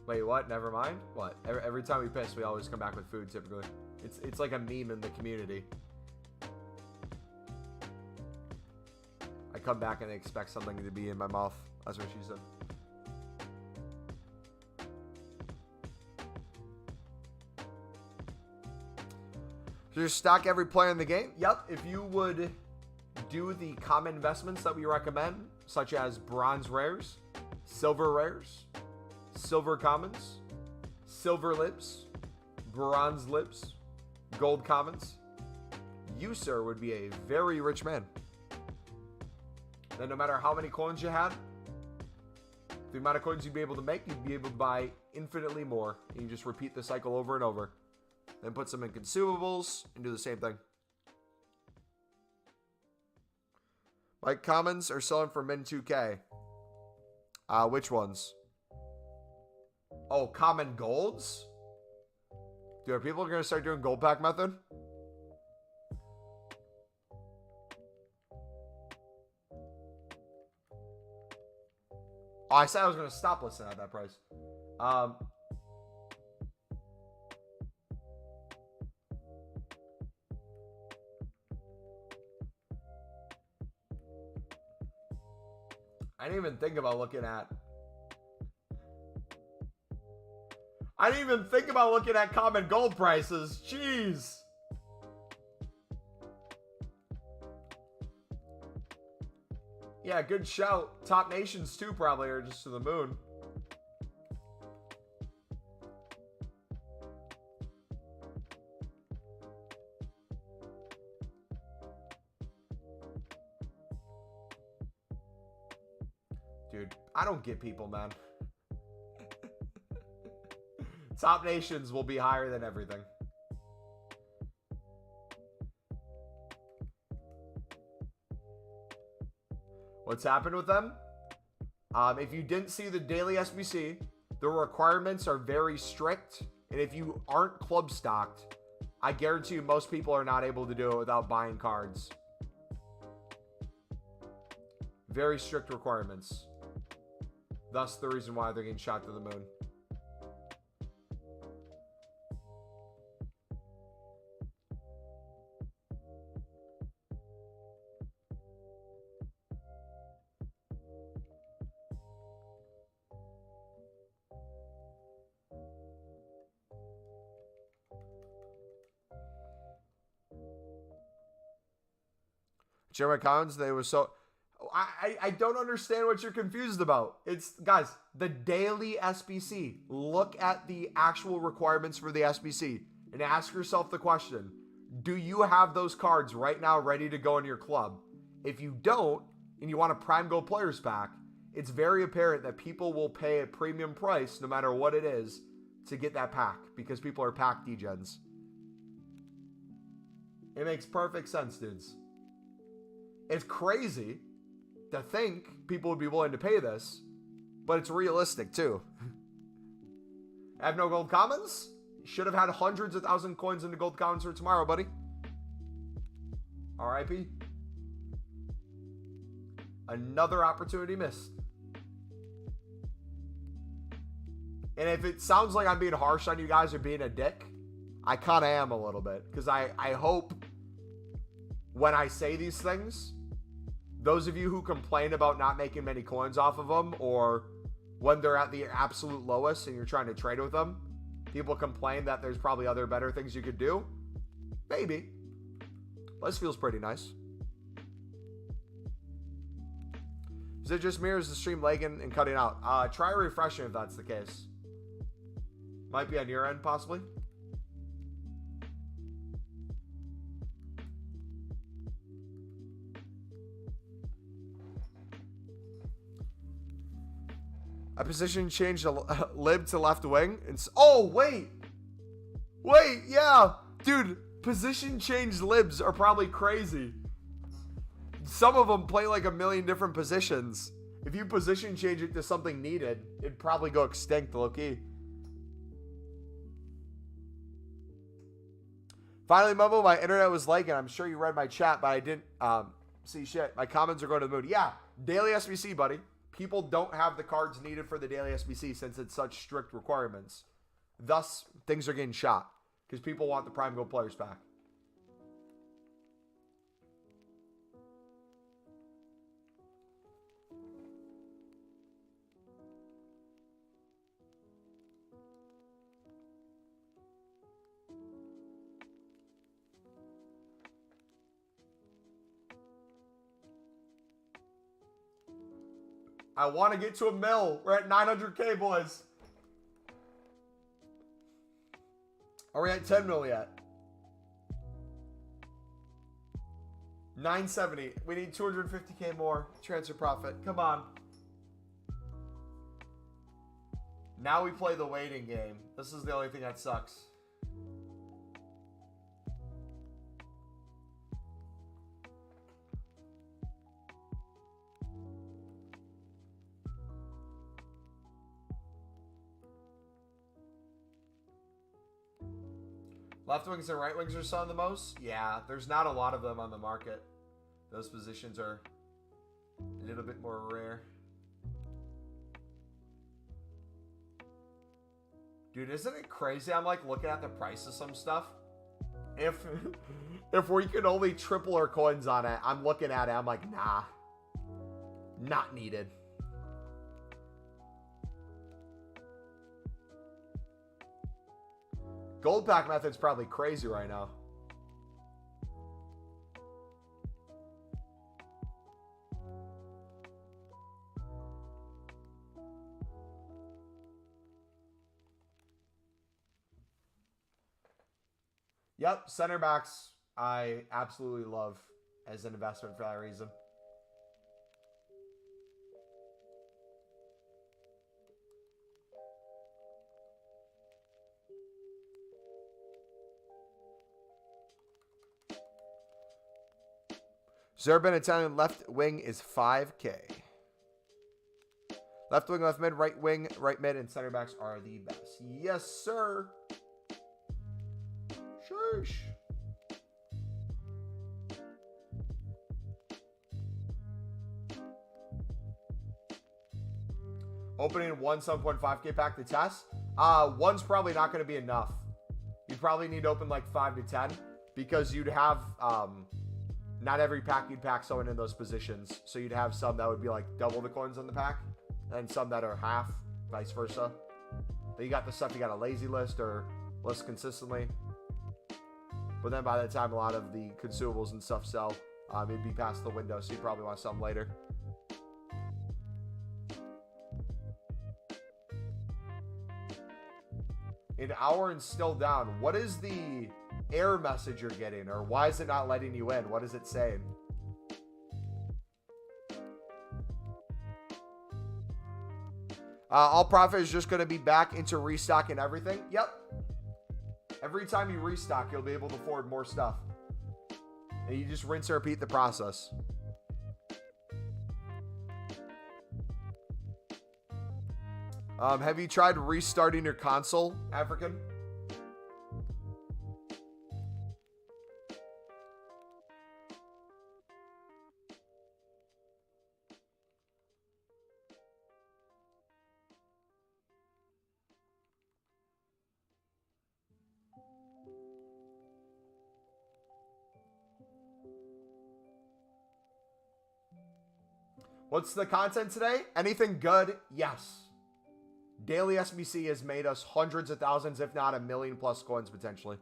Wait, what? Never mind. What? Every time we piss, we always come back with food. Typically, it's like a meme in the community. I come back and expect something to be in my mouth. That's what she said. Just stock every player in the game? Yep. If you would do the common investments that we recommend, such as bronze rares, silver commons, silver lips, bronze lips, gold commons, you, sir, would be a very rich man. Then no matter how many coins you had, the amount of coins you'd be able to make, you'd be able to buy infinitely more. And you just repeat the cycle over and over. Then put some in consumables and do the same thing. My commons are selling for min 2K. Which ones? Oh, common golds? Dude, are people going to start doing gold pack method? Oh, I said I was going to stop listing at that price. I didn't even think about looking at common gold prices. Jeez. Yeah, good shout. Top nations too probably are just to the moon. Dude, I don't get people, man. Top nations will be higher than everything. What's happened with them? If you didn't see the daily SBC, the requirements are very strict. And if you aren't club stocked, I guarantee you most people are not able to do it without buying cards. Very strict requirements. Thus the reason why they're getting shot to the moon. Jeremy Collins, they were so... I don't understand what you're confused about. It's, guys, the daily SBC. Look at the actual requirements for the SBC and ask yourself the question, do you have those cards right now ready to go in your club? If you don't, and you want a Prime Gold Players Pack, it's very apparent that people will pay a premium price, no matter what it is, to get that pack, because people are pack degens. It makes perfect sense, dudes. It's crazy to think people would be willing to pay this, but it's realistic too. I have no gold commons. Should have had hundreds of thousand coins into gold commons for tomorrow, buddy. RIP. Another opportunity missed. And if it sounds like I'm being harsh on you guys or being a dick, I kind of am a little bit. Because I hope when I say these things, those of you who complain about not making many coins off of them, or when they're at the absolute lowest and you're trying to trade with them, people complain that there's probably other better things you could do. Maybe. This feels pretty nice. Is it just me or is the stream lagging and cutting out? Try refreshing if that's the case. Might be on your end, possibly. A position change a lib to left wing. And oh, wait. Wait, yeah. Dude, position change libs are probably crazy. Some of them play like a million different positions. If you position change it to something needed, it'd probably go extinct, low-key. Finally, Mumbo, my internet was lagging. I'm sure you read my chat, but I didn't see shit. My comments are going to the moon. Yeah, daily SBC, buddy. People don't have the cards needed for the daily SBC since it's such strict requirements. Thus, things are getting shot because people want the Prime Gold Players Pack. I want to get to a mil. We're at 900K, boys. Are we at 10 mil yet? 970. We need 250K more transfer profit. Come on. Now we play the waiting game. This is the only thing that sucks. Left wings and right wings are selling the most? Yeah, there's not a lot of them on the market. Those positions are a little bit more rare. Dude, isn't it crazy? I'm like looking at the price of some stuff. If we could only triple our coins on it, I'm looking at it, I'm like, nah. Not needed. Gold pack method's probably crazy right now. Yep, center backs I absolutely love as an investment for that reason. Zerban Italian left wing is 5K. Left wing, left mid, right wing, right mid, and center backs are the best. Yes, sir. Sheesh. Opening one 7.5K pack to test. One's probably not going to be enough. You probably need to open like 5 to 10 because you'd have not every pack you'd pack someone in those positions. So you'd have some that would be like double the coins on the pack, and some that are half, vice versa. Then you got the stuff you got a lazy list or list consistently. But then by the time a lot of the consumables and stuff sell, it'd be past the window, so you probably want some later. An hour and still down. What is the error message you're getting? Or why is it not letting you in? What is it saying? All profit is just going to be back into restocking everything. Yep. Every time you restock, you'll be able to afford more stuff. And you just rinse and repeat the process. Have you tried restarting your console, African? What's the content today? Anything good? Yes. Daily SBC has made us hundreds of thousands, if not 1 million plus coins potentially.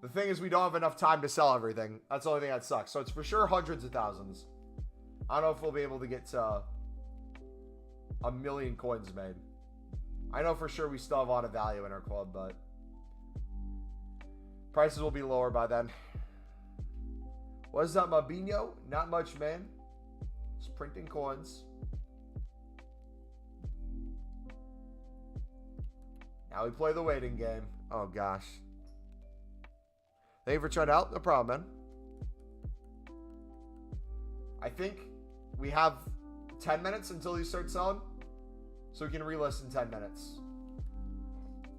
The thing is, we don't have enough time to sell everything. That's the only thing that sucks. So it's for sure hundreds of thousands. I don't know if we'll be able to get to 1 million coins made. I know for sure we still have a lot of value in our club, but prices will be lower by then. What is that, Mabinho? Not much, man. Just printing coins. Now we play the waiting game. Oh, gosh. Thank you for trying out. No problem, man. I think we have 10 minutes until you start selling. So we can relist in 10 minutes.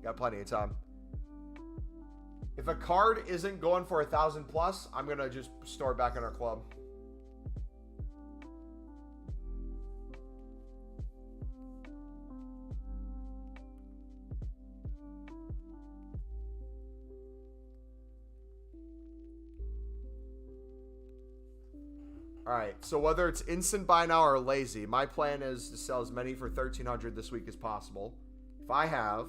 Got plenty of time. If a card isn't going for 1,000 plus, I'm going to just store it back in our club. All right, so whether it's instant buy now or lazy, my plan is to sell as many for 1,300 this week as possible. If I have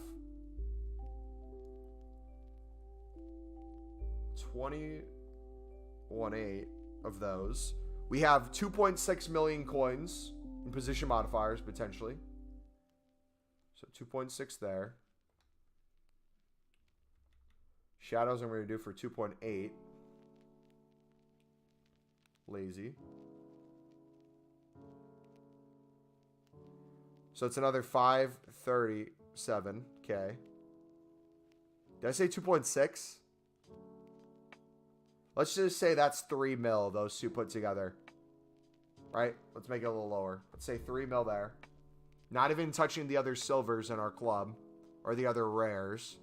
21.8 of those, we have 2.6 million coins in position modifiers potentially. So 2.6 there. Shadows I'm going to do for 2.8. Lazy. So it's another 537k. Did I say 2.6? Let's just say that's 3 mil, those two put together. Right? Let's make it a little lower. Let's say 3 mil there. Not even touching the other silvers in our club. Or the other rares.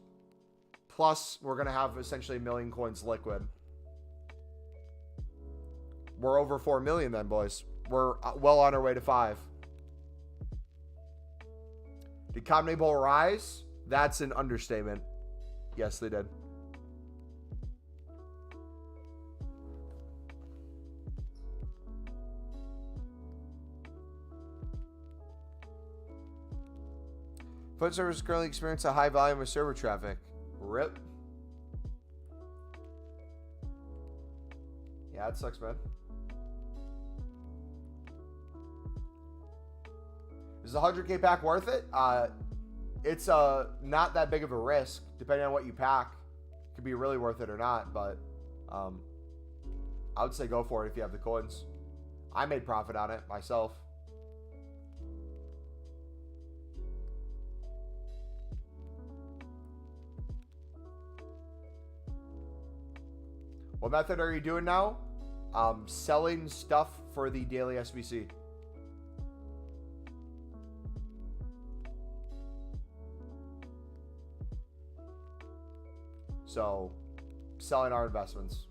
Plus, we're going to have essentially 1 million coins liquid. We're over 4 million then, boys. We're well on our way to 5. Did Consumables rise? That's an understatement. Yes, they did. Foot servers currently experience a high volume of server traffic. RIP. Yeah, it sucks, man. Is the 100k pack worth it? It's not that big of a risk, depending on what you pack. It could be really worth it or not, but I would say go for it if you have the coins. I made profit on it myself. What method are you doing now? Selling stuff for the daily SBC. So, selling our investments.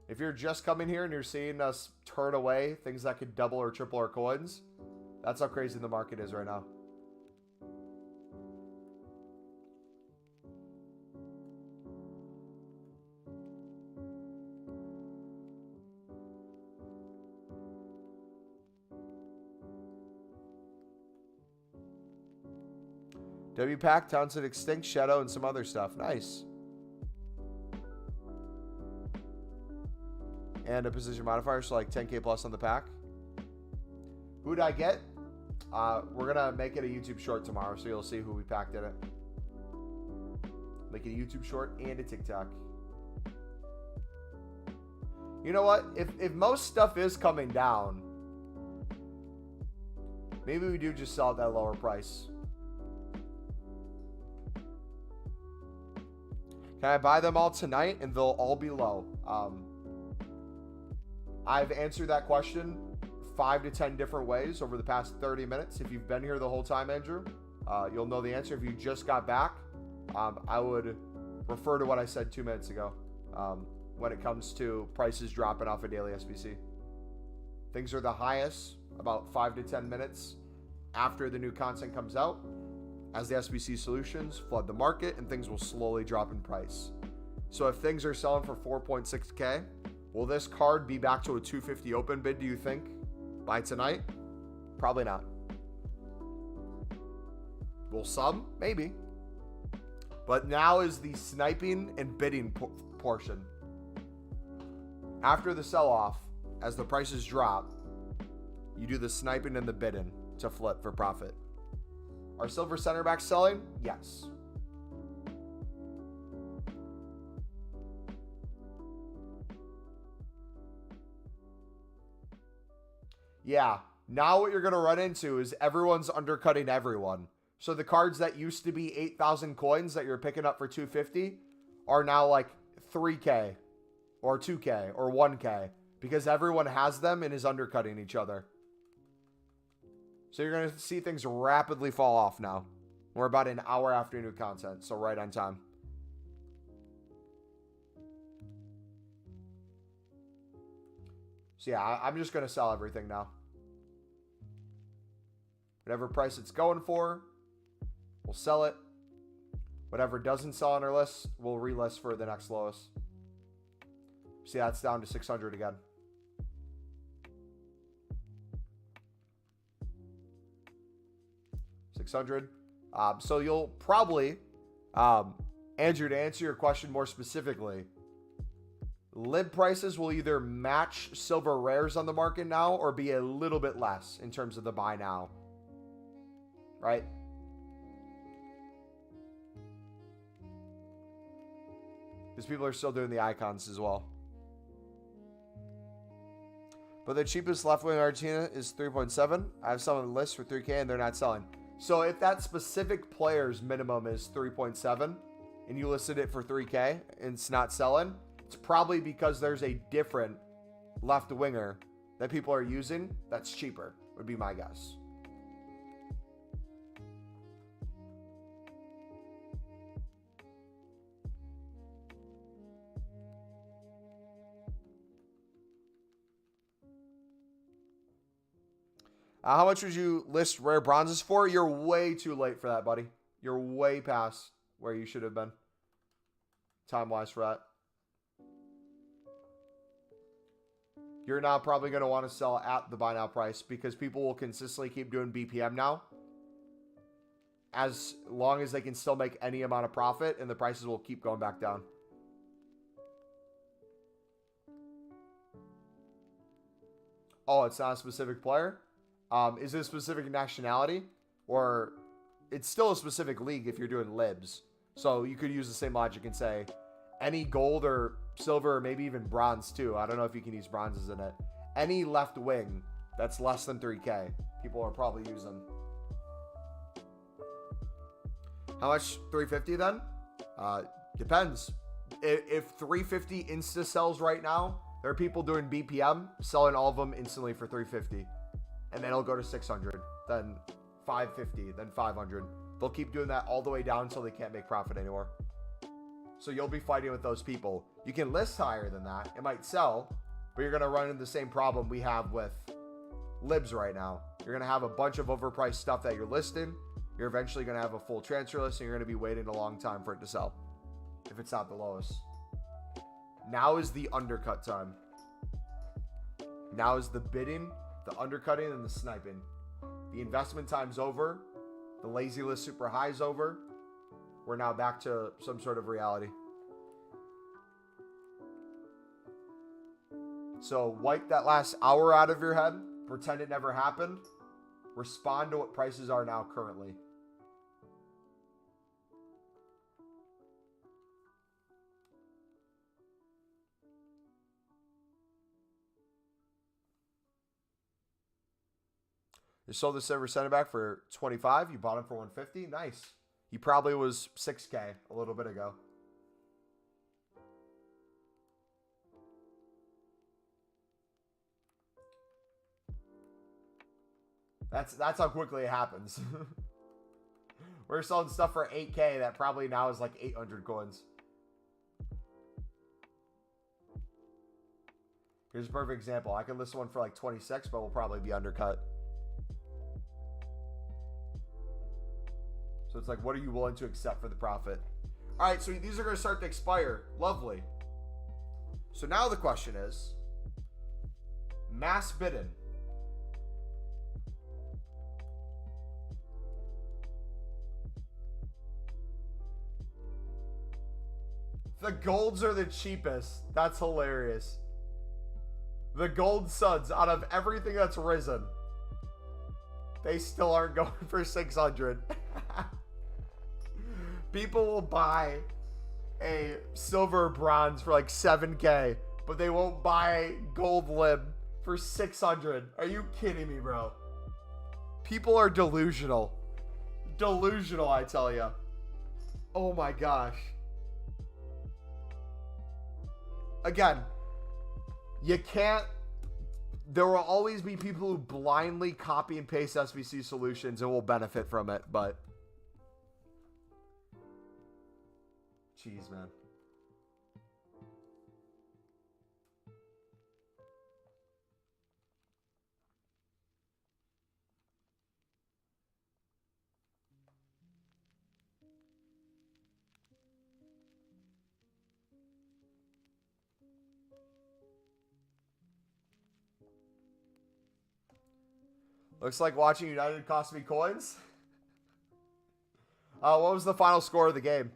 If you're just coming here and you're seeing us turn away things that could double or triple our coins, that's how crazy the market is right now. WPAC, Townsend Extinct, Shadow, and some other stuff. Nice. And a position modifier, so like 10K plus on the pack. Who'd I get? We're going to make it a YouTube short tomorrow, so you'll see who we packed in it. Make it a YouTube short and a TikTok. You know what? If most stuff is coming down, maybe we do just sell at that lower price. Can I buy them all tonight and they'll all be low? I've answered that question 5 to 10 different ways over the past 30 minutes. If you've been here the whole time, Andrew, you'll know the answer. If you just got back, I would refer to what I said 2 minutes ago when it comes to prices dropping off a daily SBC. Things are the highest about 5 to 10 minutes after the new content comes out, as the SBC solutions flood the market and things will slowly drop in price. So if things are selling for 4.6K, will this card be back to a 250 open bid, do you think, by tonight? Probably not. Will some? Maybe. But now is the sniping and bidding portion. After the sell-off, as the prices drop, you do the sniping and the bidding to flip for profit. Are silver center backs selling? Yes. Yeah. Now what you're going to run into is everyone's undercutting everyone. So the cards that used to be 8,000 coins that you're picking up for 250 are now like 3K or 2K or 1K because everyone has them and is undercutting each other. So you're going to see things rapidly fall off now. We're about an hour after new content, so right on time. So yeah, I'm just going to sell everything now. Whatever price it's going for, we'll sell it. Whatever doesn't sell on our list, we'll relist for the next lowest. See, that's down to 600 again. So you'll probably, Andrew, to answer your question more specifically, lib prices will either match silver rares on the market now or be a little bit less in terms of the buy now. Right? Because people are still doing the icons as well. But the cheapest left wing Argentina is 3.7. I have some on the list for 3K and they're not selling. So if that specific player's minimum is 3.7 and you listed it for 3K and it's not selling, it's probably because there's a different left winger that people are using that's cheaper, would be my guess. How much would you list rare bronzes for? You're way too late for that, buddy. You're way past where you should have been time-wise for that. You're now probably going to want to sell at the buy now price because people will consistently keep doing BPM now as long as they can still make any amount of profit and the prices will keep going back down. Oh, it's not a specific player? Is it a specific nationality? Or it's still a specific league if you're doing libs. So you could use the same logic and say any gold or silver or maybe even bronze too. I don't know if you can use bronzes in it. Any left wing that's less than 3K, people are probably using. How much? 350 then? Depends. If 350 insta sells right now, there are people doing BPM selling all of them instantly for 350, and then it'll go to 600, then 550, then 500. They'll keep doing that all the way down until they can't make profit anymore. So you'll be fighting with those people. You can list higher than that. It might sell, but you're going to run into the same problem we have with libs right now. You're going to have a bunch of overpriced stuff that you're listing. You're eventually going to have a full transfer list, and you're going to be waiting a long time for it to sell if it's not the lowest. Now is the undercut time. Now is the bidding, the undercutting, and the sniping. The investment time's over. The lazy list super high's over. We're now back to some sort of reality. So wipe that last hour out of your head. Pretend it never happened. Respond to what prices are now currently. You sold the silver center back for 25. You bought him for 150. Nice. He probably was 6K a little bit ago. That's how quickly it happens. We're selling stuff for 8K that probably now is like 800 coins. Here's a perfect example. I can list one for like 26, but we'll probably be undercut. So it's like, what are you willing to accept for the profit? All right, so these are going to start to expire. Lovely. So now the question is, mass bidding. The golds are the cheapest. That's hilarious. The gold suds, out of everything that's risen, they still aren't going for 600. People will buy a silver bronze for like 7K, but they won't buy gold lib for 600. Are you kidding me, bro? People are delusional. Delusional, I tell you. Oh my gosh. Again, you can't. There will always be people who blindly copy and paste SBC solutions and will benefit from it, but jeez, man. Looks like watching United cost me coins. What was the final score of the game?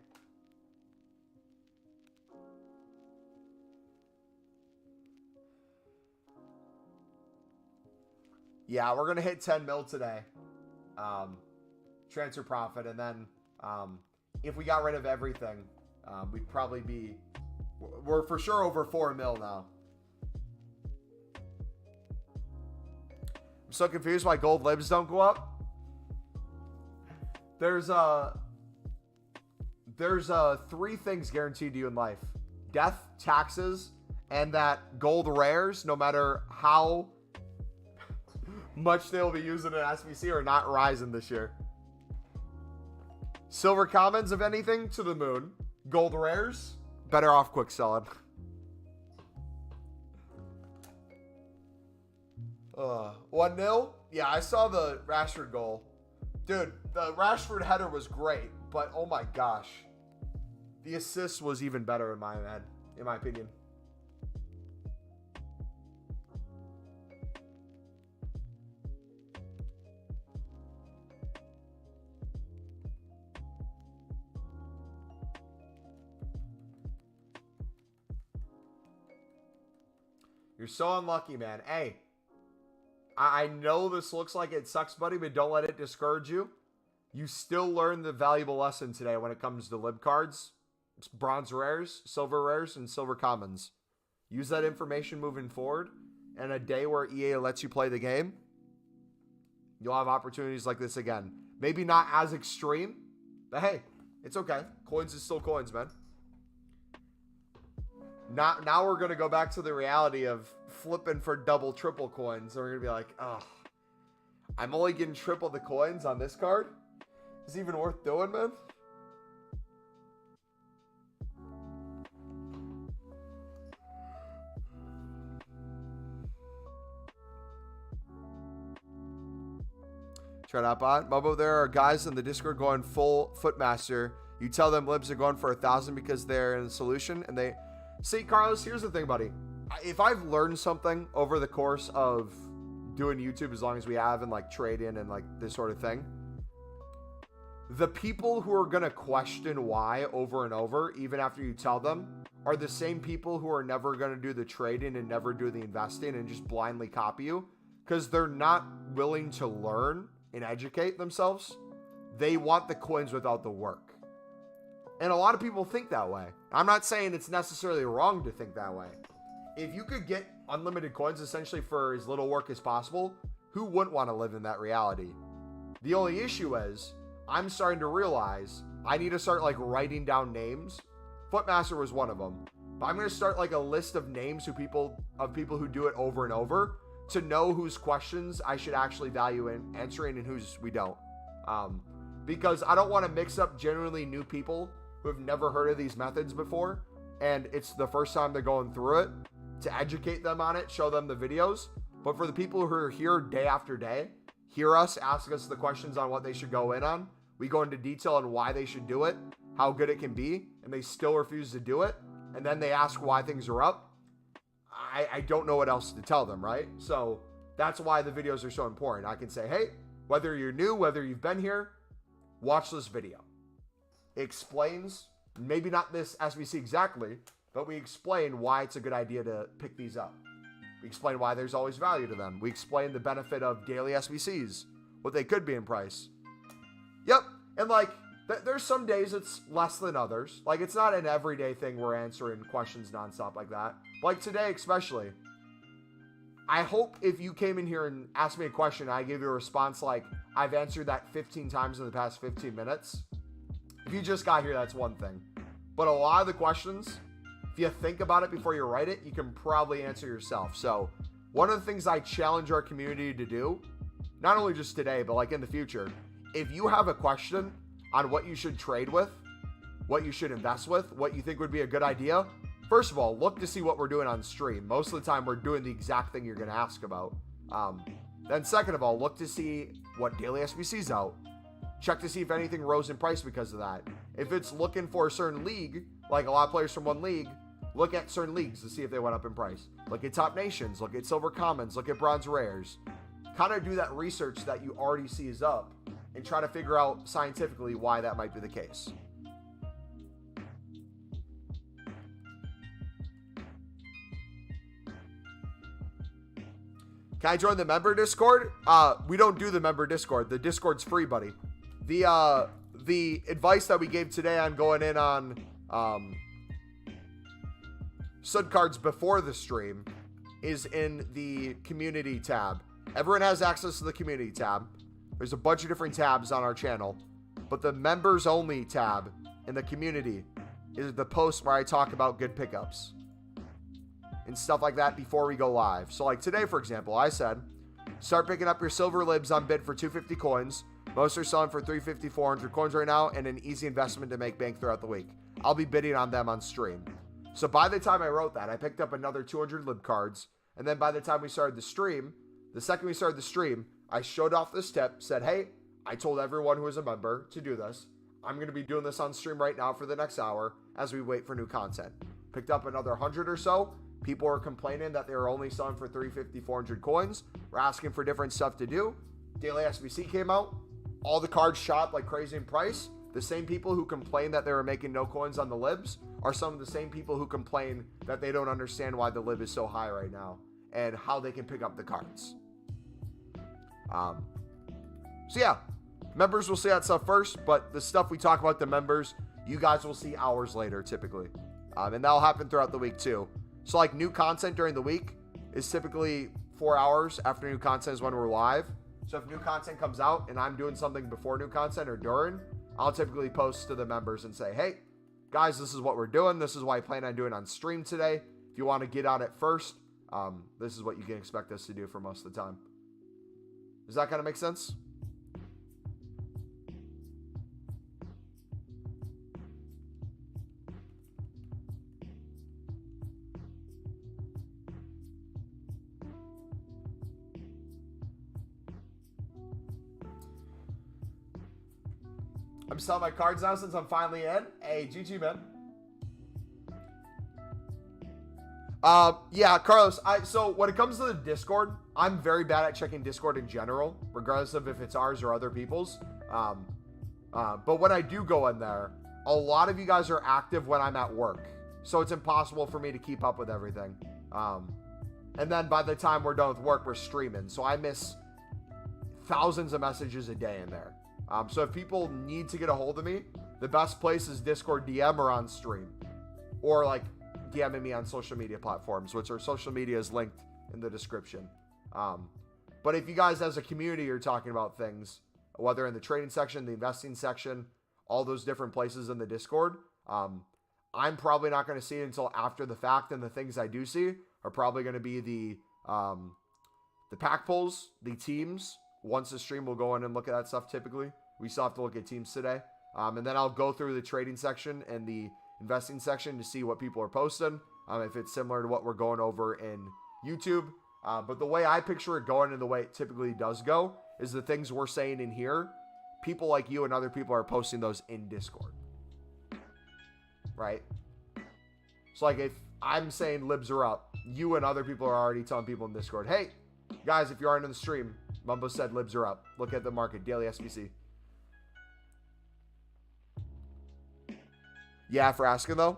Yeah, we're going to hit 10 mil today. Transfer profit. And then if we got rid of everything, we'd probably be... We're for sure over 4 mil now. I'm so confused why gold libs don't go up. There's 3 things guaranteed to you in life: death, taxes, and that gold rares, no matter how much they'll be using in SBC, are not rising this year. Silver commons, if anything, to the moon. Gold rares, better off quick selling. 1-0? Yeah, I saw the Rashford goal. Dude, the Rashford header was great, but oh my gosh. The assist was even better in my opinion. You're so unlucky, man. Hey, I know this looks like it sucks, buddy, but don't let it discourage you. You still learned the valuable lesson today when it comes to lib cards, bronze rares, silver and silver commons. Use that information moving forward, and a day where EA lets you play the game, you'll have opportunities like this again. Maybe not as extreme, but hey, it's okay. Coins is still coins, man. Now we're going to go back to the reality of flipping for double, triple coins. And we're going to be like, oh, I'm only getting triple the coins on this card? Is it even worth doing, man? Try that bot. Mumbo, there are guys in the Discord going full Footmaster. You tell them libs are going for 1,000 because they're in the solution, and they... See, Carlos, here's the thing, buddy. If I've learned something over the course of doing YouTube, as long as we have, and like trading and like this sort of thing, the people who are going to question why over and over, even after you tell them, are the same people who are never going to do the trading and never do the investing and just blindly copy you, because they're not willing to learn and educate themselves. They want the coins without the work. And a lot of people think that way. I'm not saying it's necessarily wrong to think that way. If you could get unlimited coins essentially for as little work as possible, who wouldn't want to live in that reality? The only issue is, I'm starting to realize I need to start like writing down names. Footmaster was one of them. But I'm going to start like a list of names of people who do it over and over to know whose questions I should actually value in answering and whose we don't. Because I don't want to mix up genuinely new people who have never heard of these methods before, and it's the first time they're going through it, to educate them on it, show them the videos. But for the people who are here day after day, hear us, ask us the questions on what they should go in on, we go into detail on why they should do it, how good it can be, and they still refuse to do it, and then they ask why things are up. I don't know what else to tell them, right? So that's why the videos are so important. I can say, hey, whether you're new, whether you've been here, watch this video. It explains, maybe not this SBC exactly, but we explain why it's a good idea to pick these up. We explain why there's always value to them. We explain the benefit of daily SBCs, what they could be in price. Yep, and like, there's some days it's less than others. Like, it's not an everyday thing we're answering questions nonstop like that. Like today especially. I hope if you came in here and asked me a question, I gave you a response like, I've answered that 15 times in the past 15 minutes. If you just got here, that's one thing. But a lot of the questions, if you think about it before you write it, you can probably answer yourself. So one of the things I challenge our community to do, not only just today, but like in the future, if you have a question on what you should trade with, what you should invest with, what you think would be a good idea, first of all, look to see what we're doing on stream. Most of the time, we're doing the exact thing you're going to ask about. Then second of all, look to see what daily SBC's out. Check to see if anything rose in price because of that. If it's looking for a certain league, like a lot of players from one league, look at certain leagues to see if they went up in price. Look at top nations, look at silver commons, look at bronze rares. Kind of do that research that you already see is up and try to figure out scientifically why that might be the case. Can I join the member Discord? We don't do the member Discord. The Discord's free, buddy. The advice that we gave today on going in on stud cards before the stream is in the community tab. Everyone has access to the community tab. There's a bunch of different tabs on our channel, but the members only tab in the community is the post where I talk about good pickups and stuff like that before we go live. So like today, for example, I said, start picking up your silver libs on bid for 250 coins. Most are selling for 350, 400 coins right now, and an easy investment to make bank throughout the week. I'll be bidding on them on stream. So by the time I wrote that, I picked up another 200 lib cards. And then by the time we started the stream, the second we started the stream, I showed off this tip, said, hey, I told everyone who was a member to do this. I'm going to be doing this on stream right now for the next hour as we wait for new content. Picked up another 100 or so. People were complaining that they were only selling for 350, 400 coins. We're asking for different stuff to do. Daily SBC came out. All the cards shot like crazy in price. The same people who complained that they were making no coins on the libs are some of the same people who complain that they don't understand why the lib is so high right now and how they can pick up the cards. So yeah, members will see that stuff first, but the stuff we talk about the members, you guys will see hours later typically. And that'll happen throughout the week too. So like new content during the week is typically 4 hours after new content is when we're live. So if new content comes out and I'm doing something before new content or during, I'll typically post to the members and say, hey, guys, this is what we're doing. This is what I plan on doing on stream today. If you want to get on it first, this is what you can expect us to do for most of the time. Does that kind of make sense? I'm selling my cards now since I'm finally in. Hey, GG, man. Yeah, Carlos, so when it comes to the Discord, I'm very bad at checking Discord in general, regardless of if it's ours or other people's. But when I do go in there, a lot of you guys are active when I'm at work. So it's impossible for me to keep up with everything. And then by the time we're done with work, we're streaming. So I miss thousands of messages a day in there. So if people need to get a hold of me, the best place is Discord DM or on stream. Or like DMing me on social media platforms, which our social media is linked in the description. But if you guys as a community are talking about things, whether in the trading section, the investing section, all those different places in the Discord, I'm probably not going to see it until after the fact. And the things I do see are probably going to be the pack pulls, the teams. Once the stream, we'll go in and look at that stuff typically. We still have to look at teams today. And then I'll go through the trading section and the investing section to see what people are posting. If it's similar to what we're going over in YouTube. But the way I picture it going and the way it typically does go is the things we're saying in here. People like you and other people are posting those in Discord. Right? So like if I'm saying libs are up, you and other people are already telling people in Discord, hey, guys, if you aren't in the stream, Mumbo said libs are up. Look at the market, daily SBC. Yeah, for asking though.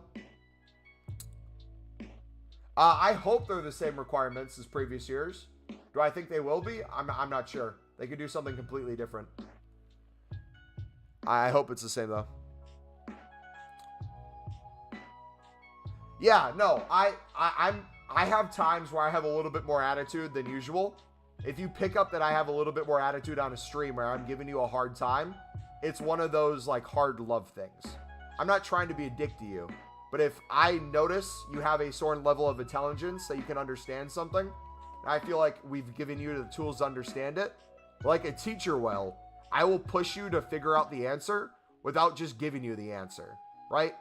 I hope they're the same requirements as previous years. Do I think they will be? I'm not sure. They could do something completely different. I hope it's the same though. Yeah, no, I have times where I have a little bit more attitude than usual. If you pick up that I have a little bit more attitude on a stream where I'm giving you a hard time, it's one of those like hard love things. I'm not trying to be a dick to you, but if I notice you have a certain level of intelligence that you can understand something, and I feel like we've given you the tools to understand it, like a teacher will, I will push you to figure out the answer without just giving you the answer, right?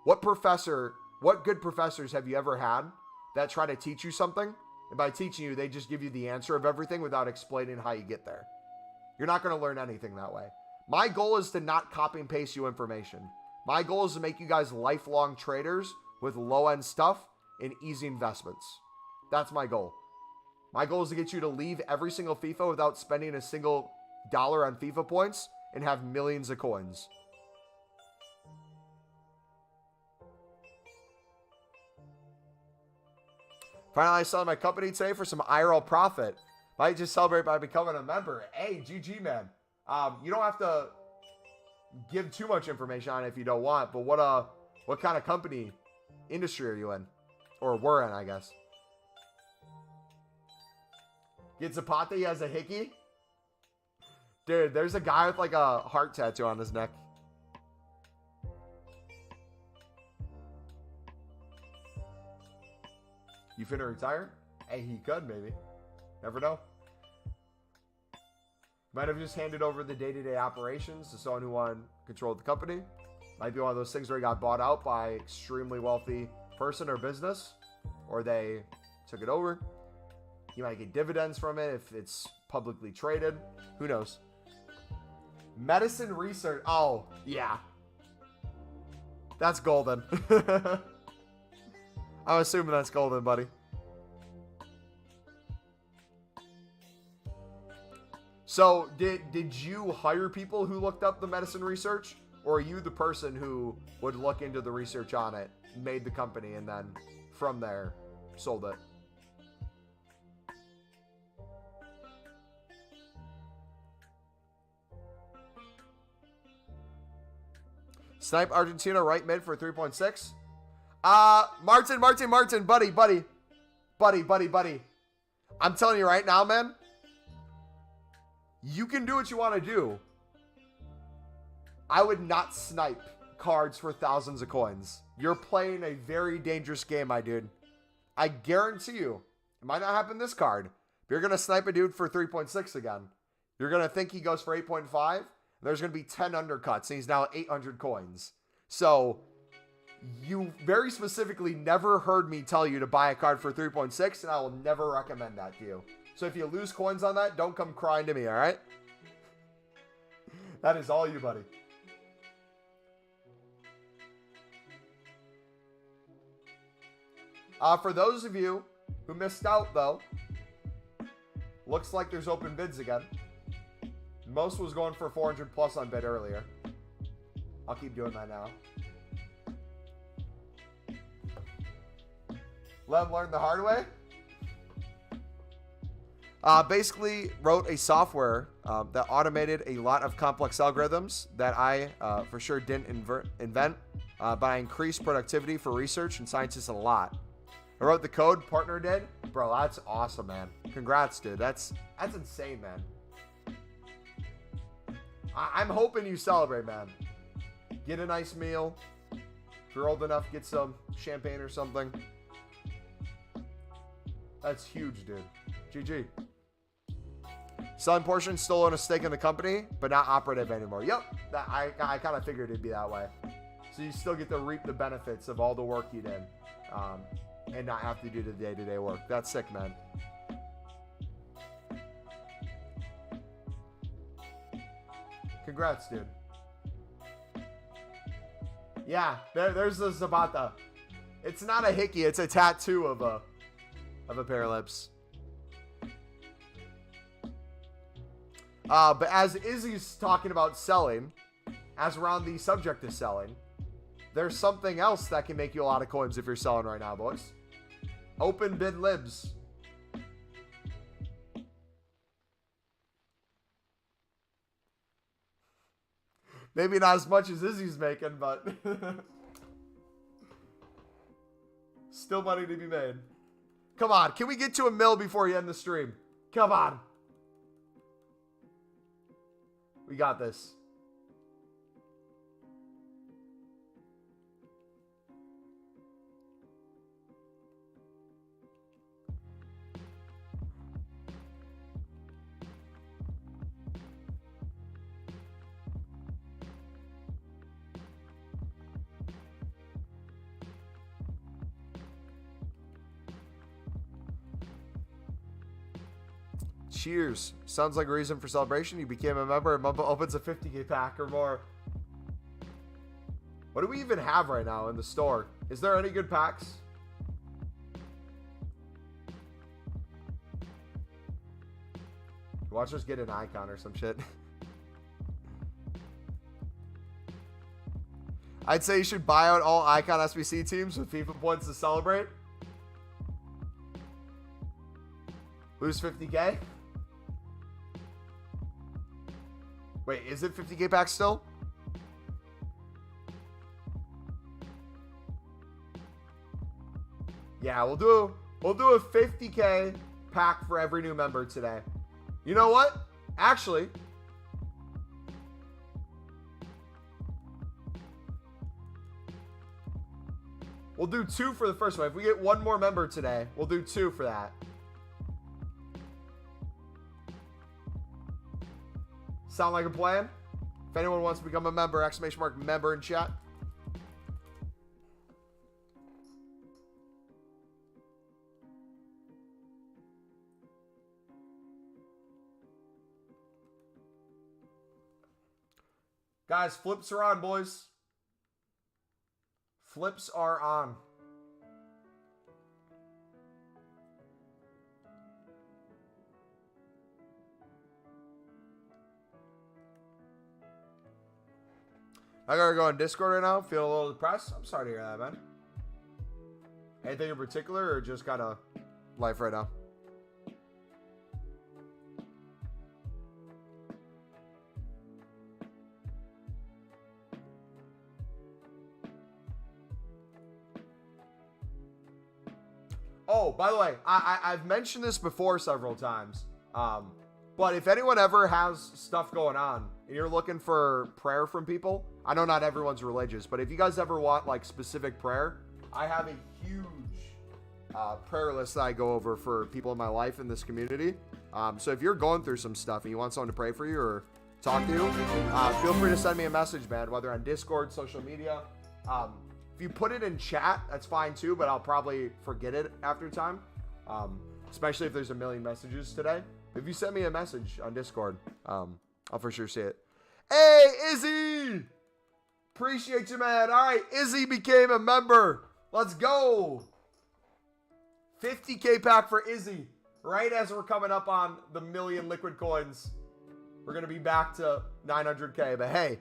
What good professors have you ever had that try to teach you something? And by teaching you, they just give you the answer of everything without explaining how you get there. You're not going to learn anything that way. My goal is to not copy and paste you information. My goal is to make you guys lifelong traders with low-end stuff and easy investments. That's my goal. My goal is to get you to leave every single FIFA without spending a single dollar on FIFA points and have millions of coins. Finally, selling my company today for some IRL profit. Might just celebrate by becoming a member. Hey, GG, man. You don't have to give too much information on it if you don't want, but what kind of company industry are you in? Or were in, I guess. Get Zapata, he has a hickey? Dude, there's a guy with like a heart tattoo on his neck. You finna retire? Hey, he could maybe. Never know. Might have just handed over the day-to-day operations to someone who wanted control of the company. Might be one of those things where he got bought out by extremely wealthy person or business, or they took it over. You might get dividends from it if it's publicly traded. Who knows? Medicine research. Oh, yeah. That's golden. I'm assuming that's golden, buddy. So, did you hire people who looked up the medicine research? Or are you the person who would look into the research on it, made the company, and then from there, sold it? Snipe Argentina right mid for 3.6. Martin, buddy. I'm telling you right now, man. You can do what you want to do. I would not snipe cards for thousands of coins. You're playing a very dangerous game, my dude. I guarantee you, it might not happen this card, but you're going to snipe a dude for 3.6 again. You're going to think he goes for 8.5. There's going to be 10 undercuts, and he's now at 800 coins. So, you very specifically never heard me tell you to buy a card for 3.6, and I will never recommend that to you. So if you lose coins on that, don't come crying to me, all right? That is all you, buddy. For those of you who missed out, though, looks like there's open bids again. Most was going for 400 plus on bid earlier. I'll keep doing that now. Let them learn the hard way. Basically wrote a software that automated a lot of complex algorithms that I for sure didn't invent, but I increased productivity for research and scientists a lot. I wrote the code, partner did. Bro, that's awesome, man. Congrats, dude. That's insane, man. I'm hoping you celebrate, man. Get a nice meal. If you're old enough, get some champagne or something. That's huge, dude. GG. Selling portion still own a stake in the company, but not operative anymore. Yep, I kind of figured it'd be that way. So you still get to reap the benefits of all the work you did, and not have to do the day-to-day work. That's sick, man. Congrats, dude. Yeah, there's the Zapata. It's not a hickey, it's a tattoo of a pair of lips. But as Izzy's talking about selling, as we're on the subject of selling, there's something else that can make you a lot of coins if you're selling right now, boys. Open bid libs. Maybe not as much as Izzy's making, but still money to be made. Come on, can we get to a mil before you end the stream? Come on. We got this. Cheers. Sounds like a reason for celebration. You became a member and Mumbo opens a 50k pack or more. What do we even have right now in the store? Is there any good packs? Watch us get an icon or some shit. I'd say you should buy out all icon SBC teams with FIFA points to celebrate. Lose 50k? Wait, is it 50k pack still? Yeah, we'll do a 50k pack for every new member today. You know what? Actually, we'll do 2 for the first one. If we get one more member today, we'll do 2 for that. Sound like a plan? If anyone wants to become a member, !member in chat. Guys, flips are on, boys. Flips are on. I gotta go on Discord right now. Feeling a little depressed. I'm sorry to hear that, man. Anything in particular, or just kind of life right now? Oh, by the way, I've mentioned this before several times. But if anyone ever has stuff going on and you're looking for prayer from people, I know not everyone's religious, but if you guys ever want like specific prayer, I have a huge prayer list that I go over for people in my life in this community. So if you're going through some stuff and you want someone to pray for you or talk to you, feel free to send me a message, man, whether on Discord, social media. If you put it in chat, that's fine too, but I'll probably forget it after time, especially if there's a million messages today. If you send me a message on Discord, I'll for sure see it. Hey, Izzy! Appreciate you, man. All right, Izzy became a member. Let's go. 50K pack for Izzy. Right as we're coming up on the million liquid coins. We're going to be back to 900K. But hey,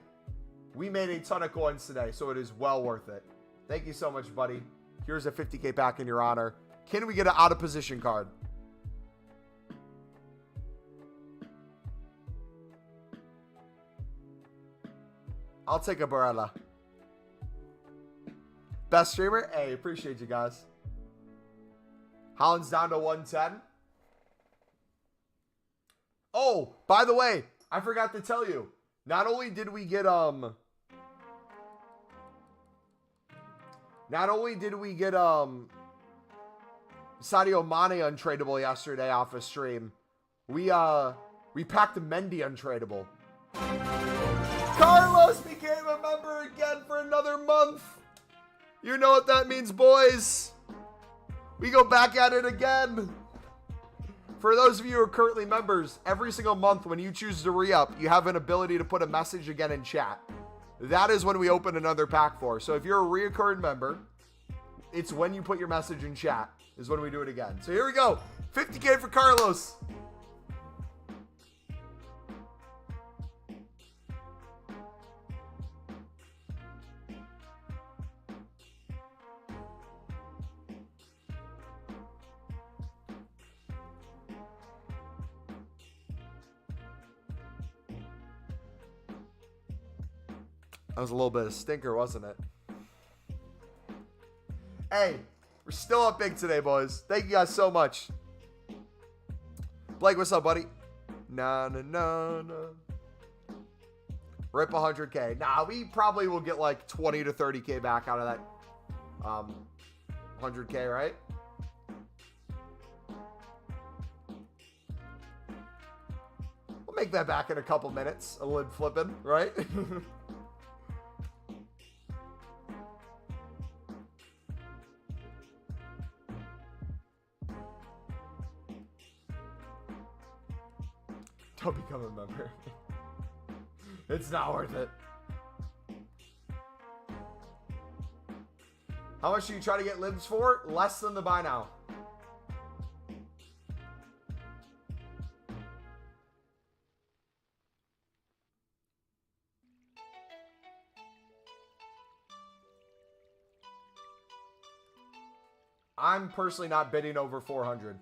we made a ton of coins today, so it is well worth it. Thank you so much, buddy. Here's a 50K pack in your honor. Can we get an out of position card? I'll take a Barella. Best streamer? Hey, appreciate you guys. Holland's down to 110. Oh, by the way, I forgot to tell you. Not only did we get Sadio Mane untradeable yesterday off a stream. We packed Mendy untradeable. Carlos became a member again for another month. You know what that means, boys. We go back at it again. For those of you who are currently members, every single month when you choose to re-up, you have an ability to put a message again in chat. That is when we open another pack for. So if you're a reoccurring member, it's when you put your message in chat is when we do it again. So here we go. 50K for Carlos. That was a little bit of stinker, wasn't it? Hey, we're still up big today, boys. Thank you guys so much. Blake, what's up, buddy? Nah. Rip 100K. Nah, we probably will get like 20 to 30K back out of that 100K, right? We'll make that back in a couple minutes. A lid flipping, right? Don't become a member. It's not worth it. How much do you try to get libs for? Less than the buy now. I'm personally not bidding over 400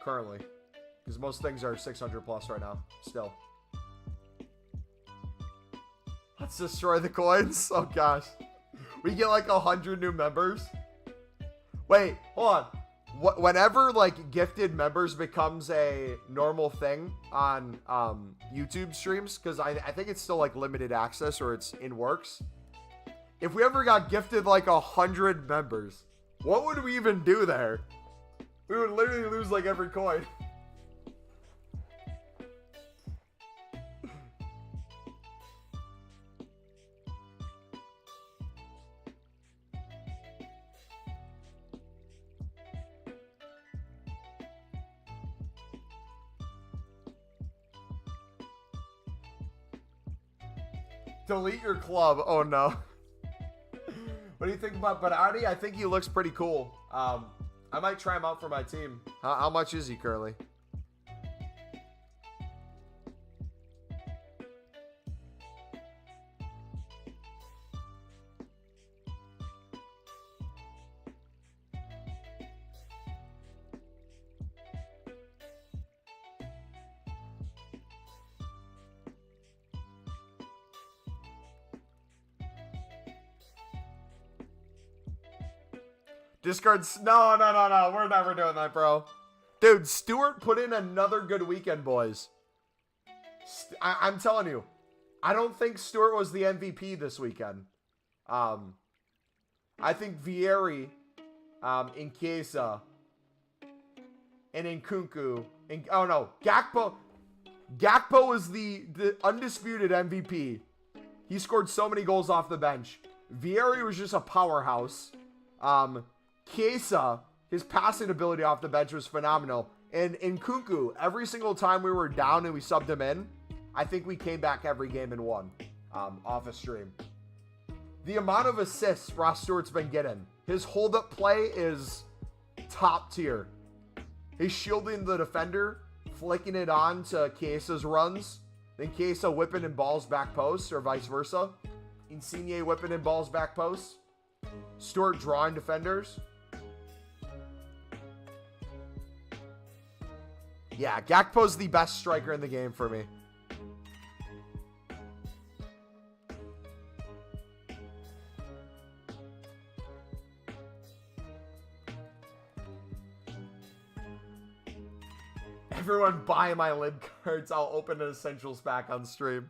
currently. Because most things are 600 plus right now. Still. Let's destroy the coins. Oh, gosh. We get like 100 new members. Wait, hold on. Whenever like gifted members becomes a normal thing on YouTube streams, because I think it's still like limited access or it's in works. If we ever got gifted like 100 members, what would we even do there? We would literally lose like every coin. Delete your club. Oh no. What do you think about Berardi? I think he looks pretty cool. I might try him out for my team. How much is he currently? Discard's no. We're never doing that, bro. Dude, Stewart put in another good weekend, boys. I'm telling you, I don't think Stewart was the MVP this weekend. I think Vieri, in Chiesa, and in Nkunku, and oh no, Gakpo was the undisputed MVP. He scored so many goals off the bench. Vieri was just a powerhouse. Chiesa, his passing ability off the bench was phenomenal. And Nkunku, every single time we were down and we subbed him in, I think we came back every game and won off a stream. The amount of assists Ross Stewart's been getting, his hold-up play is top tier. He's shielding the defender, flicking it on to Chiesa's runs, then Chiesa whipping in balls back post, or vice versa. Insigne whipping in balls back post. Stewart drawing defenders. Yeah, Gakpo's the best striker in the game for me. Everyone buy my lib cards. I'll open an essentials pack on stream.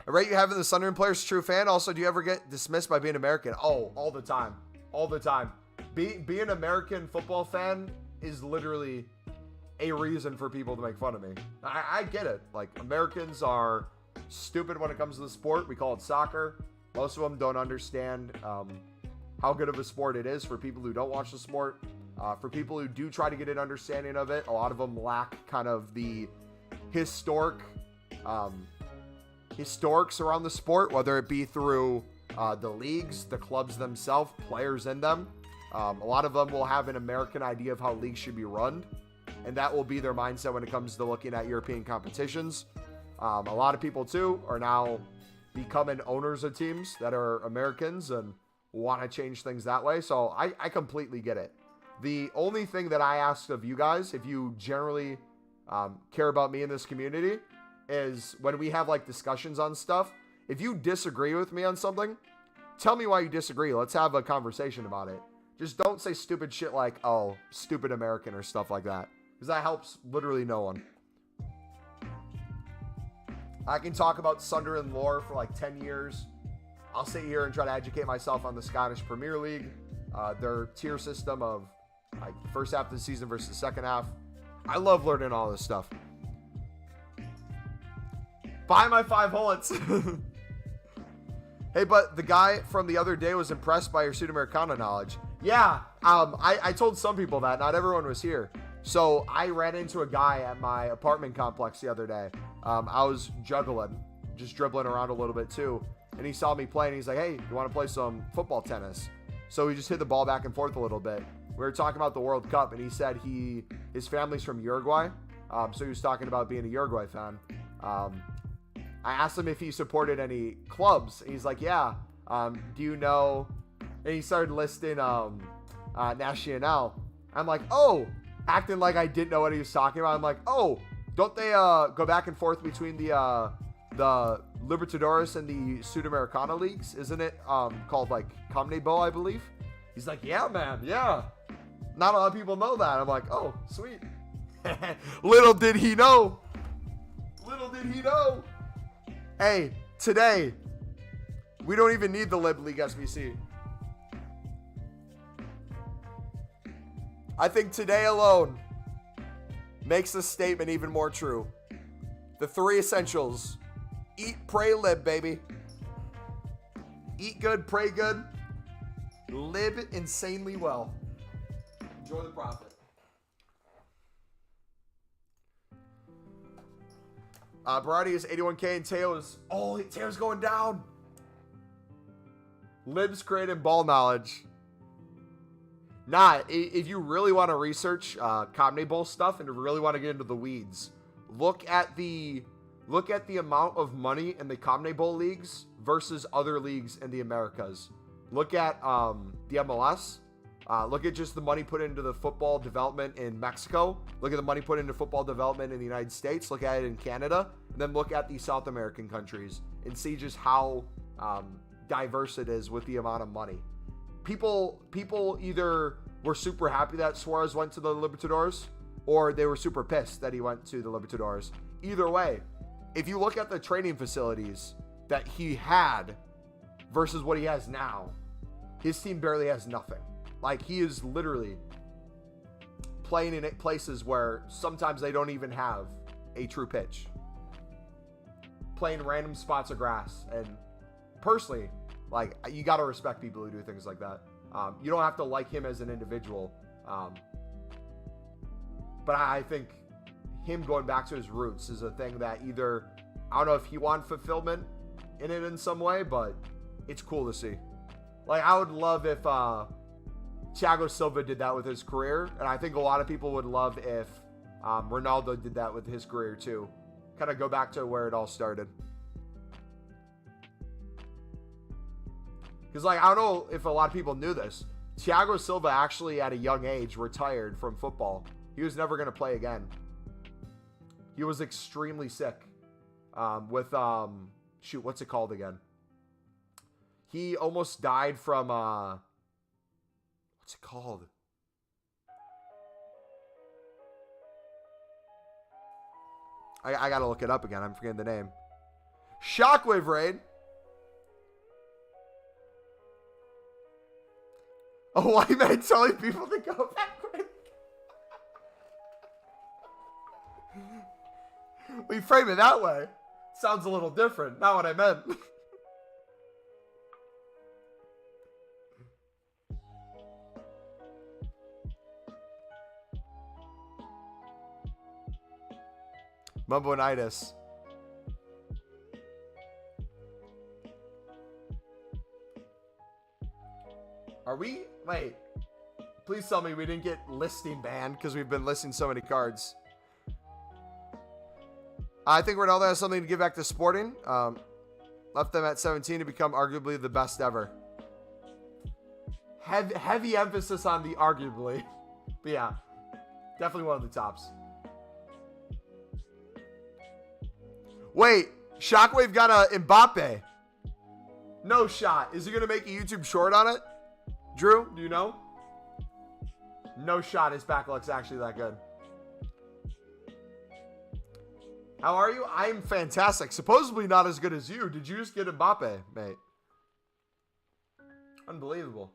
I rate you having the Sunderland players true fan. Also, do you ever get dismissed by being American? Oh, all the time. All the time. Being an American football fan is literally a reason for people to make fun of me. I get it. Like, Americans are stupid when it comes to the sport. We call it soccer. Most of them don't understand how good of a sport it is for people who don't watch the sport. For people who do try to get an understanding of it, a lot of them lack kind of the historics around the sport, whether it be through the leagues, the clubs themselves, players in them. A lot of them will have an American idea of how leagues should be run, and that will be their mindset when it comes to looking at European competitions. A lot of people, too, are now becoming owners of teams that are Americans and want to change things that way. So I completely get it. The only thing that I ask of you guys, if you generally care about me in this community, is when we have like discussions on stuff, if you disagree with me on something, tell me why you disagree. Let's have a conversation about it. Just don't say stupid shit like, oh, stupid American or stuff like that, because that helps literally no one. I can talk about Sunderland lore for like 10 years. I'll sit here and try to educate myself on the Scottish Premier League, their tier system of like first half of the season versus the second half. I love learning all this stuff. Buy my 5 bullets. Hey, but the guy from the other day was impressed by your Sudamericana knowledge. Yeah, I told some people that. Not everyone was here. So I ran into a guy at my apartment complex the other day. I was just dribbling around a little bit too. And he saw me playing. He's like, hey, you want to play some football tennis? So we just hit the ball back and forth a little bit. We were talking about the World Cup, and he said his family's from Uruguay. So he was talking about being a Uruguay fan. I asked him if he supported any clubs. And he's like, yeah. Do you know? And he started listing Nacional. I'm like, oh, acting like I didn't know what he was talking about. I'm like, oh, don't they go back and forth between the Libertadores and the Sudamericana leagues? Isn't it called like Conmebol, I believe? He's like, yeah, man, yeah. Not a lot of people know that. I'm like, oh, sweet. Little did he know. Little did he know. Hey, today, we don't even need the Lib League SBC. I think today alone makes the statement even more true. The 3 essentials. Eat, pray, lib, baby. Eat good, pray good. Live insanely well. Enjoy the profit. Berardi is 81K and Teo's going down. Libs creating ball knowledge. Nah, if you really want to research Conmebol stuff and really want to get into the weeds, look at the amount of money in the Conmebol leagues versus other leagues in the Americas. Look at the MLS. Look at just the money put into the football development in Mexico. Look at the money put into football development in the United States. Look at it in Canada. And then look at the South American countries and see just how diverse it is with the amount of money. people either were super happy that Suarez went to the Libertadores, or they were super pissed that he went to the Libertadores. Either way, if you look at the training facilities that he had versus what he has now, his team barely has nothing. Like, he is literally playing in places where sometimes they don't even have a true pitch. Playing random spots of grass. And personally, like, you got to respect people who do things like that. You don't have to like him as an individual. But I think him going back to his roots is a thing that either, I don't know if he wants fulfillment in it in some way, but it's cool to see. Like, I would love if Thiago Silva did that with his career, and I think a lot of people would love if Ronaldo did that with his career too. Kind of go back to where it all started. Because, like, I don't know if a lot of people knew this. Thiago Silva actually, at a young age, retired from football. He was never going to play again. He was extremely sick with, shoot, what's it called again? He almost died from, what's it called? I got to look it up again. I'm forgetting the name. Shockwave Raid. A white man telling people to go backward. We frame it that way. Sounds a little different. Not what I meant. Mumbo-nitis. Are we? Wait. Please tell me we didn't get listing banned because we've been listing so many cards. I think Ronaldo has something to give back to Sporting. Left them at 17 to become arguably the best ever. Heavy emphasis on the arguably. But yeah, definitely one of the tops. Wait, Shockwave got a Mbappe. No shot. Is he going to make a YouTube short on it? Drew, do you know? No shot his back looks actually that good. How are you? I'm fantastic. Supposedly not as good as you. Did you just get Mbappe, mate? Unbelievable.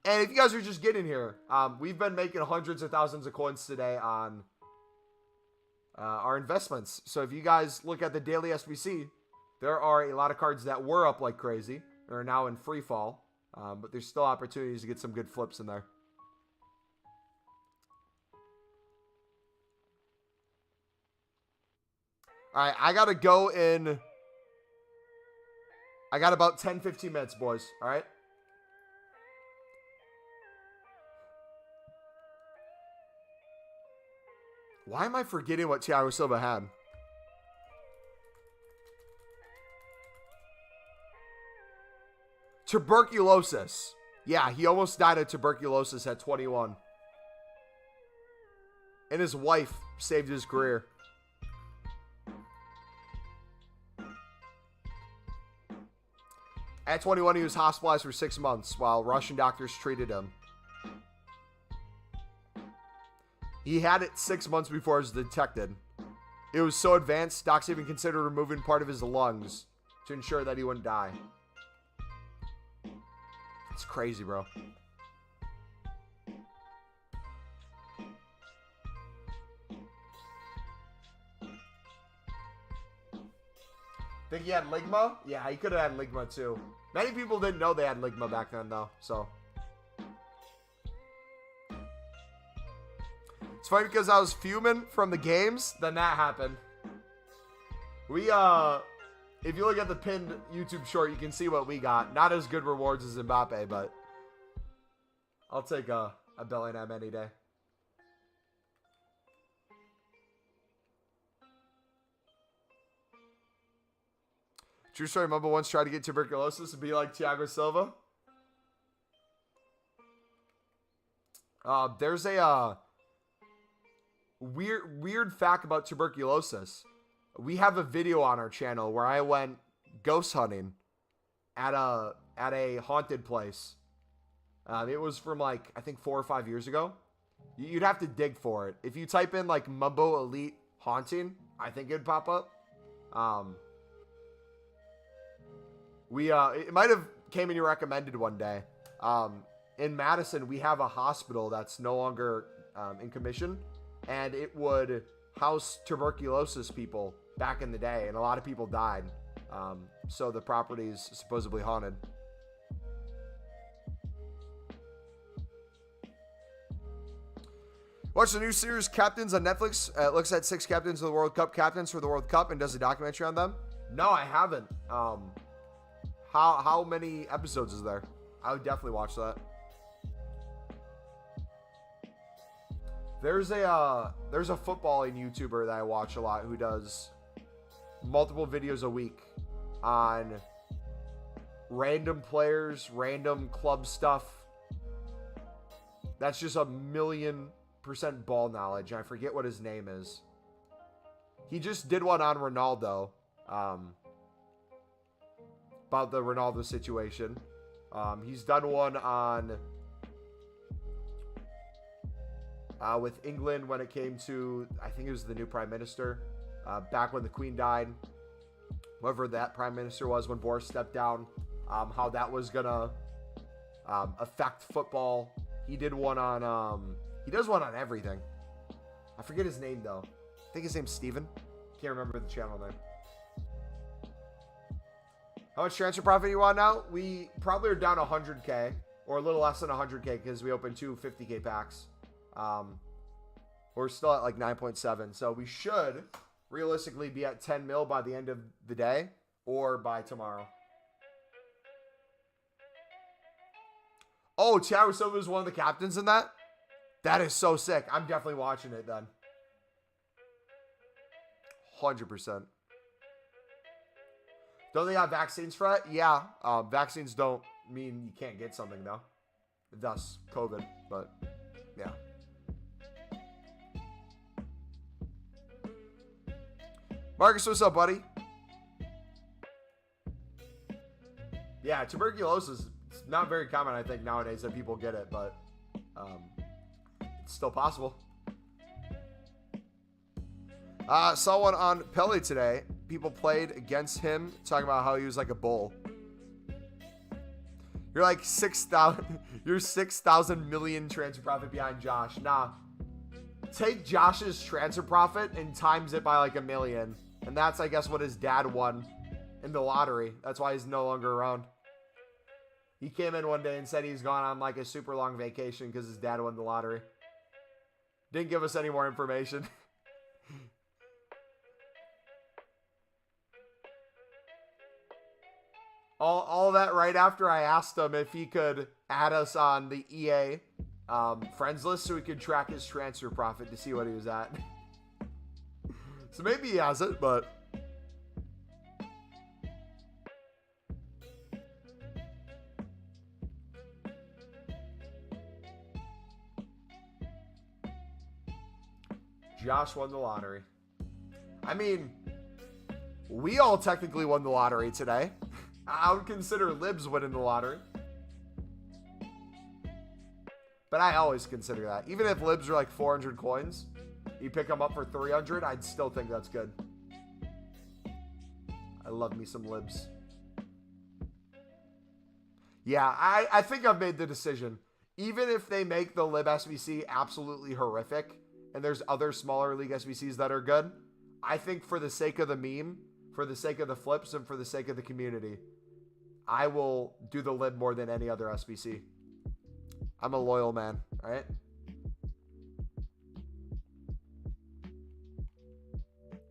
And if you guys are just getting here, we've been making hundreds of thousands of coins today on our investments. So if you guys look at the daily SBC, there are a lot of cards that were up like crazy. They're now in free fall. But there's still opportunities to get some good flips in there. All right, I got to go in. I got about 10, 15 minutes, boys. All right. Why am I forgetting what Thiago Silva had? Tuberculosis. Yeah, he almost died of tuberculosis at 21. And his wife saved his career. At 21, he was hospitalized for 6 months while Russian doctors treated him. He had it 6 months before it was detected. It was so advanced, docs even considered removing part of his lungs to ensure that he wouldn't die. It's crazy, bro. Think he had Ligma? Yeah, he could have had Ligma too. Many people didn't know they had Ligma back then though, so. It's funny because I was fuming from the games, then that happened. If you look at the pinned YouTube short, you can see what we got. Not as good rewards as Mbappe, but I'll take a Bellingham any day. True story, Mumbo once tried to get tuberculosis and be like Thiago Silva. There's a weird fact about tuberculosis. We have a video on our channel where I went ghost hunting at a haunted place It was from like, I think 4 or 5 years ago. You'd have to dig for it. If you type in like Mumbo Elite Haunting, I think it'd pop up. It might have came in your recommended one day. In Madison, we have a hospital that's no longer in commission, and it would house tuberculosis people back in the day, and a lot of people died. So the property's supposedly haunted. Watch the new series Captains on Netflix. It looks at 6 captains of the World Cup, captains for the World Cup, and does a documentary on them. No, I haven't. How many episodes is there? I would definitely watch that. There's a footballing YouTuber that I watch a lot who does multiple videos a week on random players, random club stuff. That's just 1,000,000% ball knowledge. I forget what his name is. He just did one on Ronaldo, about the Ronaldo situation. He's done one on with England when it came to, I think it was the new prime minister, back when the Queen died, whoever that prime minister was when Boris stepped down, how that was gonna affect football. He did one on he does one on everything. I forget his name though. I think his name's Steven. Can't remember the channel name. How much transfer profit do you want now? We probably are down 100K or a little less than 100K because we opened 2 50K packs. We're still at like 9.7. So we should realistically be at 10 mil by the end of the day or by tomorrow. Oh, Thiago Silva is one of the captains in that? That is so sick. I'm definitely watching it then. 100%. Don't they have vaccines for that? Yeah. Vaccines don't mean you can't get something, though. Thus, COVID. But, yeah. Marcus, what's up, buddy? Yeah, tuberculosis is not very common, I think, nowadays that people get it, but it's still possible. Saw one on Pele today. People played against him, talking about how he was like a bull. You're like 6,000. You're 6,000 million transfer profit behind Josh. Nah. Take Josh's transfer profit and times it by like 1 million. And that's, I guess, what his dad won in the lottery. That's why he's no longer around. He came in one day and said he's gone on like a super long vacation because his dad won the lottery. Didn't give us any more information. All that right after I asked him if he could add us on the EA friends list so we could track his transfer profit to see what he was at. So maybe he has it, but... Josh won the lottery. I mean, we all technically won the lottery today. I would consider Libs winning the lottery. But I always consider that. Even if Libs are like 400 coins, you pick them up for 300, I'd still think that's good. I love me some Libs. Yeah, I think I've made the decision. Even if they make the Lib SBC absolutely horrific, and there's other smaller league SBCs that are good, I think for the sake of the meme, for the sake of the flips, and for the sake of the community, I will do the Lib more than any other SBC. I'm a loyal man, all right?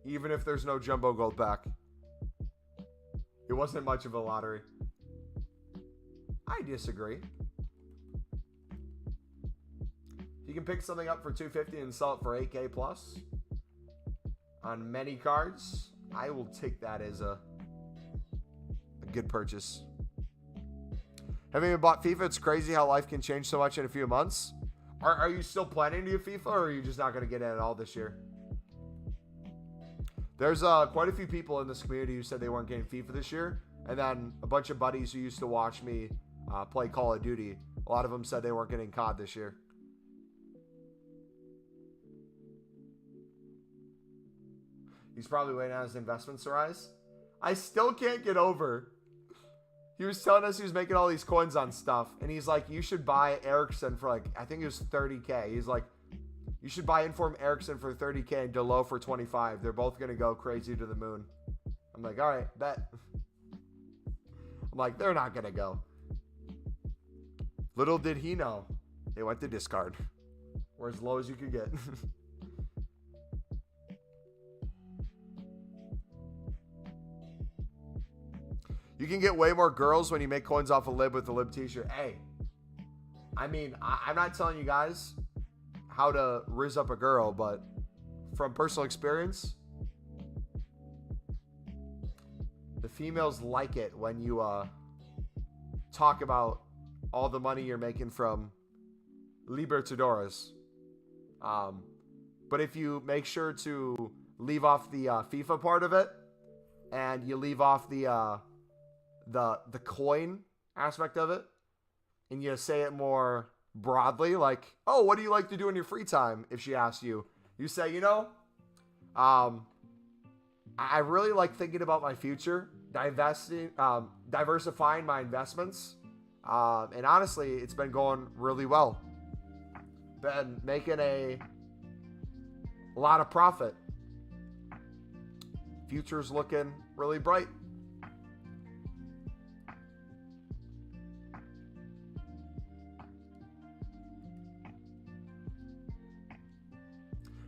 Even if there's no Jumbo Gold pack. It wasn't much of a lottery. I disagree. You can pick something up for $250 and sell it for $8K plus on many cards. I will take that as a good purchase. Having even bought FIFA, it's crazy how life can change so much in a few months. Are you still planning to do FIFA, or are you just not going to get it at all this year? There's quite a few people in this community who said they weren't getting FIFA this year, and then a bunch of buddies who used to watch me play Call of Duty A lot of them said they weren't getting COD this year. He's probably waiting on his investments to rise. I still can't get over. He was telling us he was making all these coins on stuff. And he's like, you should buy Ericsson for like, I think it was 30K. He's like, you should buy Inform Ericsson for 30K and Delo for 25. They're both going to go crazy to the moon. I'm like, all right, bet. I'm like, they're not going to go. Little did he know, they went to discard. Or as low as you could get. You can get way more girls when you make coins off a lib with the lib t-shirt. Hey, I mean, I'm not telling you guys how to rizz up a girl, but from personal experience, the females like it when you talk about all the money you're making from Libertadores. But if you make sure to leave off the FIFA part of it, and you leave off the coin aspect of it, and you say it more broadly, like, oh, what do you like to do in your free time? If she asks you, you say, you know, I really like thinking about my future, diversifying my investments, and honestly, it's been going really well. Been making a lot of profit. Future's looking really bright.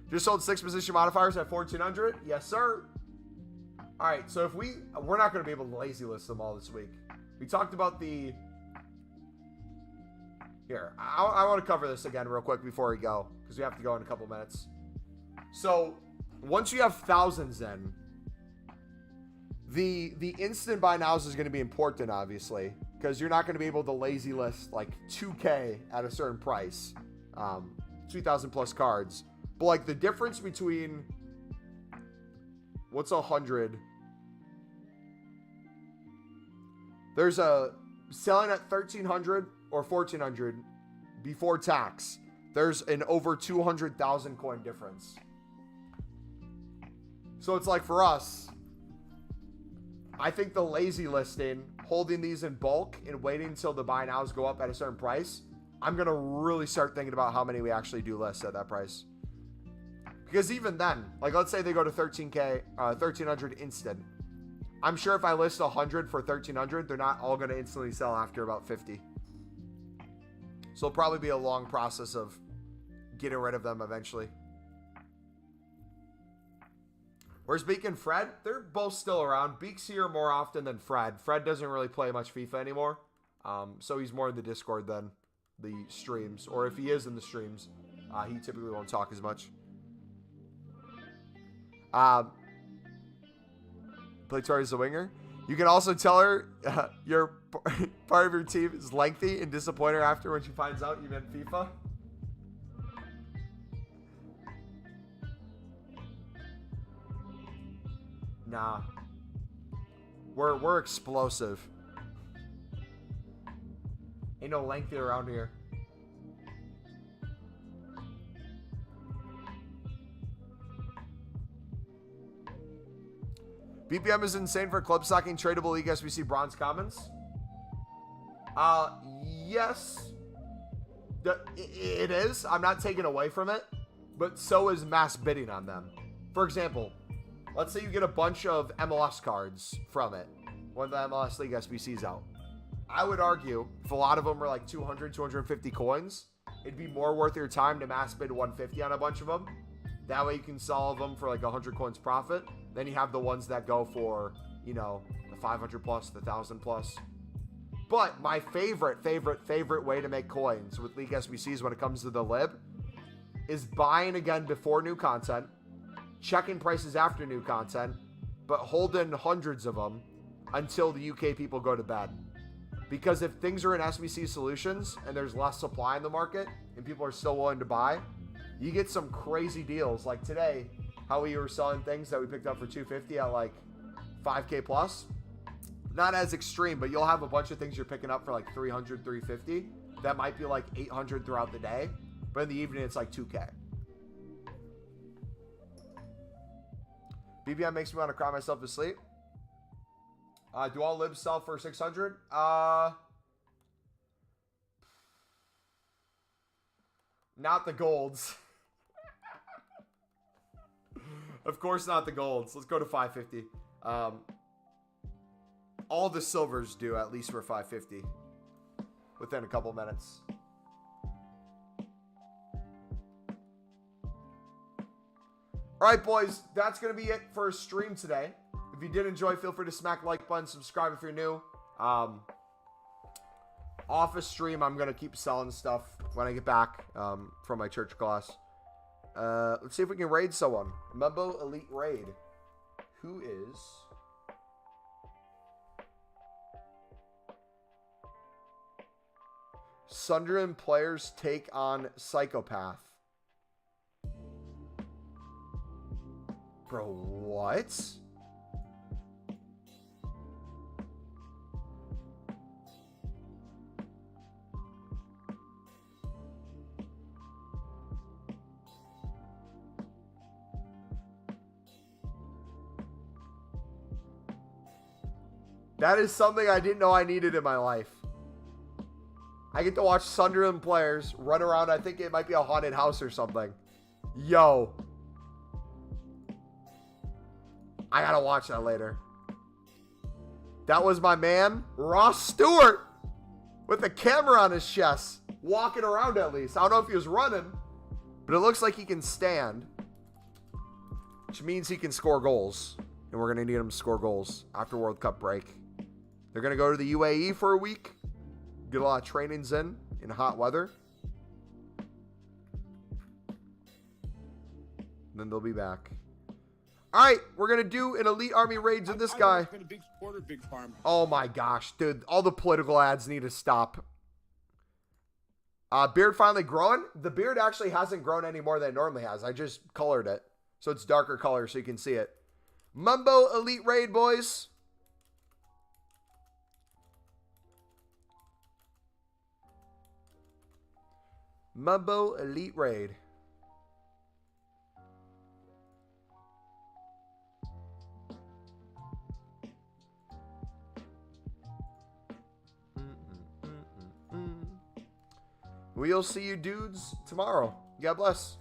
Just sold 6 position modifiers at 1,400. Yes, sir. All right, so if we're not going to be able to lazy list them all this week. We talked about the... Here, I want to cover this again real quick before we go, because we have to go in a couple minutes. So, once you have thousands in, the instant buy nows is going to be important, obviously, because you're not going to be able to lazy list like 2K at a certain price, 2,000 plus cards. But like the difference between what's 100? There's a selling at 1,300 or 1,400 before tax. There's an over 200,000 coin difference. So it's like for us, I think the lazy listing, holding these in bulk and waiting until the buy nows go up at a certain price, I'm going to really start thinking about how many we actually do list at that price. Because even then, like let's say they go to 13K, 1,300 instant. I'm sure if I list 100 for 1,300, they're not all going to instantly sell after about 50. So it'll probably be a long process of getting rid of them eventually. Where's Beak and Fred? They're both still around. Beak's here more often than Fred. Fred doesn't really play much FIFA anymore. So he's more in the Discord than the streams. Or if he is in the streams, he typically won't talk as much. Play Tori as a winger. You can also tell her your part of your team is lengthy and disappoint her after when she finds out you meant FIFA. Nah. We're explosive. Ain't no lengthy around here. BPM is insane for club stocking tradable league SBC bronze commons. Yes. It is. I'm not taking away from it. But so is mass bidding on them. For example, let's say you get a bunch of MLS cards from it when the MLS League SBC is out. I would argue if a lot of them were like 200, 250 coins, it'd be more worth your time to mass bid 150 on a bunch of them. That way you can sell them for like 100 coins profit. Then you have the ones that go for, you know, the 500 plus, the 1,000 plus. But my favorite way to make coins with League SBCs when it comes to the lib is buying again before new content, checking prices after new content, but holding hundreds of them until the UK people go to bed. Because if things are in SBC solutions and there's less supply in the market and people are still willing to buy, you get some crazy deals. Like today, how we were selling things that we picked up for 250 at like 5K plus. Not as extreme, but you'll have a bunch of things you're picking up for like 300, 350. that might be like 800 throughout the day. But in the evening, it's like 2K. BBM makes me want to cry myself to sleep. Do all libs sell for 600? Not the golds. Of course not the golds. Let's go to 550. All the silvers do, at least for 550. Within a couple minutes. Alright, boys. That's going to be it for a stream today. If you did enjoy, feel free to smack the like button. Subscribe if you're new. Off a stream, I'm going to keep selling stuff when I get back from my church class. Let's see if we can raid someone. Mumbo Elite Raid. Who is... Sunderland players take on Psychopath. Bro, what? That is something I didn't know I needed in my life. I get to watch Sunderland players run around. I think it might be a haunted house or something. Yo. I gotta watch that later. That was my man, Ross Stewart, with the camera on his chest. Walking around at least. I don't know if he was running, but it looks like he can stand. Which means he can score goals. And we're going to need him to score goals after World Cup break. They're going to go to the UAE for a week. Get a lot of trainings in hot weather. And then they'll be back. All right, we're going to do an Elite Army raids with this guy. Been a big supporter, Big Farm. Oh my gosh, dude. All the political ads need to stop. Beard finally growing. The beard actually hasn't grown any more than it normally has. I just colored it. So it's darker color so you can see it. Mumbo Elite Raid, boys. Mumbo Elite Raid. We'll see you dudes tomorrow. God bless.